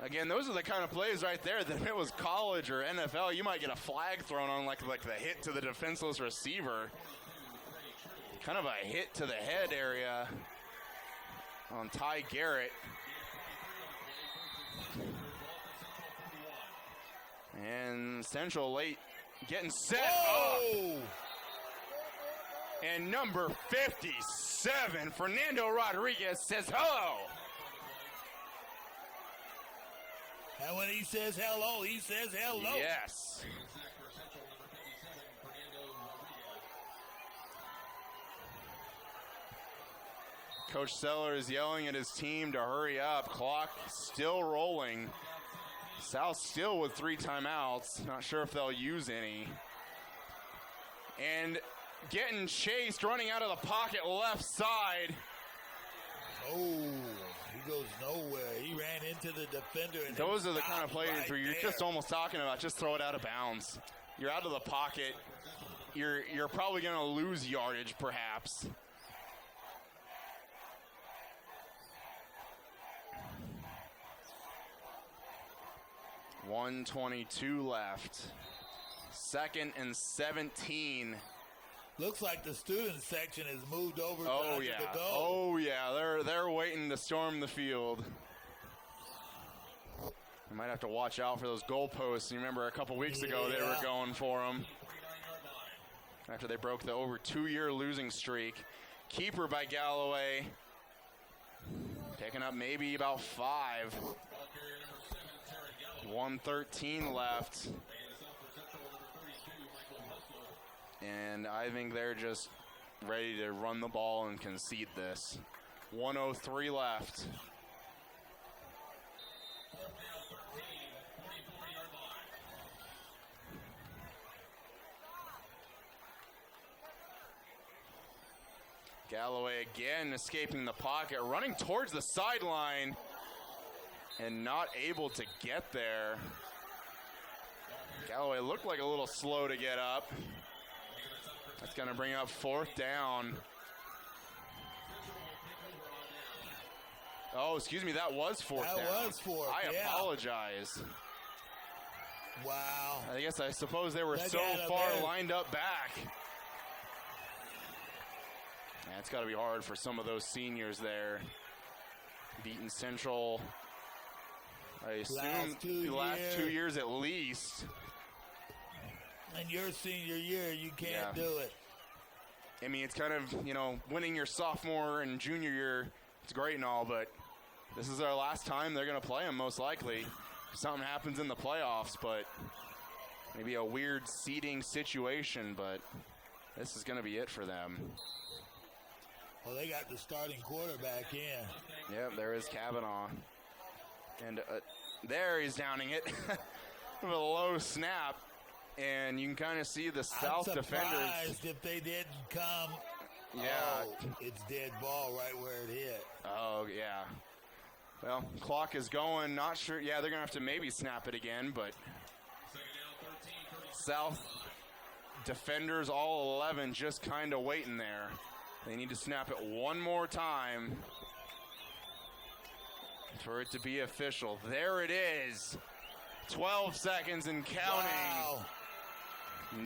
Again, those are the kind of plays right there that if it was college or NFL, you might get a flag thrown on like the hit to the defenseless receiver. Kind of a hit to the head area on Ty Garrett. And Central late getting set Oh! up. And number 57, Fernando Rodriguez, says hello. And when he says hello, he says hello. Yes. Coach Seller is yelling at his team to hurry up. Clock still rolling. South still with 3 timeouts. Not sure if they'll use any. And getting chased, running out of the pocket left side. Oh, he goes nowhere. He ran into the defender. And Those are the kind of plays right where you're there. just almost talking about just throw it out of bounds. You're out of the pocket. You're probably going to lose yardage perhaps. .122 left. 2nd and 17. Looks like the student section has moved over Oh to yeah. the goal. Oh yeah. They're waiting to storm the field. You might have to watch out for those goalposts. You remember a couple weeks ago they were going for them after they broke the over 2-year losing streak. Keeper by Galloway. Picking up maybe about 5. 1:13 left. And I think they're just ready to run the ball and concede this. 1:03 left. Galloway again escaping the pocket, running towards the sideline and not able to get there. Galloway looked like a little slow to get up. That's going to bring up 4th down. Oh, excuse me, that was 4th down. That was 4th, I yeah. apologize. Wow. I suppose they were Look so at him far there. lined up back. Yeah, it's got to be hard for some of those seniors there. Beaten Central, I assume, the last 2 years at least. In your senior year, you can't do it. I mean, it's kind of, winning your sophomore and junior year, it's great and all, but this is our last time they're going to play them most likely. If something happens in the playoffs, but maybe a weird seeding situation, but this is going to be it for them. Well, they got the starting quarterback in. Yep, there is Kavanaugh. And there he's downing it with a low snap. And you can kind of see the South I'm defenders. surprised if they didn't come. Yeah. Oh, it's dead ball right where it hit. Oh, yeah. Well, clock is going. Not sure. Yeah, they're going to have to maybe snap it again, but South defenders, all 11, just kind of waiting there. They need to snap it one more time for it to be official. There it is. 12 seconds and counting. Wow.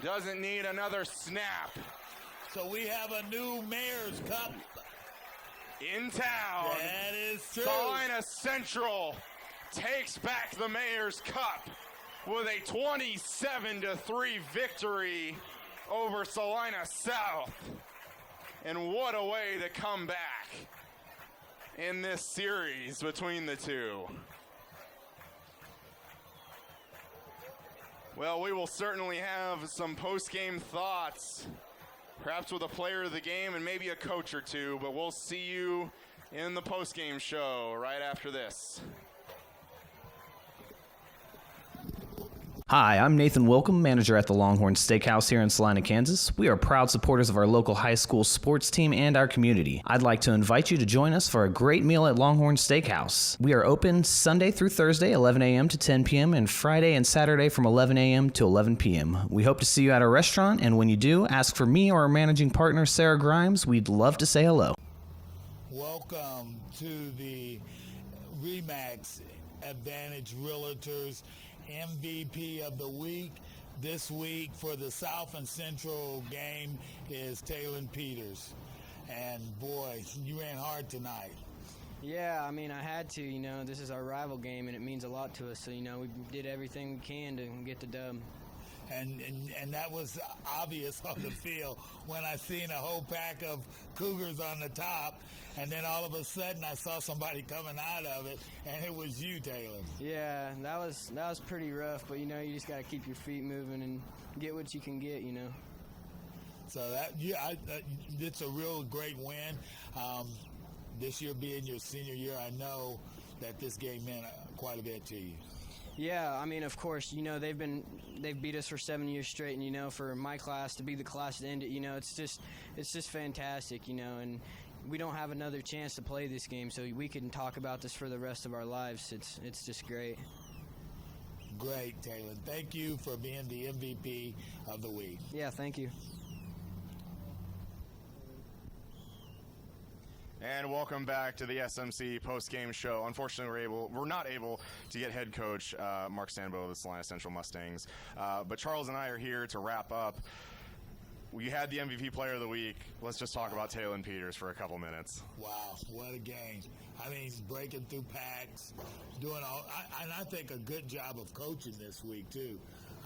Doesn't need another snap. So we have a new Mayor's Cup in town. That is true. Salina Central takes back the Mayor's Cup with a 27-3 victory over Salina South. And what a way to come back in this series between the two. Well, we will certainly have some post-game thoughts, perhaps with a player of the game and maybe a coach or two, but we'll see you in the post-game show right after this. Hi, I'm Nathan Wilcom, manager at the Longhorn Steakhouse here in Salina, Kansas. We are proud supporters of our local high school sports team and our community. I'd like to invite you to join us for a great meal at Longhorn Steakhouse. We are open Sunday through Thursday, 11 a.m. to 10 p.m., and Friday and Saturday from 11 a.m. to 11 p.m. We hope to see you at our restaurant, and when you do, ask for me or our managing partner, Sarah Grimes. We'd love to say hello. Welcome to the RE/MAX Advantage Realtors MVP of the week. This week for the South and Central game is Talon Peters. And boy, you ran hard tonight. Yeah, I mean, I had to, this is our rival game and it means a lot to us. So, we did everything we can to get the dub. And that was obvious on the field when I seen a whole pack of Cougars on the top, and then all of a sudden I saw somebody coming out of it, and it was you, Taylor. Yeah, that was pretty rough, but you just got to keep your feet moving and get what you can get. So it's a real great win. This year being your senior year, I know that this game meant quite a bit to you. Yeah, I mean, of course, they've beat us for 7 years straight, and for my class to be the class to end it, it's just fantastic, and we don't have another chance to play this game, so we can talk about this for the rest of our lives. It's just great. Great, Taylor. Thank you for being the MVP of the week. Yeah, thank you. And welcome back to the SMC post-game show. Unfortunately, we're not able to get head coach Mark Stanbo of the Salina Central Mustangs. But Charles and I are here to wrap up. We had the MVP player of the week. Let's just talk about Taylor Peters for a couple minutes. Wow, what a game. I mean, breaking through packs, doing and I think a good job of coaching this week, too.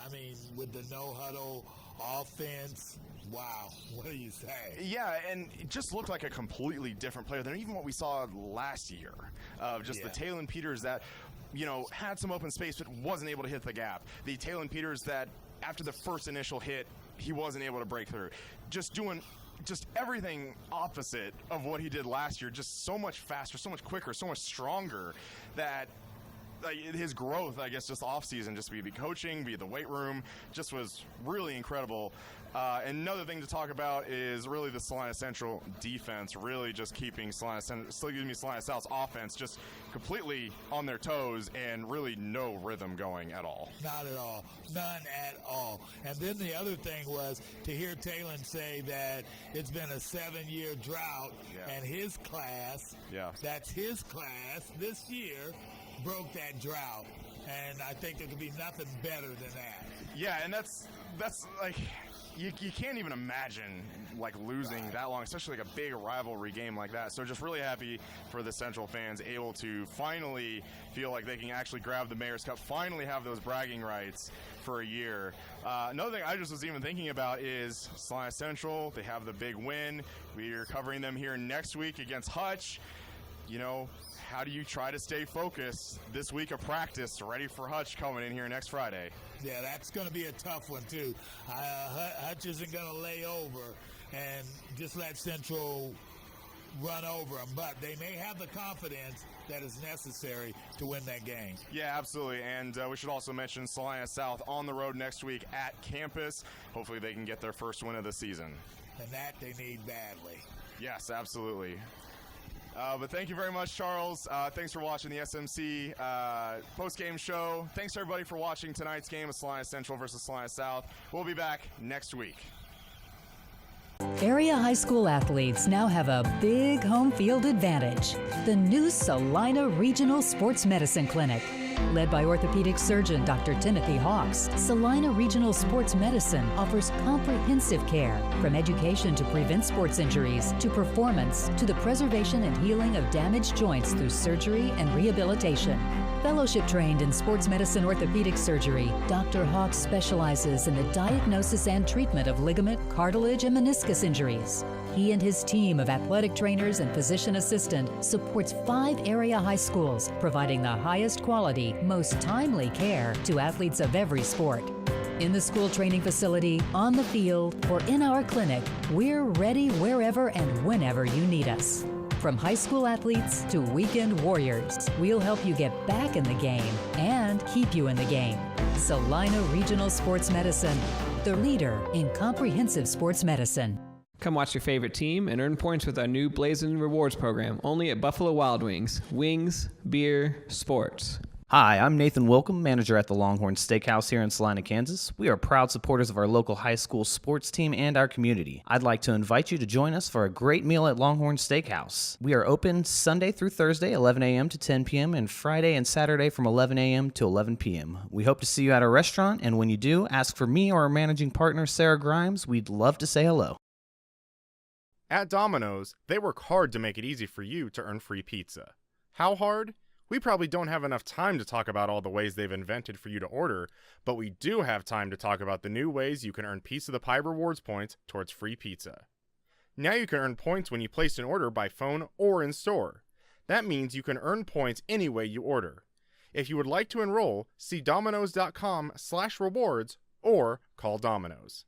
I mean, with the no-huddle offense, wow, what do you say? Yeah, and it just looked like a completely different player than even what we saw last year. The Taylor Peters that, had some open space but wasn't able to hit the gap. The Taylor Peters that, after the first initial hit, he wasn't able to break through. Just doing everything opposite of what he did last year, just so much faster, so much quicker, so much stronger that his growth, I guess, just off season, just be coaching, be the weight room, just was really incredible. And another thing to talk about is really the Salina Central defense, really just keeping Salina South's offense just completely on their toes and really no rhythm going at all. Not at all. None at all. And then the other thing was to hear Taylor say that it's been a 7-year drought, and his class, that's his class this year, broke that drought. And I think there could be nothing better than that. Yeah, and that's like, you can't even imagine losing that long, especially a big rivalry game like that. So just really happy for the Central fans able to finally feel like they can actually grab the Mayor's Cup, finally have those bragging rights for a year. Another thing I just was even thinking about is Salina Central. They have the big win. We are covering them here next week against Hutch. How do you try to stay focused this week of practice, ready for Hutch coming in here next Friday? Yeah, that's going to be a tough one, too. Hutch isn't going to lay over and just let Central run over them, but they may have the confidence that is necessary to win that game. Yeah, absolutely, and we should also mention Salina South on the road next week at campus. Hopefully they can get their first win of the season. And that they need badly. Yes, absolutely. But thank you very much, Charles. Thanks for watching the SMC post-game show. Thanks, everybody, for watching tonight's game of Salina Central versus Salina South. We'll be back next week. Area high school athletes now have a big home field advantage. The new Salina Regional Sports Medicine Clinic. Led by orthopedic surgeon Dr. Timothy Hawks, Salina Regional Sports Medicine offers comprehensive care, from education to prevent sports injuries, to performance, to the preservation and healing of damaged joints through surgery and rehabilitation. Fellowship trained in sports medicine orthopedic surgery, Dr. Hawks specializes in the diagnosis and treatment of ligament, cartilage, and meniscus injuries. He and his team of athletic trainers and physician assistant supports 5 area high schools, providing the highest quality, most timely care to athletes of every sport. In the school training facility, on the field, or in our clinic, we're ready wherever and whenever you need us. From high school athletes to weekend warriors, we'll help you get back in the game and keep you in the game. Salina Regional Sports Medicine, the leader in comprehensive sports medicine. Come watch your favorite team and earn points with our new Blazing Rewards program, only at Buffalo Wild Wings. Wings, beer, sports. Hi, I'm Nathan Wilcom, manager at the Longhorn Steakhouse here in Salina, Kansas. We are proud supporters of our local high school sports team and our community. I'd like to invite you to join us for a great meal at Longhorn Steakhouse. We are open Sunday through Thursday, 11 a.m. to 10 p.m., and Friday and Saturday from 11 a.m. to 11 p.m. We hope to see you at our restaurant, and when you do, ask for me or our managing partner, Sarah Grimes. We'd love to say hello. At Domino's, they work hard to make it easy for you to earn free pizza. How hard? We probably don't have enough time to talk about all the ways they've invented for you to order, but we do have time to talk about the new ways you can earn Piece of the Pie rewards points towards free pizza. Now you can earn points when you place an order by phone or in store. That means you can earn points any way you order. If you would like to enroll, see Domino's.com/rewards or call Domino's.